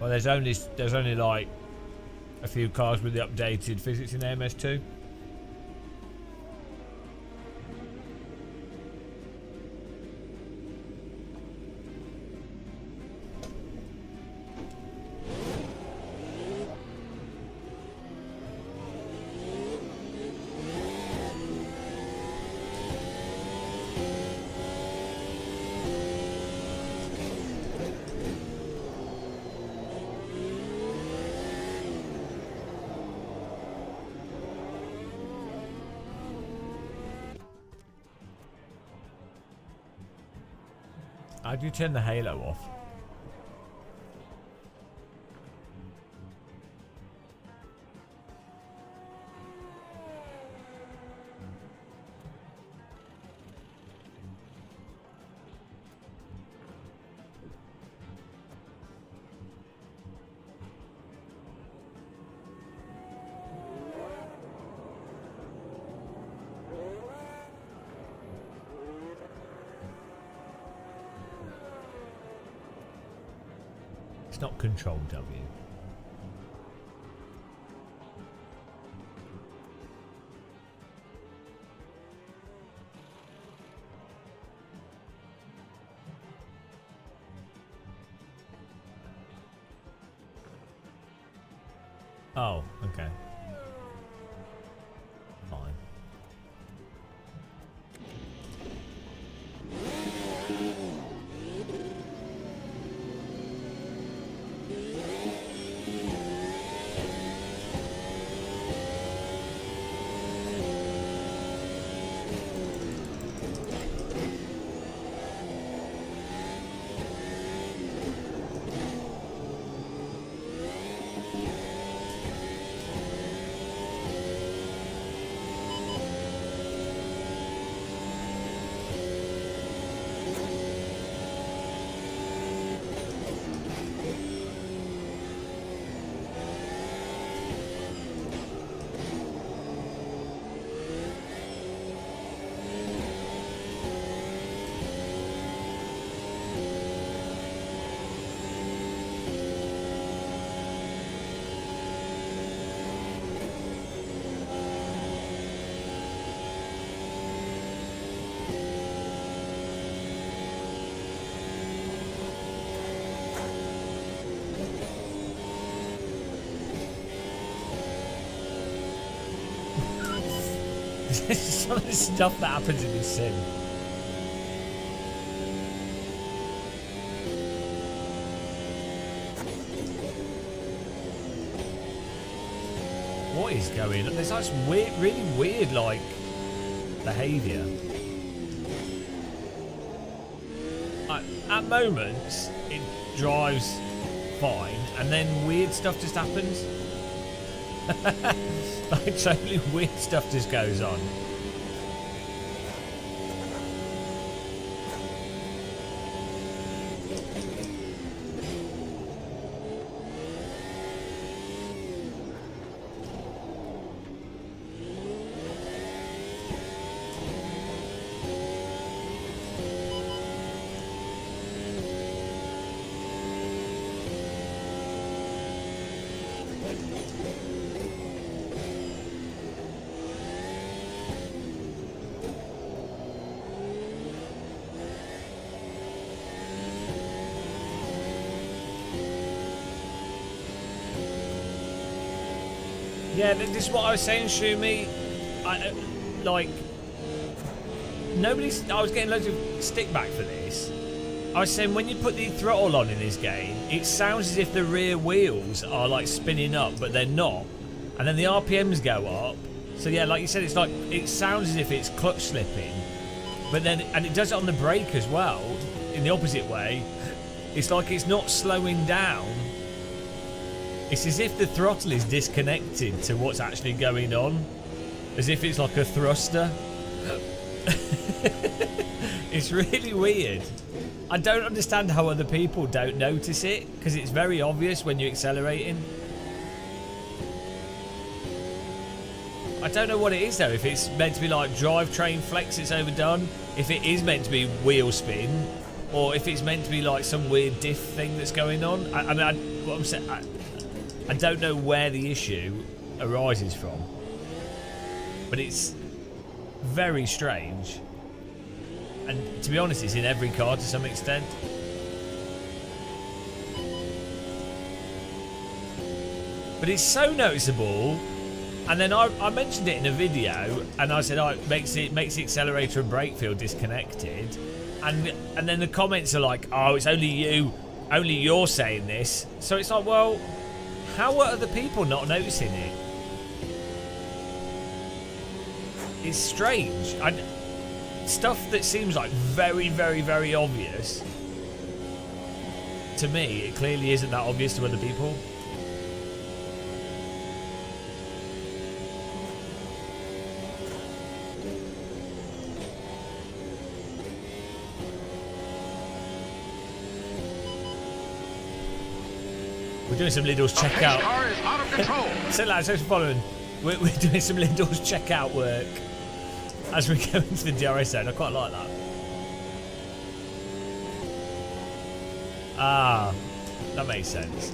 Well, there's only like a few cars with the updated physics in MS2. How do you turn the halo off? It's not Control W. Oh, okay. Fine. Some of the stuff that happens in this sim. What is going on? There's like some weird, really weird, like, behaviour. At moments, it drives fine, and then weird stuff just happens. Like, totally weird stuff just goes on. Yeah, this is what I was saying, Shumi. Like, nobody's. I was getting loads of stick back for this. I was saying when you put the throttle on in this game, it sounds as if the rear wheels are like spinning up, but they're not. And then the RPMs go up. So yeah, like you said, it's like it sounds as if it's clutch slipping, but then and it does it on the brake as well in the opposite way. It's like it's not slowing down. It's as if the throttle is disconnected to what's actually going on. As if it's like a thruster. It's really weird. I don't understand how other people don't notice it, because it's very obvious when you're accelerating. I don't know what it is though, if it's meant to be like drivetrain flex it's overdone, if it is meant to be wheel spin, or if it's meant to be like some weird diff thing that's going on. What I'm saying, I don't know where the issue arises from, but it's very strange, and to be honest, it's in every car to some extent. But it's so noticeable, and then I mentioned it in a video, and I said, oh, it makes the accelerator and brake feel disconnected, and then the comments are like, oh, it's only you're saying this. So it's like, well, how are other people not noticing it? It's strange. Stuff that seems like very, very, very obvious, to me, it clearly isn't that obvious to other people. We're doing some Lidl's checkout. Car is out of control. So lads, thanks for following. We're doing some Lidl's checkout work as we go into the DRS zone. I quite like that. Ah, that makes sense.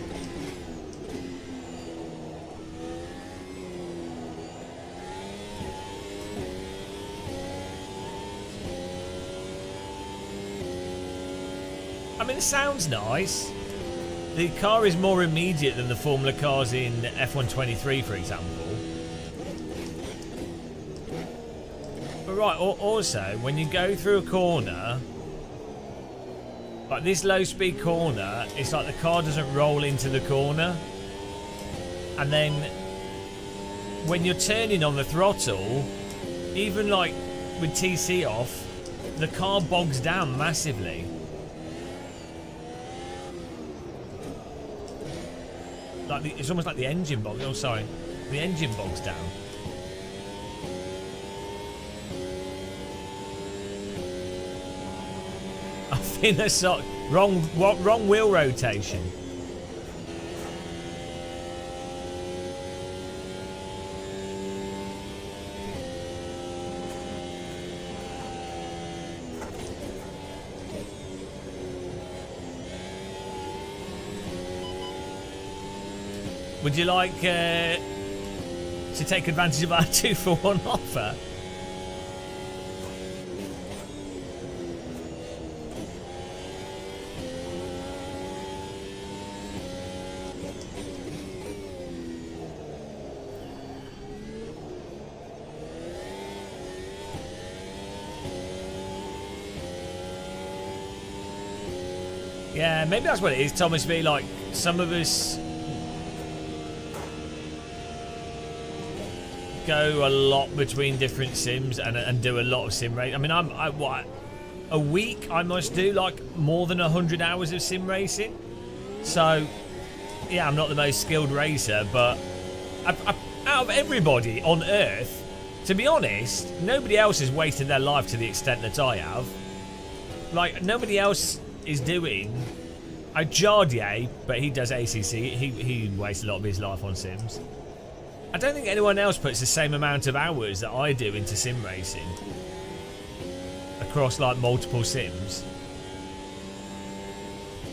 I mean, it sounds nice. The car is more immediate than the Formula cars in F123, for example. But right, also, when you go through a corner, like this low-speed corner, it's like the car doesn't roll into the corner. And then, when you're turning on the throttle, even like with TC off, the car bogs down massively. Like it's almost like the engine bogs. Oh, sorry, the engine bogs down. I think that's wrong wheel rotation. Would you like to take advantage of our 2-for-1 offer? Yeah, maybe that's what it is, Thomas V. Like, some of us go a lot between different sims and do a lot of sim racing. I mean, what, a week I must do like more than 100 hours of sim racing. So, yeah, I'm not the most skilled racer, but out of everybody on Earth, to be honest, nobody else has wasted their life to the extent that I have. Like, nobody else is doing... Jardier, but he does ACC. He wastes a lot of his life on sims. I don't think anyone else puts the same amount of hours that I do into sim racing across like multiple sims.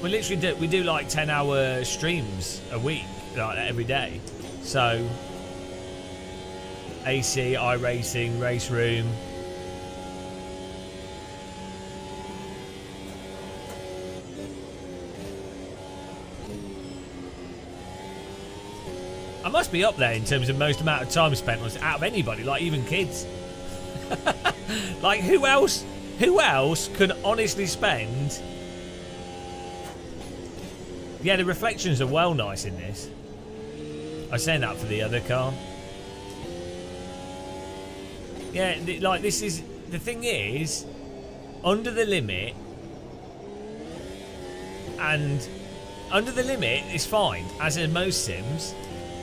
We literally do like 10-hour streams a week, like every day. So AC, iRacing, Race Room. I must be up there in terms of most amount of time spent on out of anybody, like even kids. Like who else could honestly spend? Yeah, the reflections are well nice in this. I was saying that for the other car. Yeah, like this is the thing is under the limit, and under the limit is fine, as in most sims.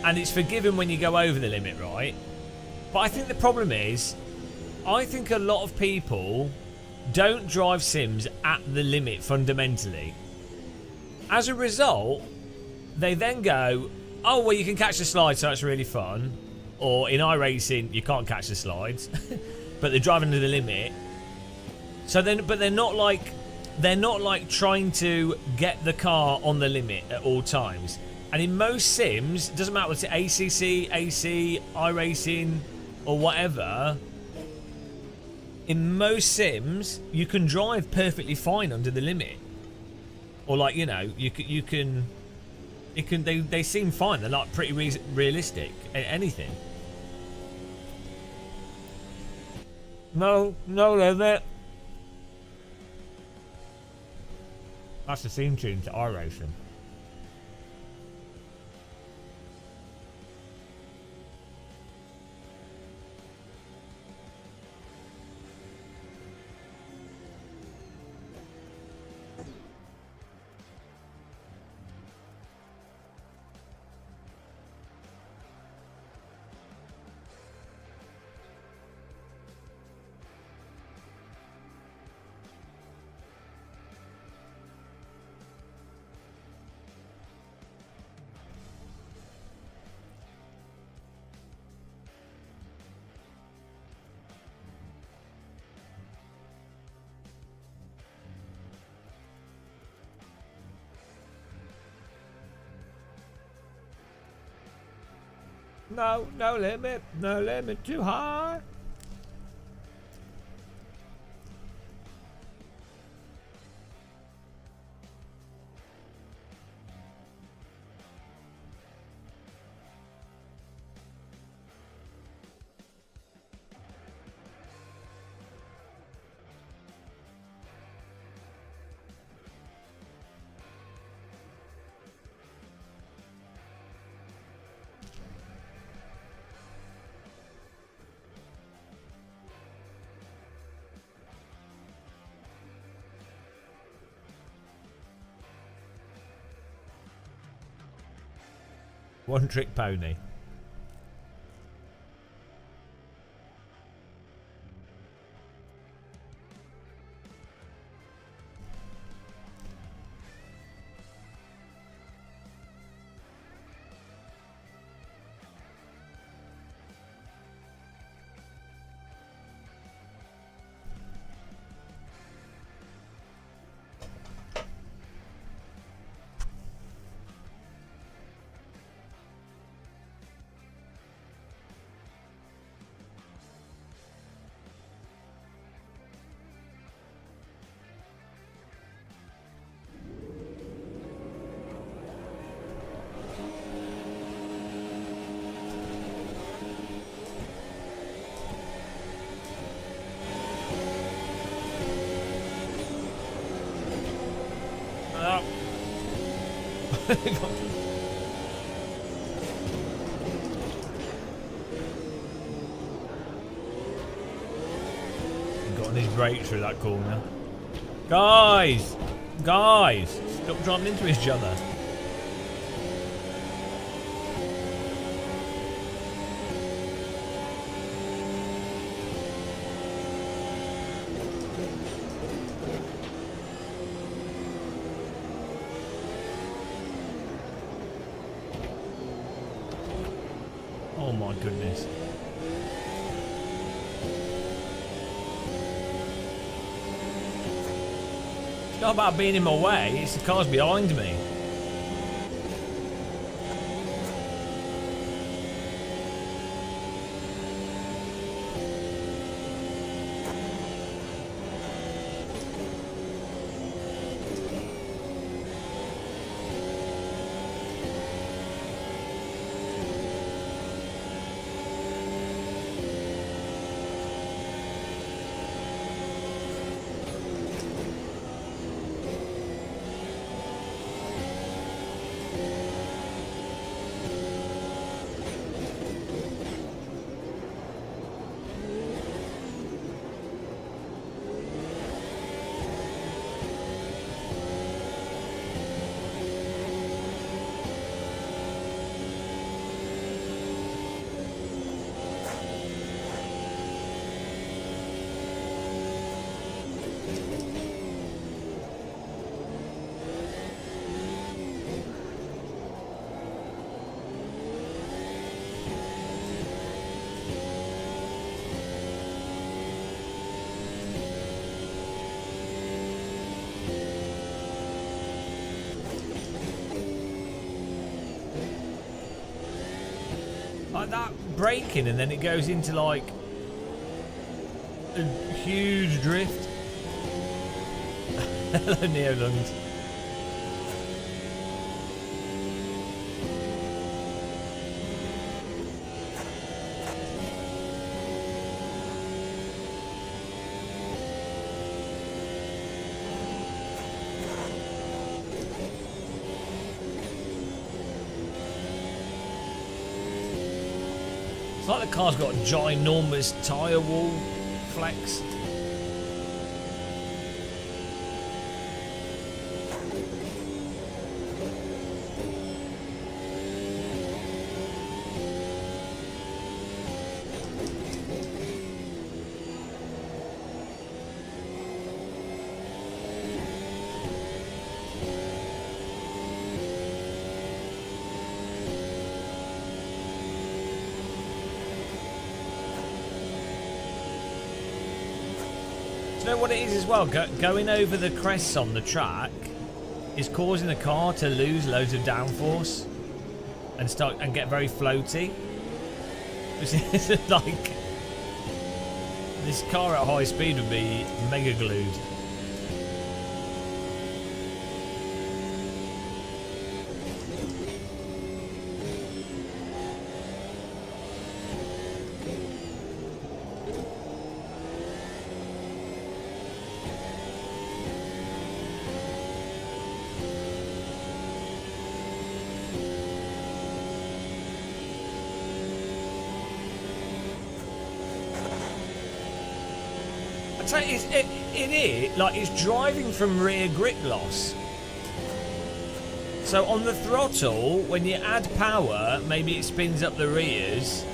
And it's forgiven when you go over the limit, right? But I think the problem is, I think a lot of people don't drive sims at the limit fundamentally. As a result, they then go, oh, well, you can catch the slides, so that's really fun. Or in iRacing, you can't catch the slides, but they're driving to the limit. So then, but they're not like trying to get the car on the limit at all times. And in most sims, it doesn't matter what's it, ACC, AC, iRacing, or whatever. In most sims, you can drive perfectly fine under the limit, or like you know, they seem fine. They're like pretty realistic. Anything. No limit. That's the theme tune to iRacing. No limit too high. One trick pony. Got on his brake through that corner. Guys! Guys! Stop driving into each other. Oh my goodness. It's not about being in my way, it's the cars behind me. Like that braking and then it goes into like a huge drift. Hello Neolungs. It's like the car's got a ginormous tyre wall flex. Do you know what it is as well? Going over the crests on the track is causing the car to lose loads of downforce and get very floaty. It's like this car at high speed would be mega glued. It's driving from rear grip loss. So on the throttle, when you add power, maybe it spins up the rears,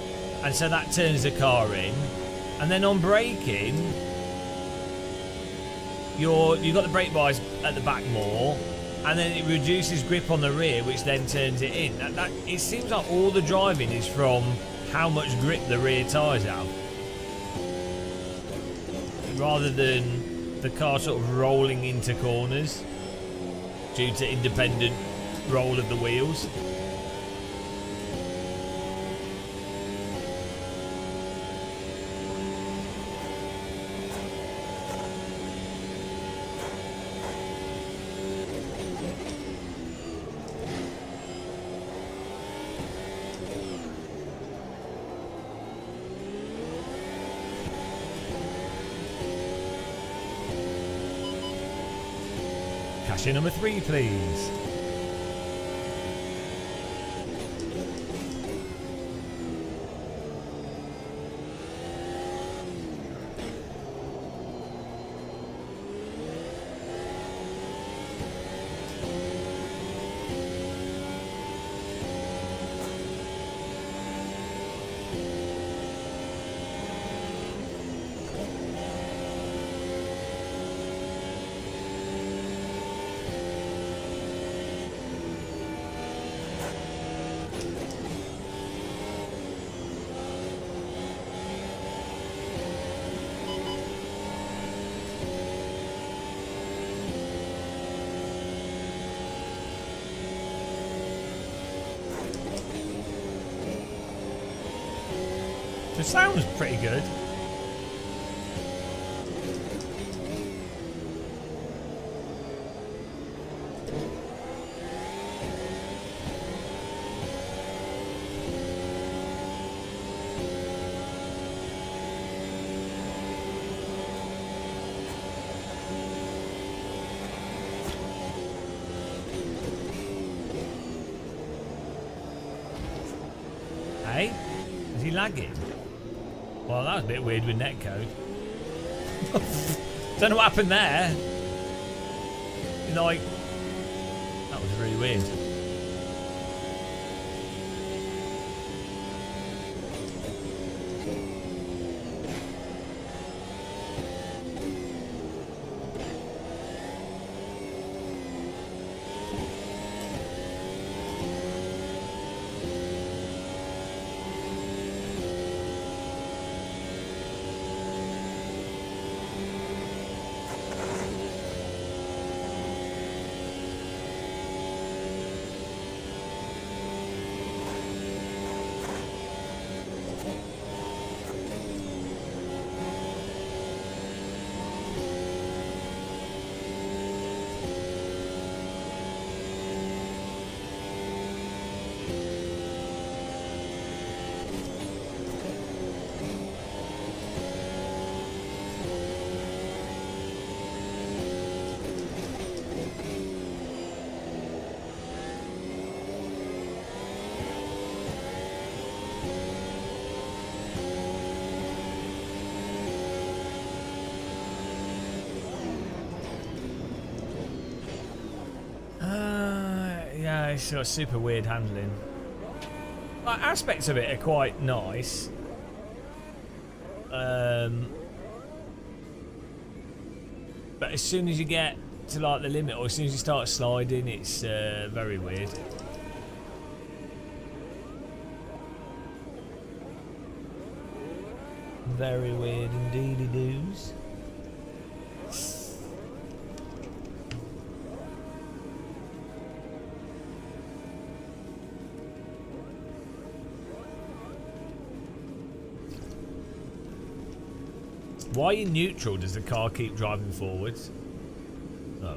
and so that turns the car in. And then on braking, you've got the brake bars at the back more, and then it reduces grip on the rear, which then turns it in. It seems like all the driving is from how much grip the rear tyres have, rather than the car sort of rolling into corners due to independent roll of the wheels. Cashier number 3, please. The sound's pretty good. Hey? Is he lagging? Well, that was a bit weird with netcode. Don't know what happened there. Like, that was really weird. Yeah, it's got super weird handling. Like, aspects of it are quite nice. But as soon as you get to like the limit, or as soon as you start sliding, it's very weird. Very weird indeedy doos. Why in neutral does the car keep driving forwards? Oh.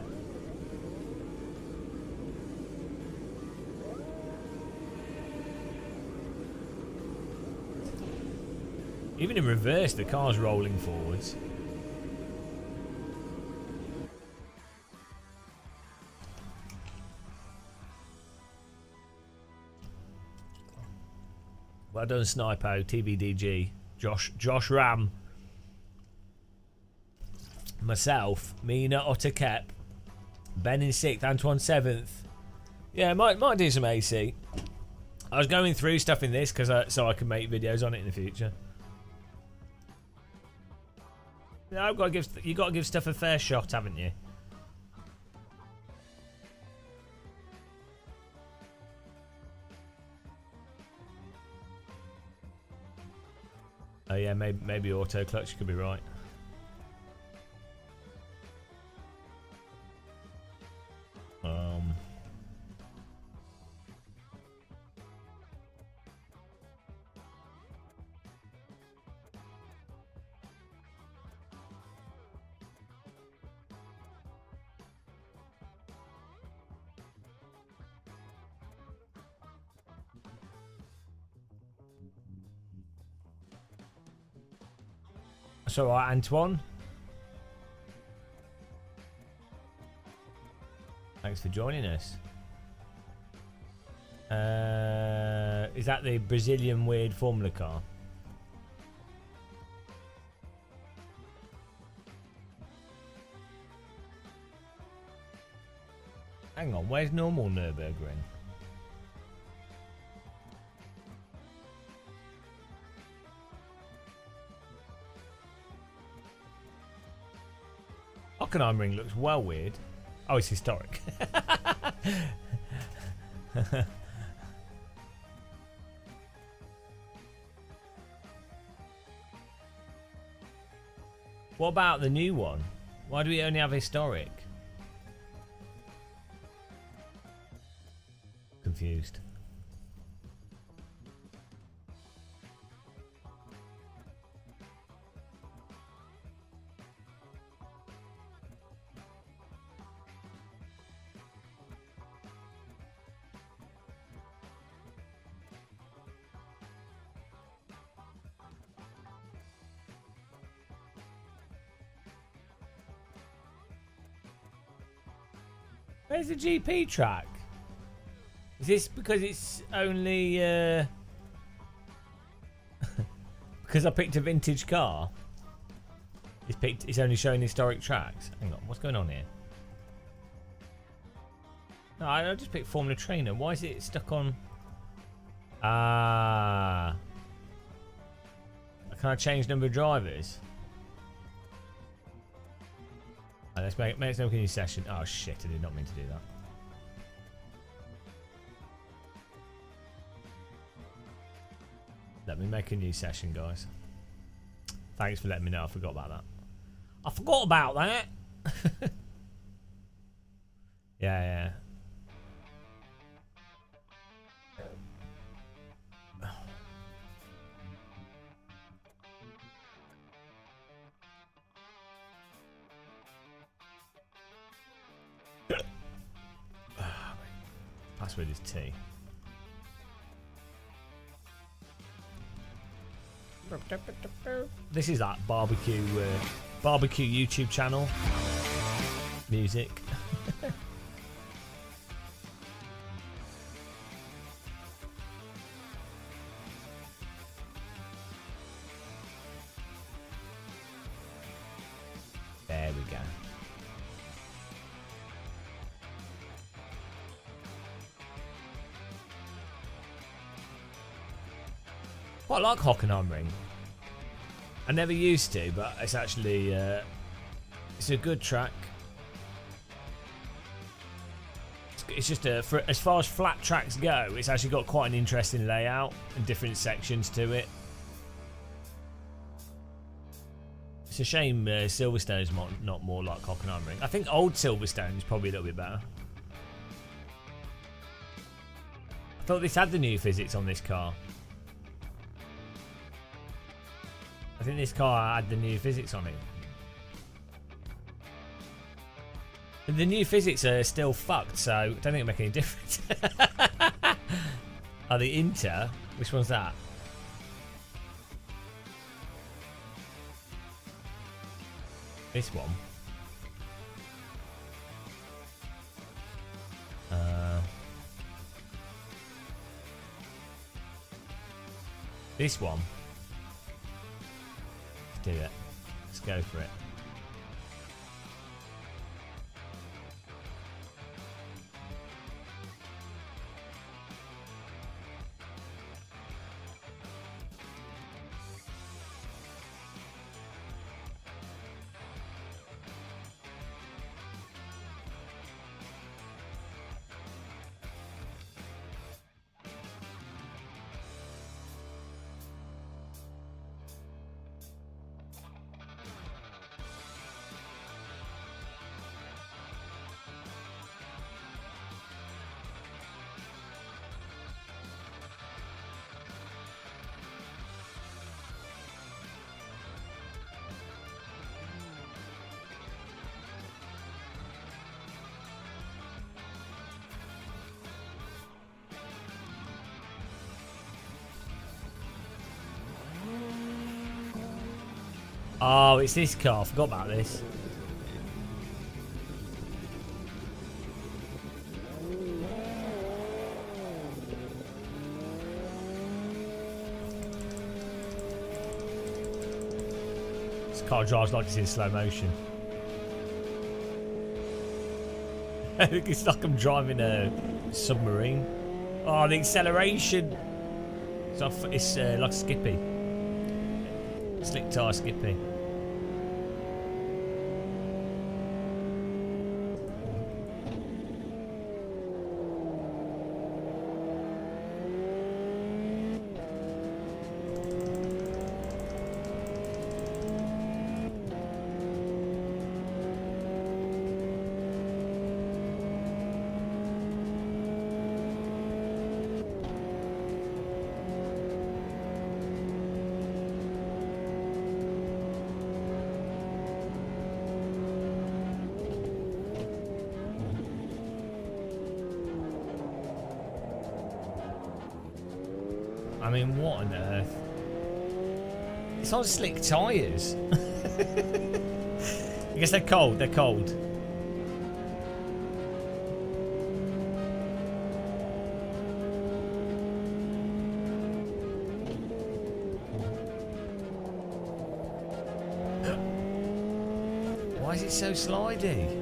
Even in reverse, the car's rolling forwards. Well done, Snipo, TBDG, Josh Ram. Myself, Mina Otterkep, Ben in 6th, Antoine 7th. Yeah, might do some AC. I was going through stuff in this so I can make videos on it in the future. Yeah, you got to give stuff a fair shot, haven't you? Oh yeah, maybe auto clutch could be right. That's alright, Antoine. Thanks for joining us. Is that the Brazilian weird Formula car? Hang on, where's normal Nürburgring? Hockenheimring looks well weird. Oh, it's historic. What about the new one? Why do we only have historic? Confused. Where's the GP track? Is this because it's only because I picked a vintage car? It's only showing historic tracks. Hang on, what's going on here? No, I just picked Formula Trainer. Why is it stuck on? Ah. Can I change number of drivers? Oh, let's make a new session. Oh shit! I did not mean to do that. Let me make a new session, guys. Thanks for letting me know. I forgot about that. I forgot about that. Yeah. Password is T. This is that barbecue YouTube channel music. There we go. Quite like Hockenheimring. I never used to, but it's actually it's a good track. It's just for as far as flat tracks go, it's actually got quite an interesting layout and different sections to it. It's a shame Silverstone's not more like Hockenheimring. I think old Silverstone is probably a little bit better. I thought this had the new physics on this car. I think this car had the new physics on it. But the new physics are still fucked, so I don't think it'll make any difference. Oh, the Inter? Which one's that? This one. This one. Do it. Let's go for it. Oh, it's this car. I forgot about this. This car drives like it's in slow motion. It's like I'm driving a submarine. Oh, the acceleration. It's like Skippy. Slick tyre Skippy. I mean, what on earth? It's on slick tyres. I guess they're cold. They're cold. Why is it so slidey?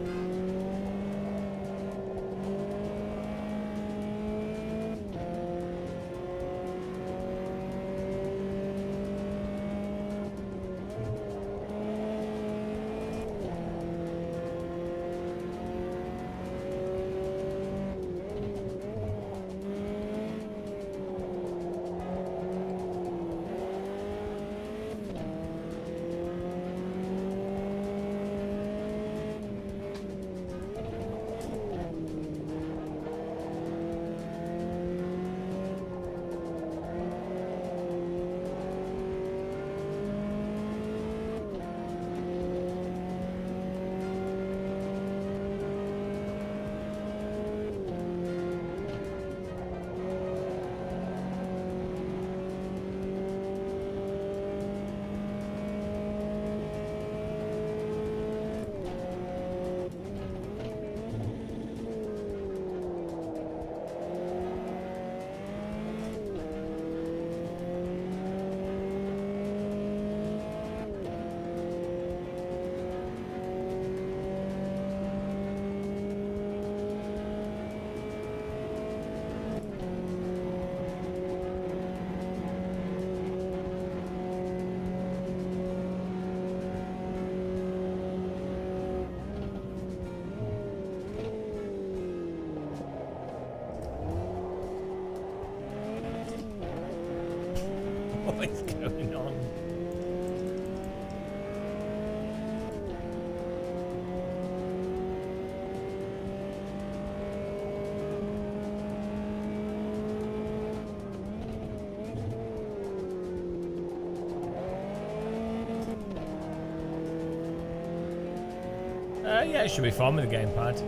What is going on? Yeah, it should be fun with the gamepad.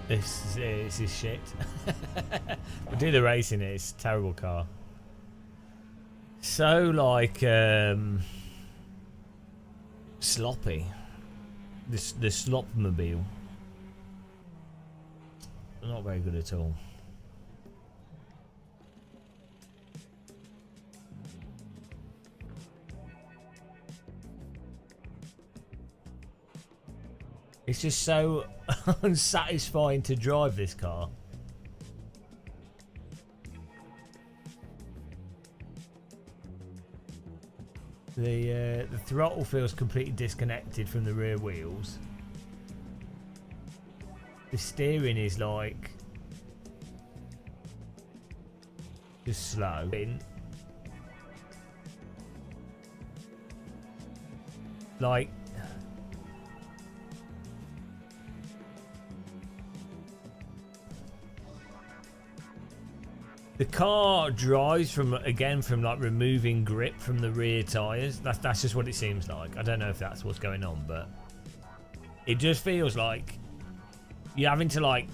This is shit. We'll do the racing. It's a terrible car. So like sloppy. The slopmobile. Not very good at all. It's just so unsatisfying to drive this car. The throttle feels completely disconnected from the rear wheels. The steering is like just slow. Like the car drives from like removing grip from the rear tyres. That's just what it seems like. I don't know if that's what's going on, but it just feels like you're having to like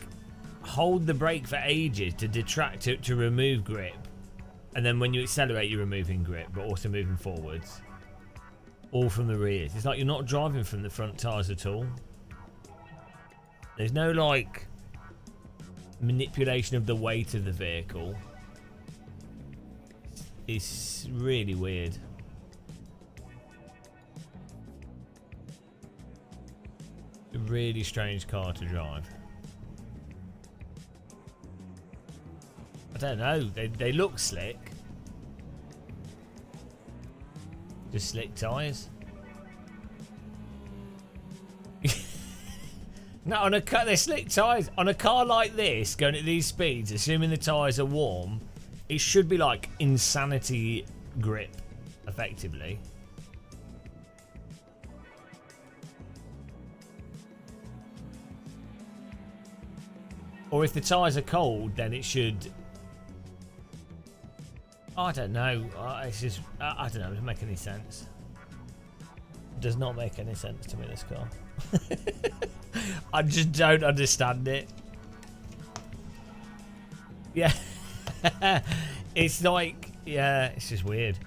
hold the brake for ages to detract it to remove grip, and then when you accelerate you're removing grip but also moving forwards. or from the rears. It's like you're not driving from the front tyres at all. There's no like manipulation of the weight of the vehicle. It's really weird. A really strange car to drive. I don't know. They look slick. Just slick tyres. No, on a car, they're slick tyres. On a car like this, going at these speeds, assuming the tyres are warm, it should be like insanity grip, effectively. Or if the tyres are cold, then it should... I don't know. It's just... I don't know. It doesn't make any sense. It does not make any sense to me, this car. I just don't understand it. Yeah. It's like... Yeah, it's just weird.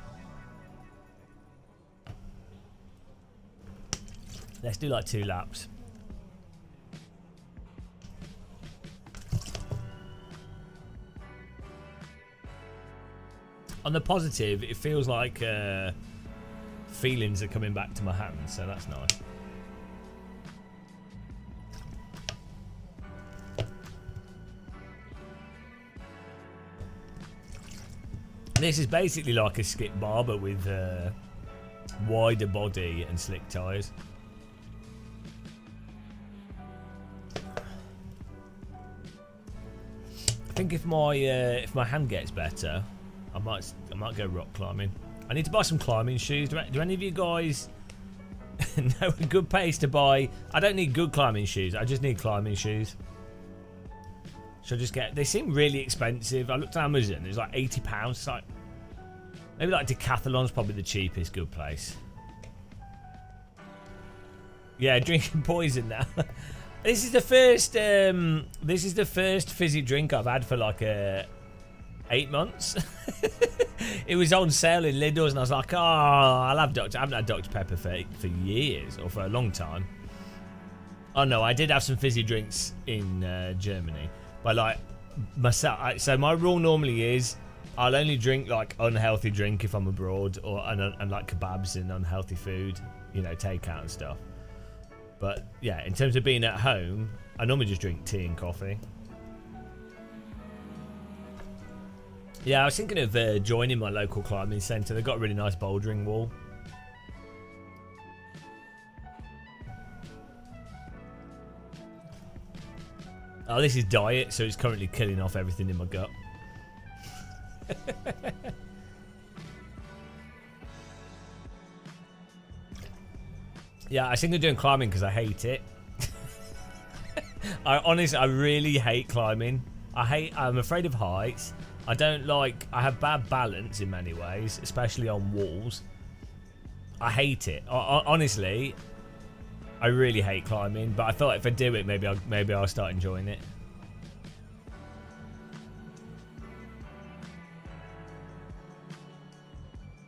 Let's do like 2 laps. On the positive, it feels like feelings are coming back to my hands, so that's nice. This is basically like a skip bar, but with wider body and slick tyres. I think if my hand gets better, I might go rock climbing. I need to buy some climbing shoes. Do any of you guys know a good place to buy? I don't need good climbing shoes. I just need climbing shoes. Should I just get... They seem really expensive. I looked at Amazon. It was like £80. It's like... Maybe like Decathlon's probably the cheapest good place. Yeah, drinking poison now. This is the first fizzy drink I've had for like 8 months. It was on sale in Lidl's and I was like, oh, I'll have Dr. I haven't had Dr. Pepper for years, or for a long time. Oh no, I did have some fizzy drinks in Germany. But like, myself, so my rule normally is I'll only drink like unhealthy drink if I'm abroad, or and like kebabs and unhealthy food, you know, takeout and stuff. But yeah, in terms of being at home, I normally just drink tea and coffee. Yeah, I was thinking of joining my local climbing centre. They've got a really nice bouldering wall. Oh, this is diet, so it's currently killing off everything in my gut. Yeah, I think I'm doing climbing because I hate it. I really hate climbing. I'm afraid of heights. I have bad balance in many ways, especially on walls. I hate it. Honestly, I really hate climbing, but I thought if I do it, maybe I'll start enjoying it.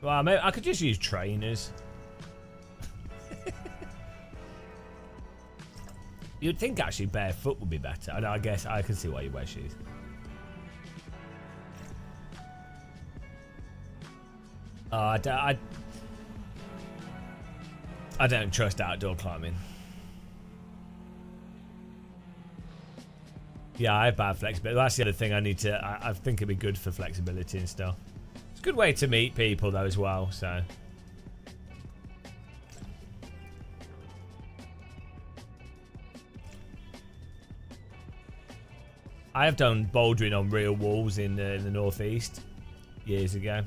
Well, maybe I could just use trainers. You'd think actually barefoot would be better. I guess I can see why you wear shoes. I don't trust outdoor climbing. Yeah, I have bad flexibility. That's the other thing I need to... I think it'd be good for flexibility and stuff. It's a good way to meet people though as well, so... I have done bouldering on real walls in the northeast years ago.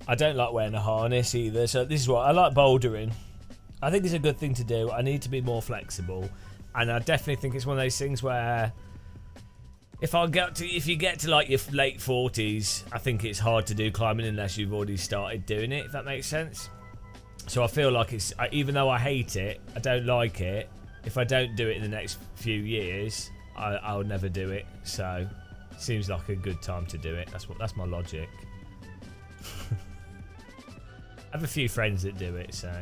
I don't like wearing a harness either, so this is what I like bouldering. I think it's a good thing to do. I need to be more flexible, and I definitely think it's one of those things where if you get to like your late 40s, I think it's hard to do climbing unless you've already started doing it, if that makes sense. So I feel like it's, even though I hate it, I don't like it. If I don't do it in the next few years, I'll never do it. So it seems like a good time to do it. That's my logic. I have a few friends that do it, so.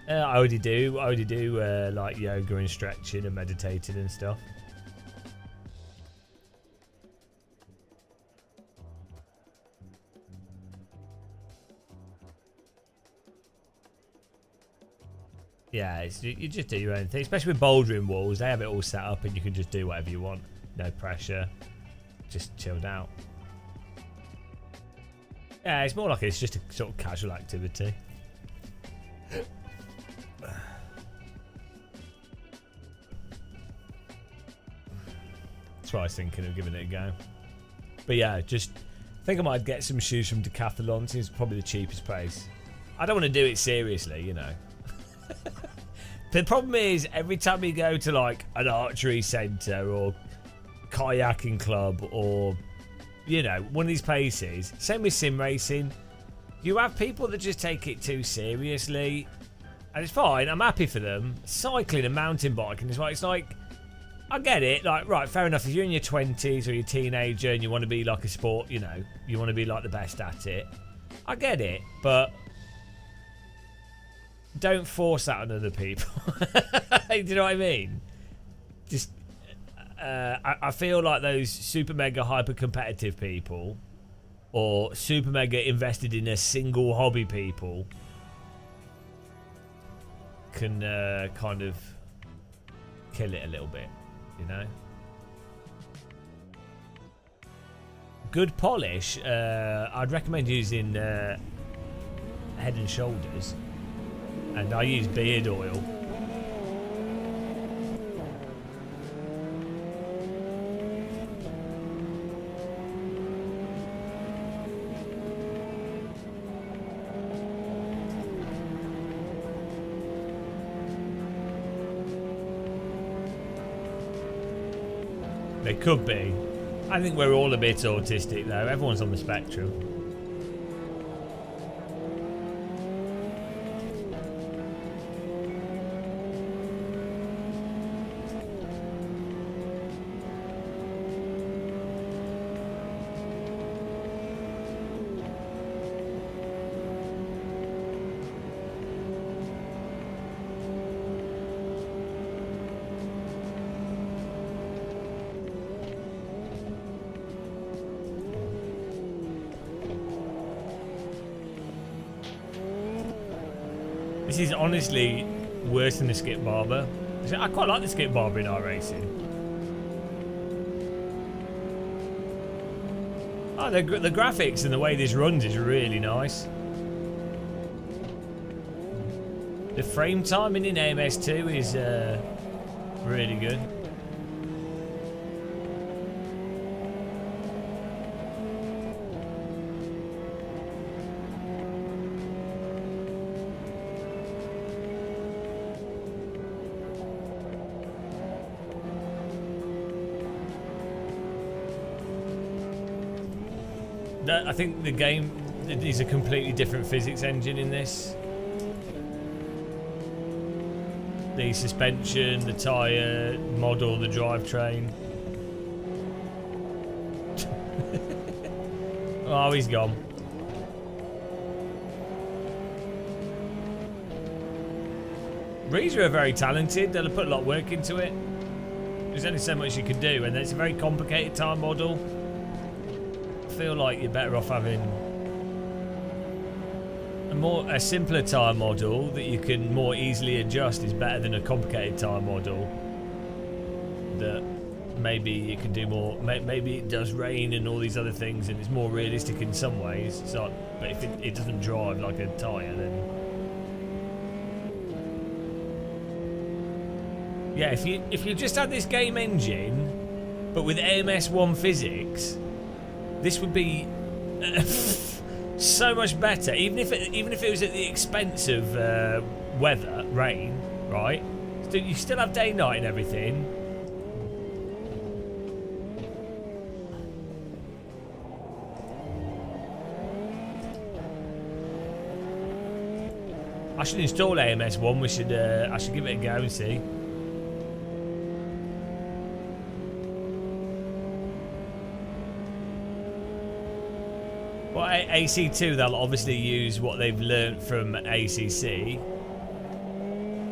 I already do like yoga and stretching and meditating and stuff. Yeah, you just do your own thing, especially with bouldering walls. They have it all set up and you can just do whatever you want. No pressure, just chilled out. Yeah, it's more like it's just a sort of casual activity. That's what I was thinking of giving it a go. But yeah, just think I might get some shoes from Decathlon. It's probably the cheapest place. I don't want to do it seriously, you know. The problem is, every time you go to like an archery centre or kayaking club or, you know, one of these places, same with sim racing, you have people that just take it too seriously. And it's fine, I'm happy for them. Cycling and mountain biking is like, it's like, I get it, like, right, fair enough, if you're in your 20s or you're a teenager and you want to be like a sport, you know, you want to be like the best at it, I get it, but don't force that on other people. Do you know what I mean? Just, I feel like those super mega hyper competitive people or super mega invested in a single hobby people can kind of kill it a little bit, you know? Good polish, I'd recommend using Head and Shoulders. And I use beard oil. They could be. I think we're all a bit autistic though. Everyone's on the spectrum. This is honestly worse than the skip barber. I quite like the skip barber in iRacing. Oh, the graphics and the way this runs is really nice. The frame timing in AMS2 is really good. I think the game is a completely different physics engine in this. The suspension, the tyre, model, the drivetrain. Oh, he's gone. Reza are very talented. They'll put a lot of work into it. There's only so much you can do, and it's a very complicated tyre model. I feel like you're better off having a simpler tyre model that you can more easily adjust is better than a complicated tyre model that maybe you can do more. Maybe it does rain and all these other things, and it's more realistic in some ways. It's like, but if it doesn't drive like a tyre, then yeah. If you just had this game engine, but with AMS1 physics, this would be so much better. Even if it was at the expense of weather, rain, right? You still have day, night, and everything. I should install AMS 1. I should give it a go and see. Well, AC2, they'll obviously use what they've learnt from ACC.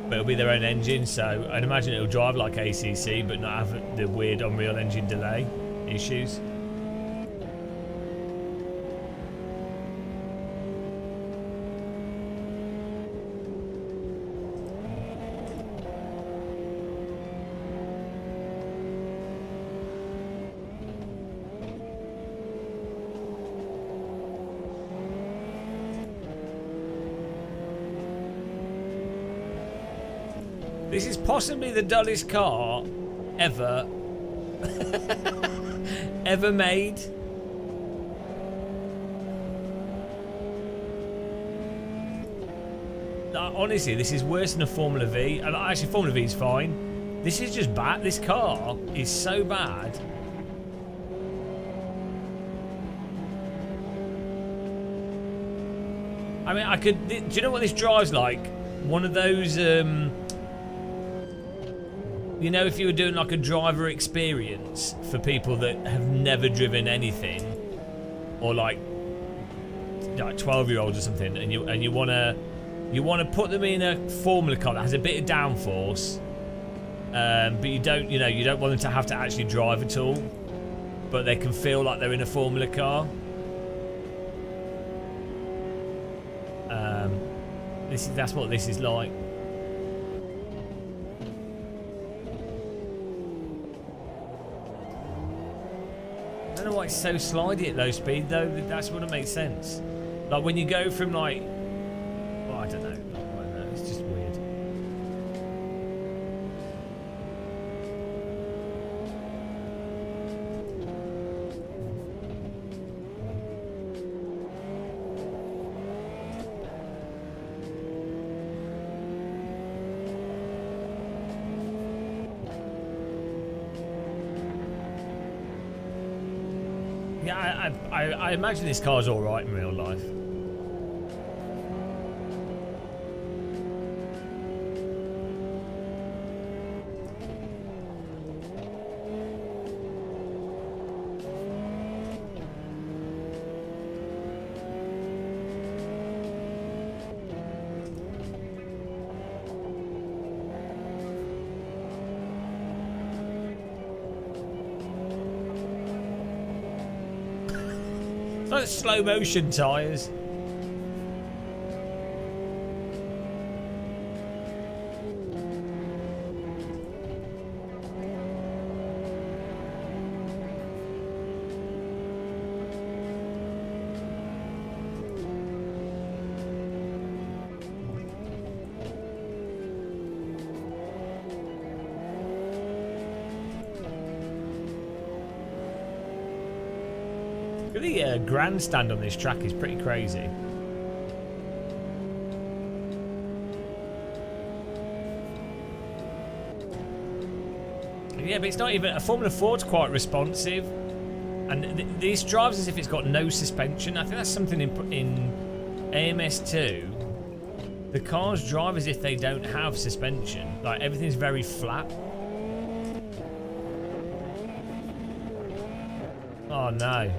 But it'll be their own engine, so I'd imagine it'll drive like ACC, but not have the weird Unreal Engine delay issues. This is possibly the dullest car ever ever made. Honestly, this is worse than a Formula V. Actually, Formula V is fine. This is just bad. This car is so bad. I mean, I could... Do you know what this drives like? One of those... You know, if you were doing like a driver experience for people that have never driven anything, or like 12-year-olds or something, and you want to put them in a Formula car that has a bit of downforce, but you don't want them to have to actually drive at all, but they can feel like they're in a Formula car. That's what this is like. I don't know why it's so slidey at low speed though. That's what makes sense. Like when you go from like, well, I don't know. It's just weird. Yeah, I imagine this car's all right in real life. It's like slow motion tyres. The grandstand on this track is pretty crazy. Yeah, but it's not even... A Formula 4's quite responsive. And this drives as if it's got no suspension. I think that's something in AMS2. The cars drive as if they don't have suspension. Like, everything's very flat. Oh, no.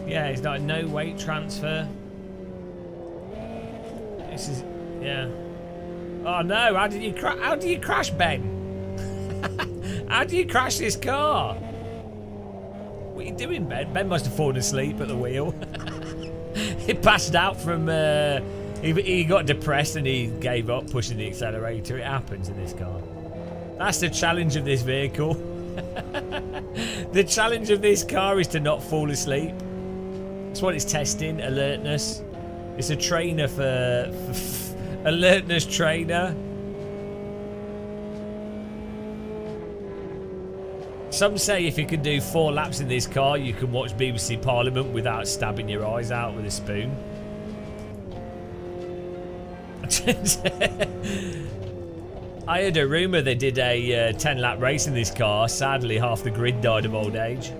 Yeah, it's like no weight transfer. This is, yeah. Oh no! How did you crash, Ben? How do you crash this car? What are you doing, Ben? Ben must have fallen asleep at the wheel. He passed out from. He got depressed and he gave up pushing the accelerator. It happens in this car. That's the challenge of this vehicle. The challenge of this car is to not fall asleep. That's what it's testing, alertness. It's a trainer for Alertness trainer. Some say if you can do 4 laps in this car, you can watch BBC Parliament without stabbing your eyes out with a spoon. I heard a rumour they did a 10-lap race in this car. Sadly, half the grid died of old age.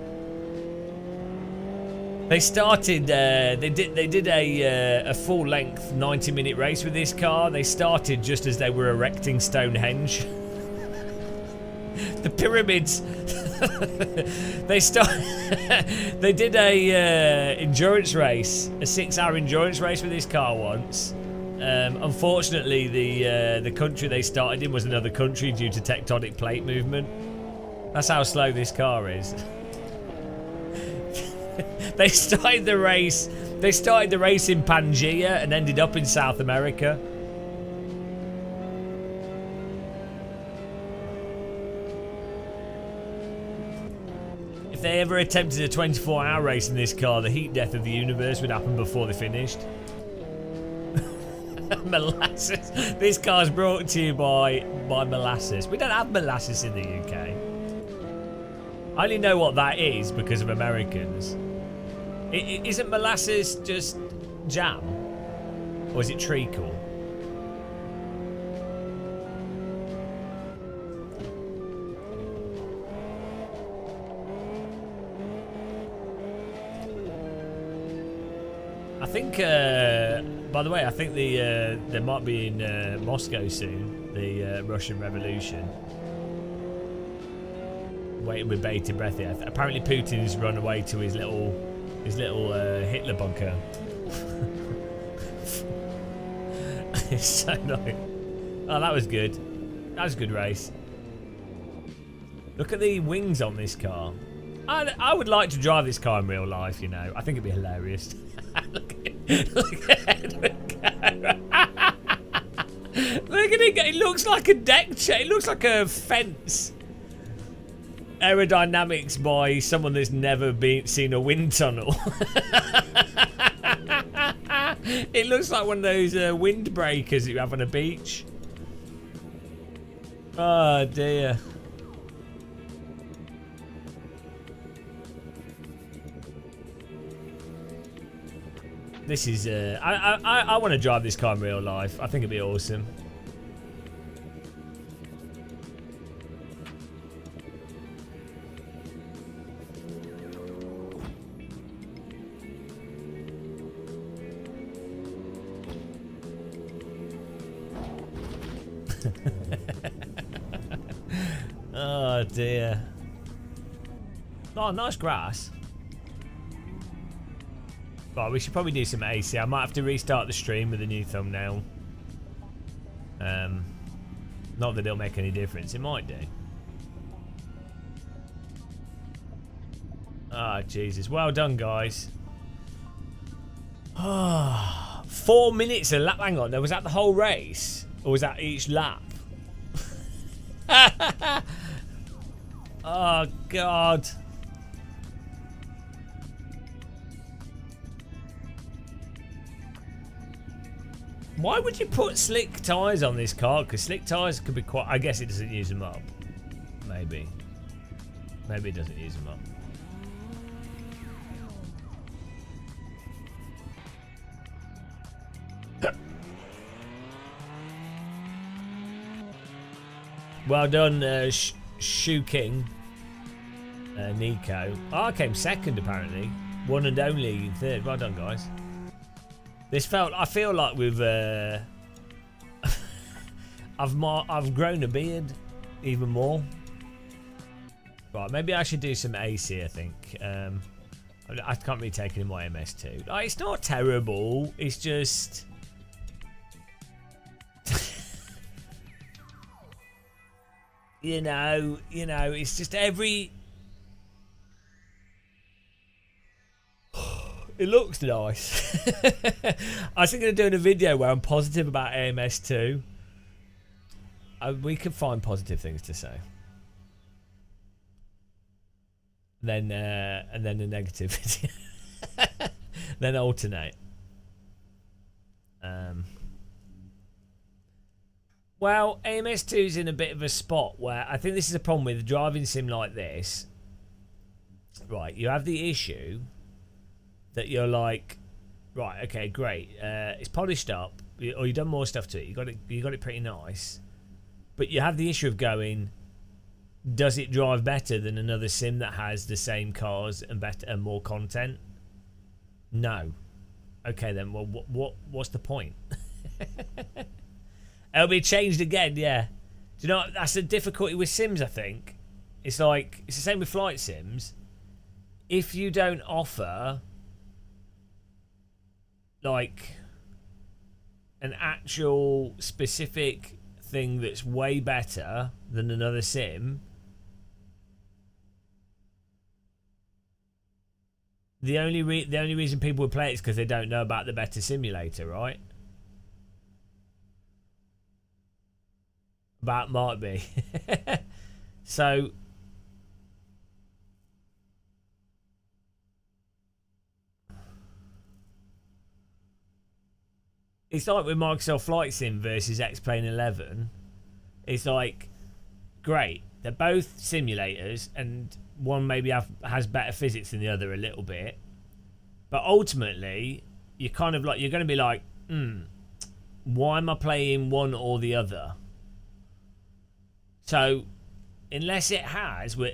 They started. They did a full-length 90-minute race with this car. They started just as they were erecting Stonehenge. The pyramids. They did a endurance race, a 6-hour endurance race with this car once. Unfortunately, the country they started in was another country due to tectonic plate movement. That's how slow this car is. They started the race. They started the race in Pangaea and ended up in South America. If they ever attempted a 24-hour race in this car, the heat death of the universe would happen before they finished. Molasses. This car's brought to you by molasses. We don't have molasses in the UK. I only know what that is because of Americans. Isn't molasses just jam? Or is it treacle? I think, by the way, I think they might be in Moscow soon, the Russian Revolution. Waiting with bated breath here. Apparently Putin's run away to his little Hitler bunker. It's so annoying. Oh, that was good. That was a good race. Look at the wings on this car. I would like to drive this car in real life, you know. I think it'd be hilarious. Look at it. Look at it. It looks like a deck chair. It looks like a fence. Aerodynamics by someone that's never seen a wind tunnel. It looks like one of those windbreakers that you have on a beach. Oh dear. This is I want to drive this car in real life. I think it'd be awesome. Oh dear. Oh, nice grass. Right, we should probably do some AC. I might have to restart the stream with a new thumbnail. Not that it'll make any difference. It might do. Ah, Jesus. Well done, guys. Ah, 4 minutes a lap. Hang on. Was that the whole race? Or was that each lap? Oh, God. Why would you put slick tyres on this car? Because slick tyres could be quite... I guess it doesn't use them up. Maybe. Maybe it doesn't use them up. Well done, Shoe King. Nico. Oh, I came second, apparently. One and only third. Well done, guys. This felt... I feel like we've... I've grown a beard even more. Right, maybe I should do some AC, I think. I can't really take it in my MS2. Like, it's not terrible. It's just... you know, it's just every... It looks nice. I was thinking of doing a video where I'm positive about AMS2. We can find positive things to say. Then and then a negative video. Then alternate. Well, AMS2 is in a bit of a spot where I think this is a problem with a driving sim like this. Right, you have the issue that you're like, right, okay, great. It's polished up, or you've done more stuff to it. You got it pretty nice, but you have the issue of going, does it drive better than another sim that has the same cars and better and more content? No. Okay, then. Well, what's the point? It'll be changed again, yeah. Do you know what? That's the difficulty with sims, I think. It's like, it's the same with flight sims. If you don't offer, like, an actual specific thing that's way better than another sim, the only reason people would play it is because they don't know about the better simulator, right? That might be. So it's like with Microsoft Flight Sim versus X-Plane 11. It's like, great, they're both simulators, and one maybe has better physics than the other a little bit, but ultimately you're kind of like, you're going to be like, why am I playing one or the other? So unless it has, so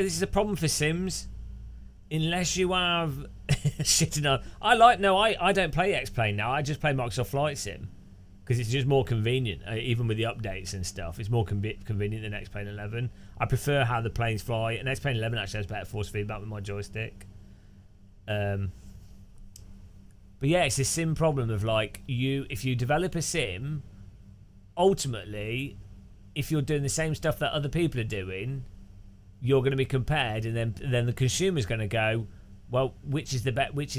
this is a problem for sims. Unless you have shitting on, I don't play X-Plane now. I just play Microsoft Flight Sim because it's just more convenient. Even with the updates and stuff, it's more convenient than X-Plane 11. I prefer how the planes fly, and X-Plane 11 actually has better force feedback with my joystick. But yeah, it's a sim problem of like, if you develop a sim, ultimately, if you're doing the same stuff that other people are doing, you're going to be compared, and then the consumer's going to go, well, which is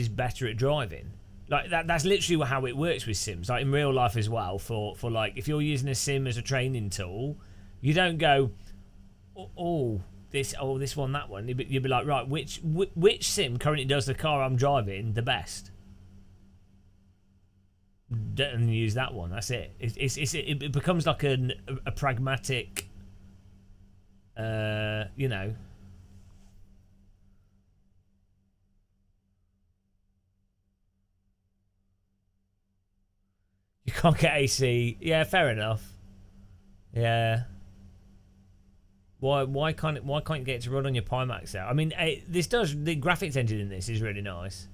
better at driving? Like that's literally how it works with sims, like in real life as well. For like, if you're using a sim as a training tool, you don't go, this one, that one. You'd be like, right, which sim currently does the car I'm driving the best? And use that one. That's it. It becomes like a pragmatic, you know. You can't get AC. Yeah, fair enough. Yeah. Why can't you get it to run on your Pimax out? I mean, the graphics engine in this is really nice.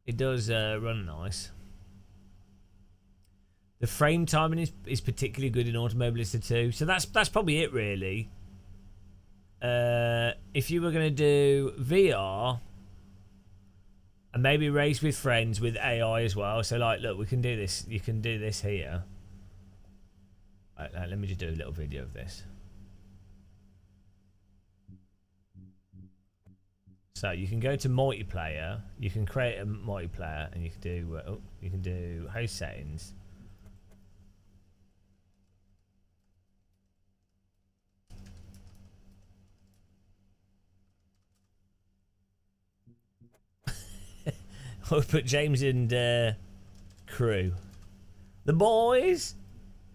It does run nice. The frame timing is particularly good in Automobilista 2. So that's probably it, really. If you were going to do VR and maybe race with friends with AI as well. So like, look, we can do this. You can do this here. Right, let me just do a little video of this. So you can go to multiplayer. You can create a multiplayer, and you can do host settings. We'll put James and crew, the boys,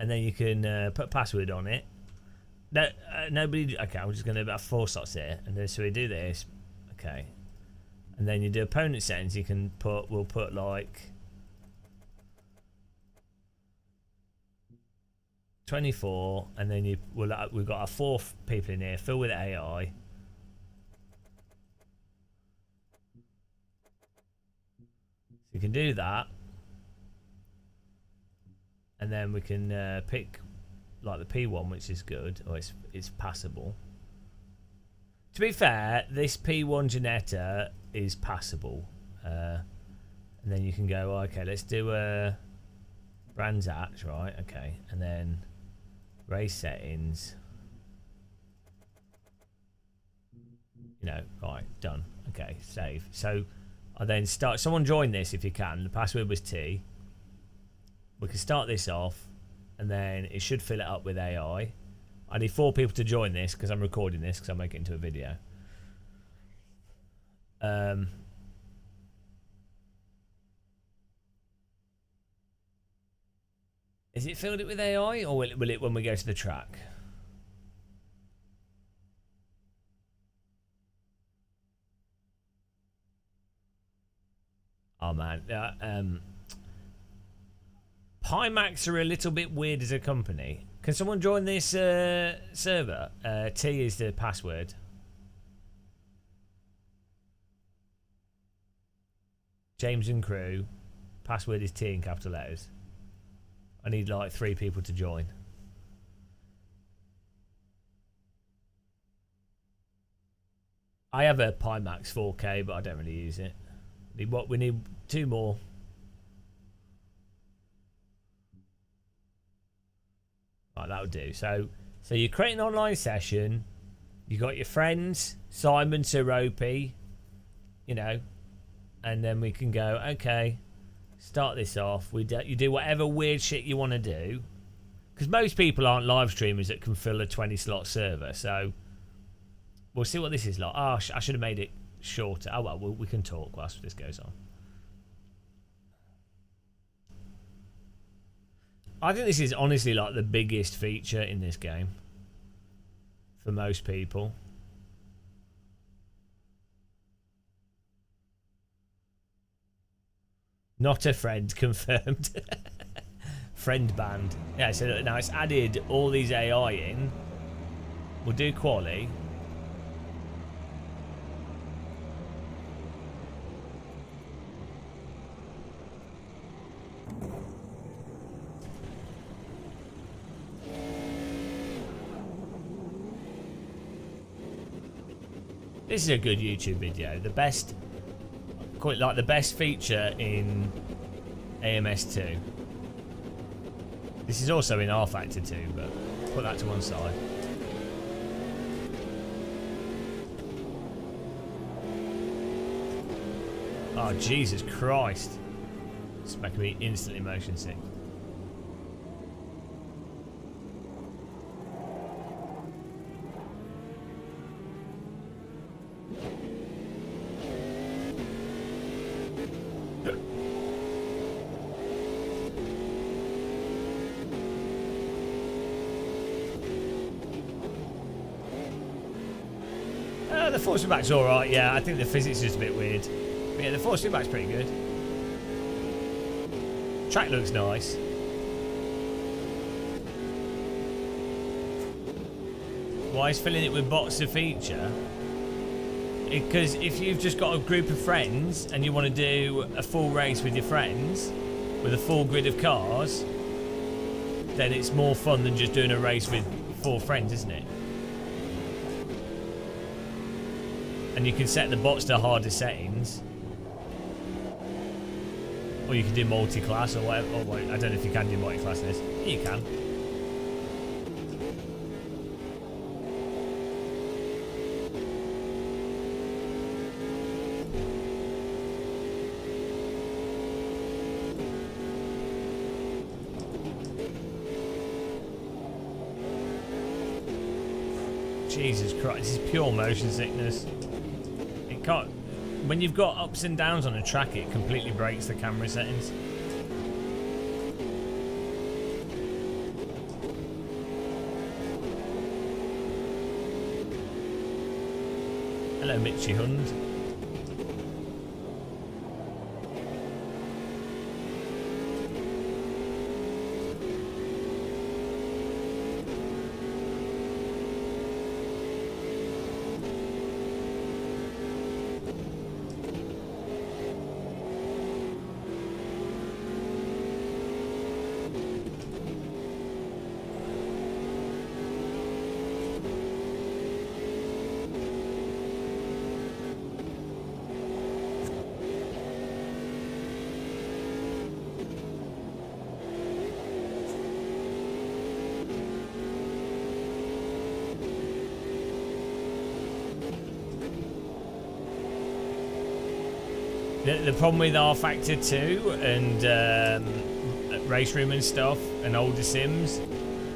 and then you can put a password on it. No, nobody. Okay, I'm just going to have 4 slots here, and then so we do this. Okay, and then you do opponent settings. You can we'll put like 24, and then we've got our 4 people in here, fill with AI. You can do that, and then we can pick like the P1, which is good, or it's passable. To be fair, this P1 Janetta is passable, and then you can go, okay, let's do a Brands Act, right? Okay, and then race settings. You know, right, done. Okay, save. So I then start. Someone join this if you can. The password was T. We can start this off, and then it should fill it up with AI. I need 4 people to join this because I'm recording this because I'm making it into a video. Is it filled it with AI, or will it when we go to the track? Oh man, Pimax are a little bit weird as a company. Can someone join this server? T is the password. James and crew. Password is T in capital letters. I need like 3 people to join. I have a Pimax 4K, but I don't really use it. We need 2 more. Right, that'll do. So you create an online session. You got your friends, Simon, Siropi, you know, and then we can go. Okay, start this off. You do whatever weird shit you want to do, because most people aren't live streamers that can fill a 20-slot server. So we'll see what this is like. Oh, I should have made it shorter. Oh well, we can talk whilst this goes on. I think this is honestly like the biggest feature in this game for most people. Not a friend confirmed. Friend banned. Yeah, so now it's added all these AI in. We'll do quali. This is a good YouTube video. The best, quite like the best feature in AMS2. This is also in R-Factor 2, but put that to one side. Oh, Jesus Christ. It's making me instantly motion sick. The force feedback's alright, yeah. I think the physics is just a bit weird. But yeah, the force feedback's pretty good. Track looks nice. Why is filling it with bots a feature? Because if you've just got a group of friends and you want to do a full race with your friends, with a full grid of cars, then it's more fun than just doing a race with 4 friends, isn't it? And you can set the bots to harder settings, or you can do multi-class or whatever. Oh wait, I don't know if you can do multi-class in this. Yeah, you can. Jesus Christ, this is pure motion sickness. It can't. When you've got ups and downs on a track, it completely breaks the camera settings. Hello, Mitchy Hund. The problem with R-Factor 2 and Race Room and stuff and older sims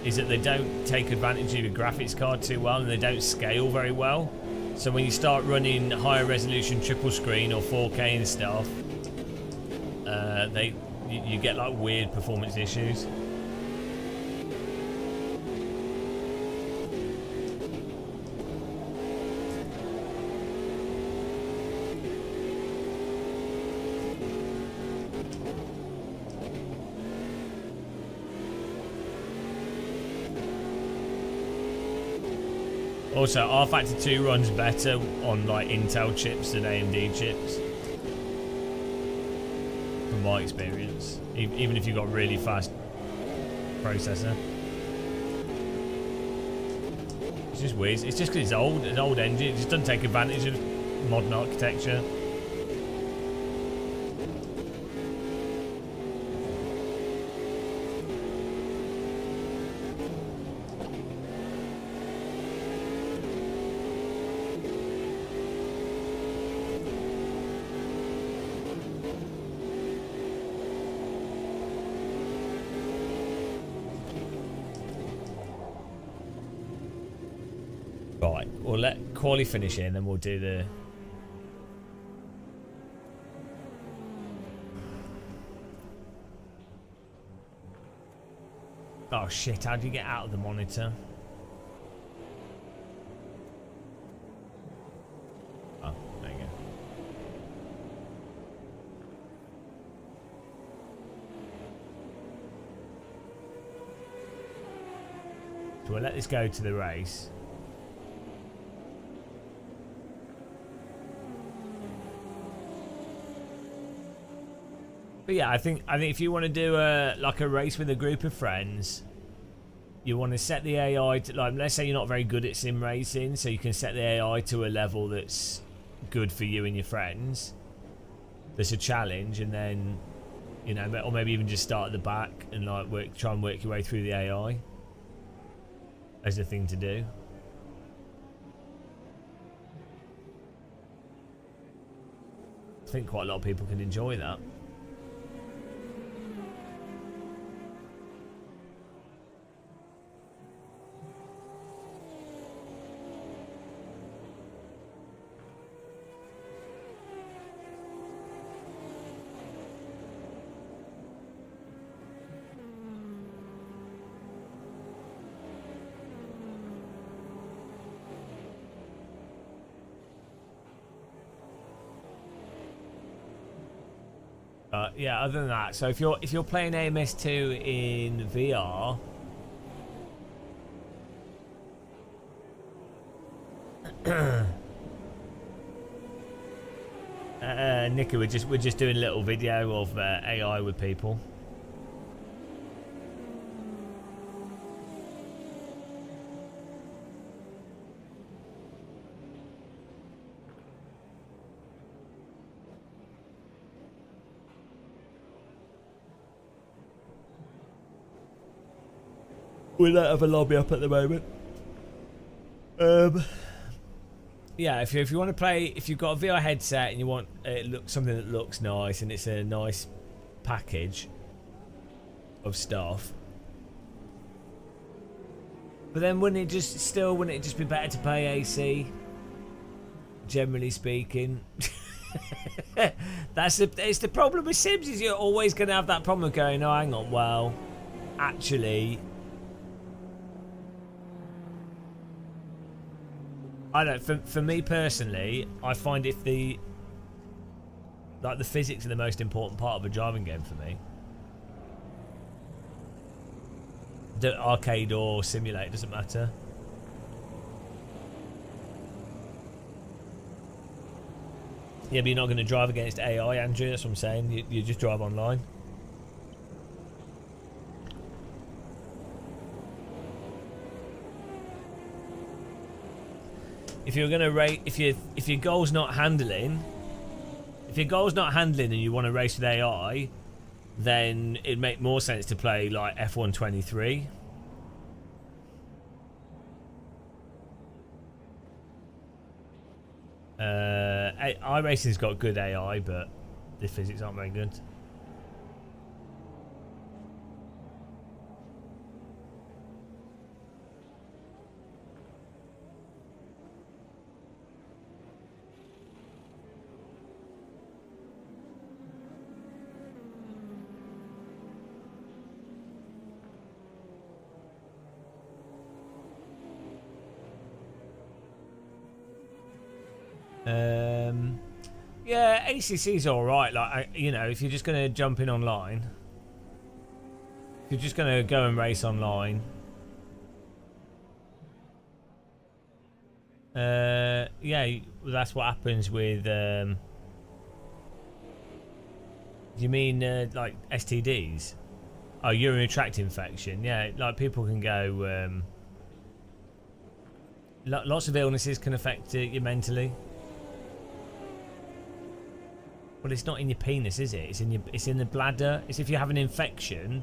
is that they don't take advantage of your graphics card too well, and they don't scale very well. So when you start running higher resolution triple screen or 4K and stuff, you get like weird performance issues. Also, R Factor 2 runs better on like Intel chips than AMD chips, from my experience. Even if you've got really fast processor. It's just weird. It's just because it's old, an old engine. It just doesn't take advantage of modern architecture. Right, we'll let Quali finish in, then we'll do the... Oh shit, how do you get out of the monitor? Oh, there you go. So we'll let this go to the race. But yeah, I think if you want to do like a race with a group of friends, you want to set the AI to, like, let's say you're not very good at sim racing, so you can set the AI to a level that's good for you and your friends. There's a challenge, and then, you know, or maybe even just start at the back and like try and work your way through the AI as a thing to do. I think quite a lot of people can enjoy that. Yeah, other than that, so if you're playing AMS2 in VR, Nicky, we're just doing a little video of AI with people. We don't have a lobby up at the moment. Yeah, if you want to play, if you've got a VR headset and you want something that looks nice and it's a nice package of stuff, but then wouldn't it just be better to play AC? Generally speaking, it's the problem with Sims, is you're always going to have that problem of going, oh, hang on, well, actually. I don't. For me personally, I find if the physics are the most important part of a driving game for me. The arcade or simulate doesn't matter. Yeah, but you're not going to drive against AI, Andrew. That's what I'm saying. You just drive online. If you're gonna rate, if your goal's not handling, and you want to race with AI, then it'd make more sense to play like F1 23. iRacing's got good AI, but the physics aren't very good. Yeah, ACC's alright. Like, you know, if you're just going to jump in online, if you're just going to go and race online, Yeah, that's what happens with. You mean like STDs? Oh, urinary tract infection. Yeah, like people can go. Lots of illnesses can affect you mentally. Well, it's not in your penis, is it? It's in the bladder. It's if you have an infection.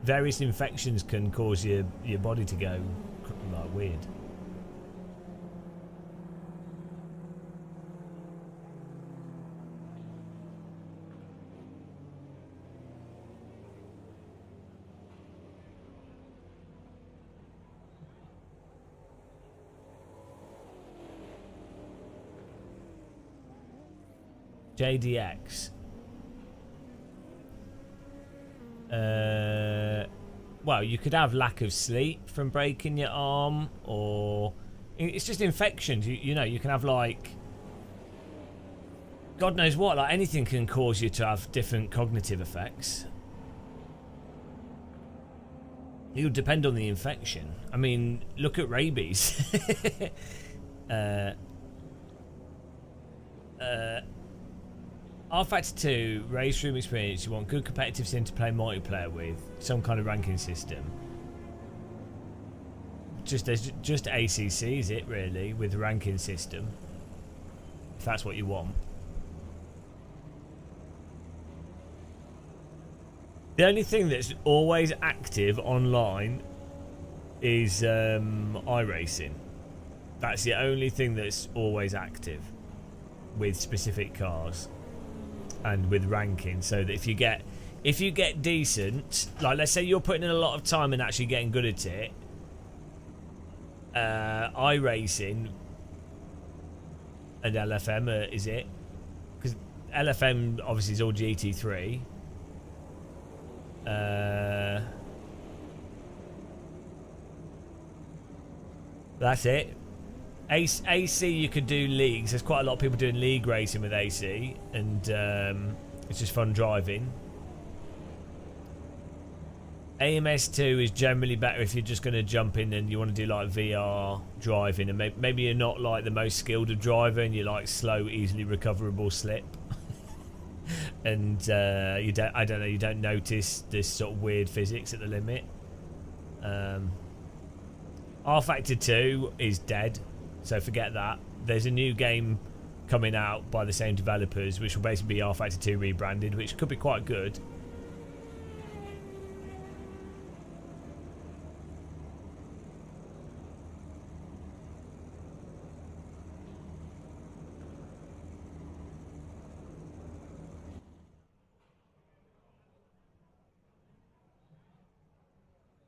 Various infections can cause your body to go like weird. JDX. Well, you could have lack of sleep from breaking your arm, or it's just infections. You know, you can have like God knows what. Like anything can cause you to have different cognitive effects. It would depend on the infection. I mean, look at rabies. R Factor 2, race room experience. You want good competitive sim to play multiplayer with, some kind of ranking system. Just ACC is it really, with a ranking system, if that's what you want. The only thing that's always active online is iRacing. That's the only thing that's always active with specific cars and with ranking, so that if you get decent, like let's say you're putting in a lot of time and actually getting good at it, iRacing and LFM is it, because LFM obviously is all GT3. That's it. AC you could do leagues. There's quite a lot of people doing league racing with AC, and it's just fun driving. AMS2 is generally better if you're just going to jump in and you want to do like VR driving, and maybe you're not like the most skilled of driver and you like slow, easily recoverable slip. And you don't notice this sort of weird physics at the limit. R Factor 2 is dead, so forget that. There's a new game coming out by the same developers, which will basically be R Factor 2 rebranded, which could be quite good.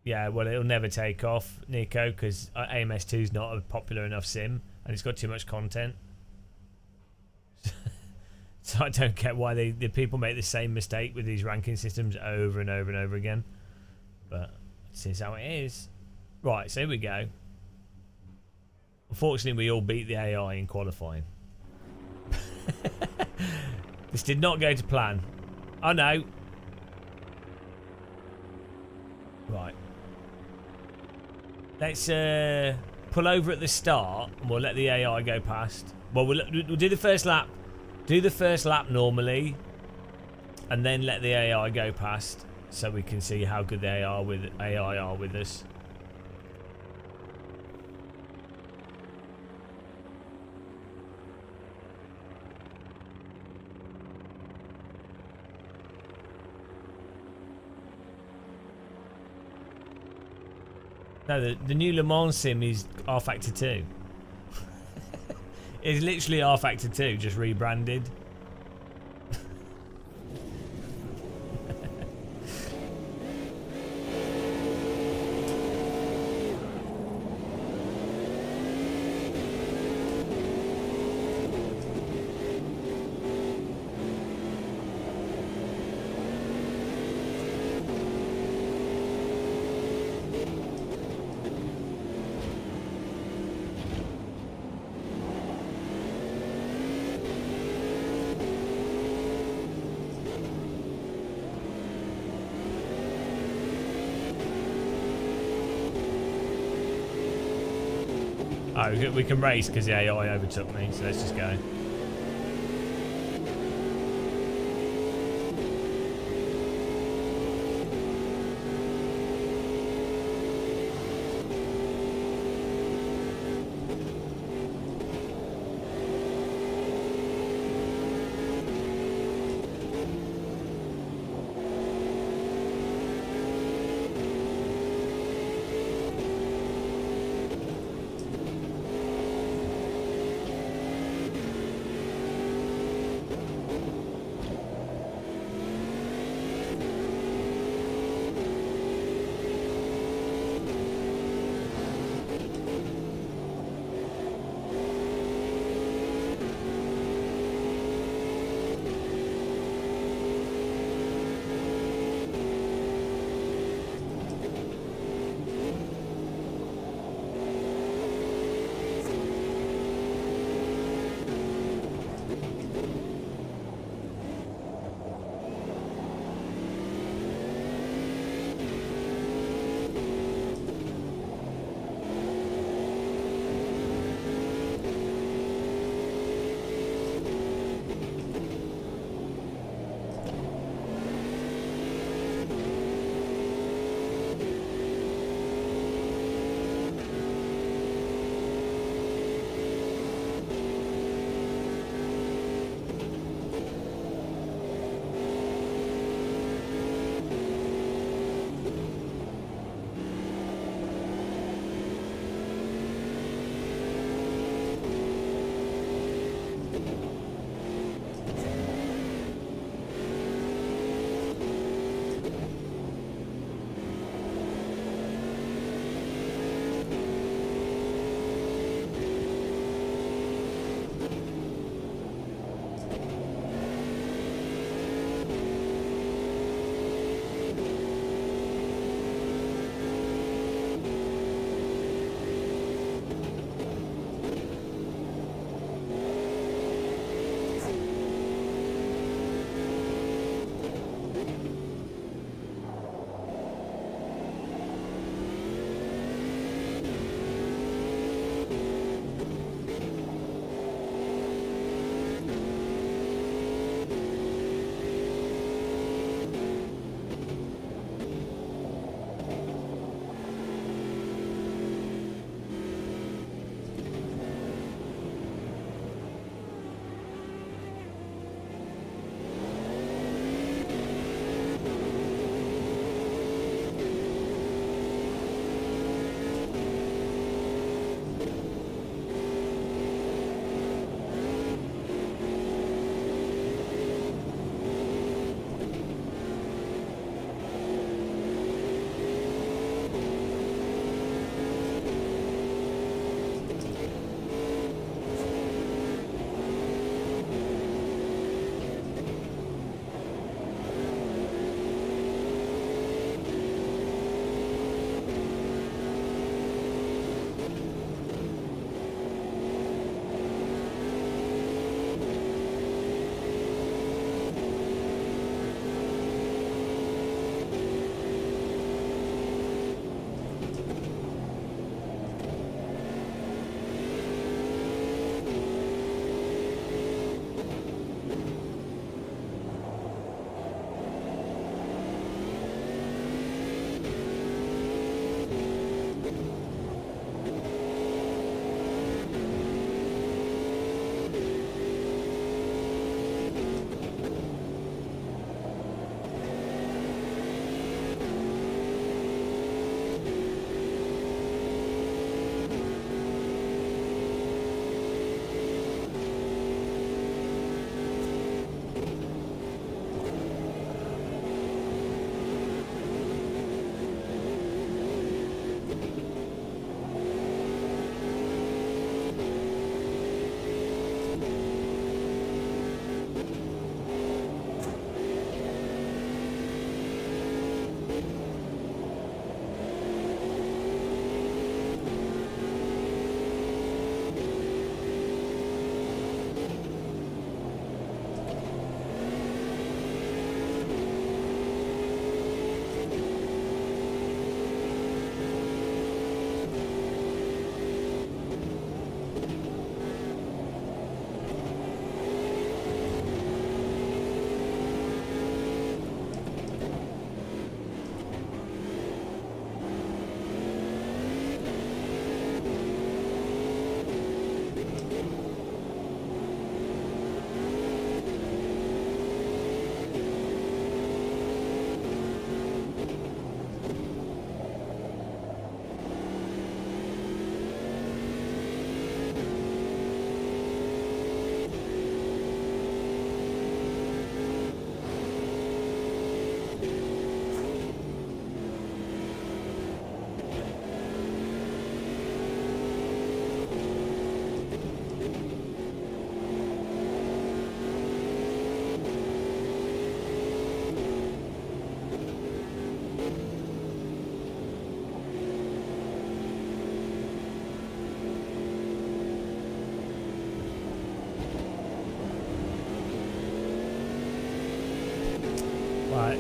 Yeah, well, it'll never take off, Nico, because AMS2 is not a popular enough sim, and it's got too much content. So I don't get why the people make the same mistake with these ranking systems over and over and over again. But this is how it is. Right, so here we go. Unfortunately, we all beat the AI in qualifying. This did not go to plan. Oh no. Right. Let's pull over at the start and we'll let the AI go past. Well, we'll do the first lap. Do the first lap normally, and then let the AI go past, so we can see how good the AI are with us. No, the new Le Mans sim is R Factor 2. It's literally R Factor 2, just rebranded. Oh, we can race because the AI overtook me, so let's just go.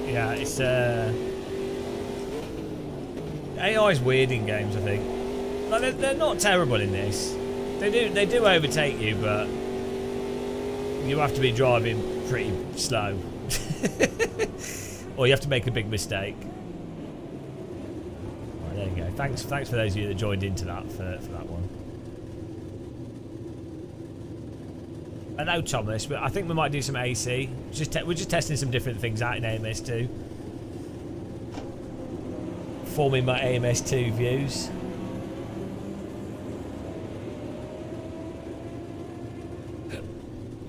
Yeah, it's AI is weird in games, I think. Like they're not terrible in this. They do overtake you, but you have to be driving pretty slow. Or you have to make a big mistake. Right, there you go. Thanks for those of you that joined into that for that one. Hello, Thomas. But I think we might do some AC. We're just testing some different things out in AMS2. Forming my AMS2 views.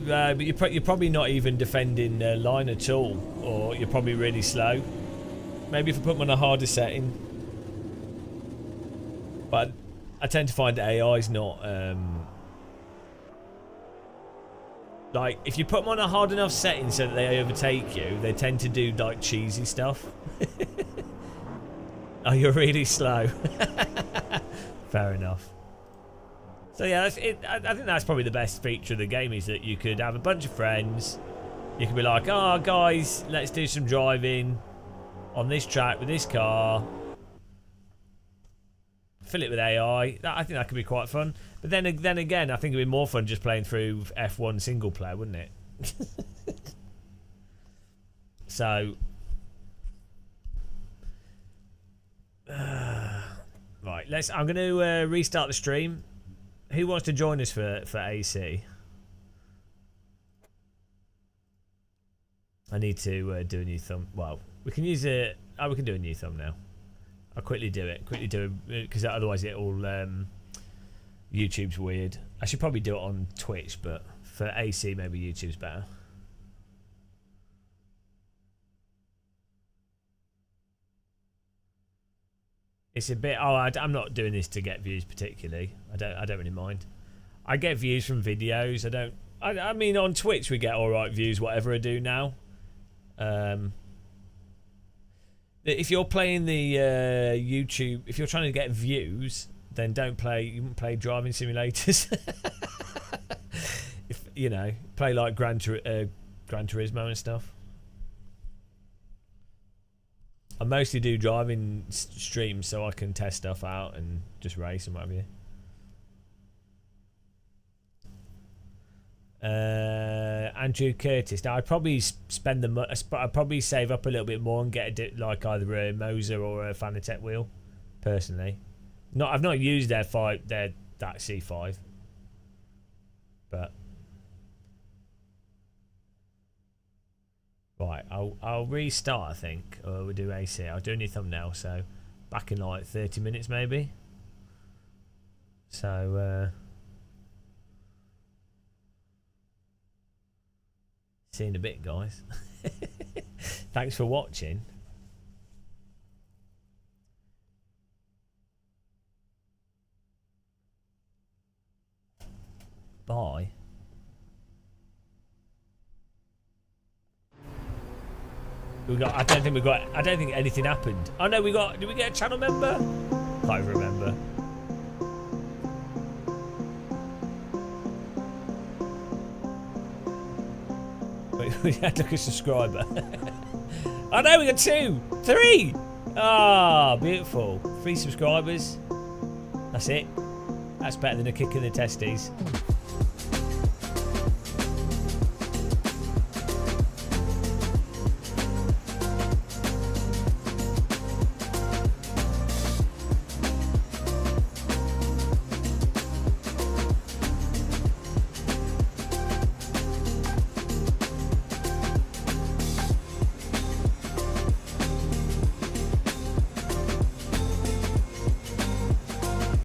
But you're probably not even defending line at all, or you're probably really slow. Maybe if I put them on a harder setting. But I tend to find AI is not like if you put them on a hard enough setting so that they overtake you, they tend to do like cheesy stuff. Oh, you're really slow. Fair enough. So yeah, I think that's probably the best feature of the game, is that you could have a bunch of friends. You could be like, oh guys, let's do some driving on this track with this car. Fill it with AI. I think that could be quite fun. But then again, I think it'd be more fun just playing through F1 single player, wouldn't it? So, right, I'm going to restart the stream. Who wants to join us for AC? I need to do a new thumb. Well, we can use it. Oh, we can do a new thumbnail. I'll quickly do it. Because otherwise it all YouTube's weird. I should probably do it on Twitch, but for AC maybe YouTube's better. It's a bit. Oh, I'm not doing this to get views particularly. I don't really mind. I get views from videos. I mean, on Twitch we get all right views, whatever I do now. If you're playing the YouTube, if you're trying to get views, then don't play. You wouldn't play driving simulators. If you know, play like Gran Turismo and stuff. I mostly do driving streams so I can test stuff out and just race and what have you. Andrew Curtis. Now I'd probably spend I'd probably save up a little bit more and get like either a Moser or a Fanatec wheel. Personally, I've not used that C5, but right. I'll restart. I think, or we'll do AC. I'll do a new thumbnail. So back in like 30 minutes maybe. So. See you in a bit, guys. Thanks for watching. Bye. I don't think anything happened. Oh no, did we get a channel member? Can't even remember. We had like a subscriber. Oh no, we got 2, 3. Ah, beautiful. 3 subscribers. That's it. That's better than a kick in the testes.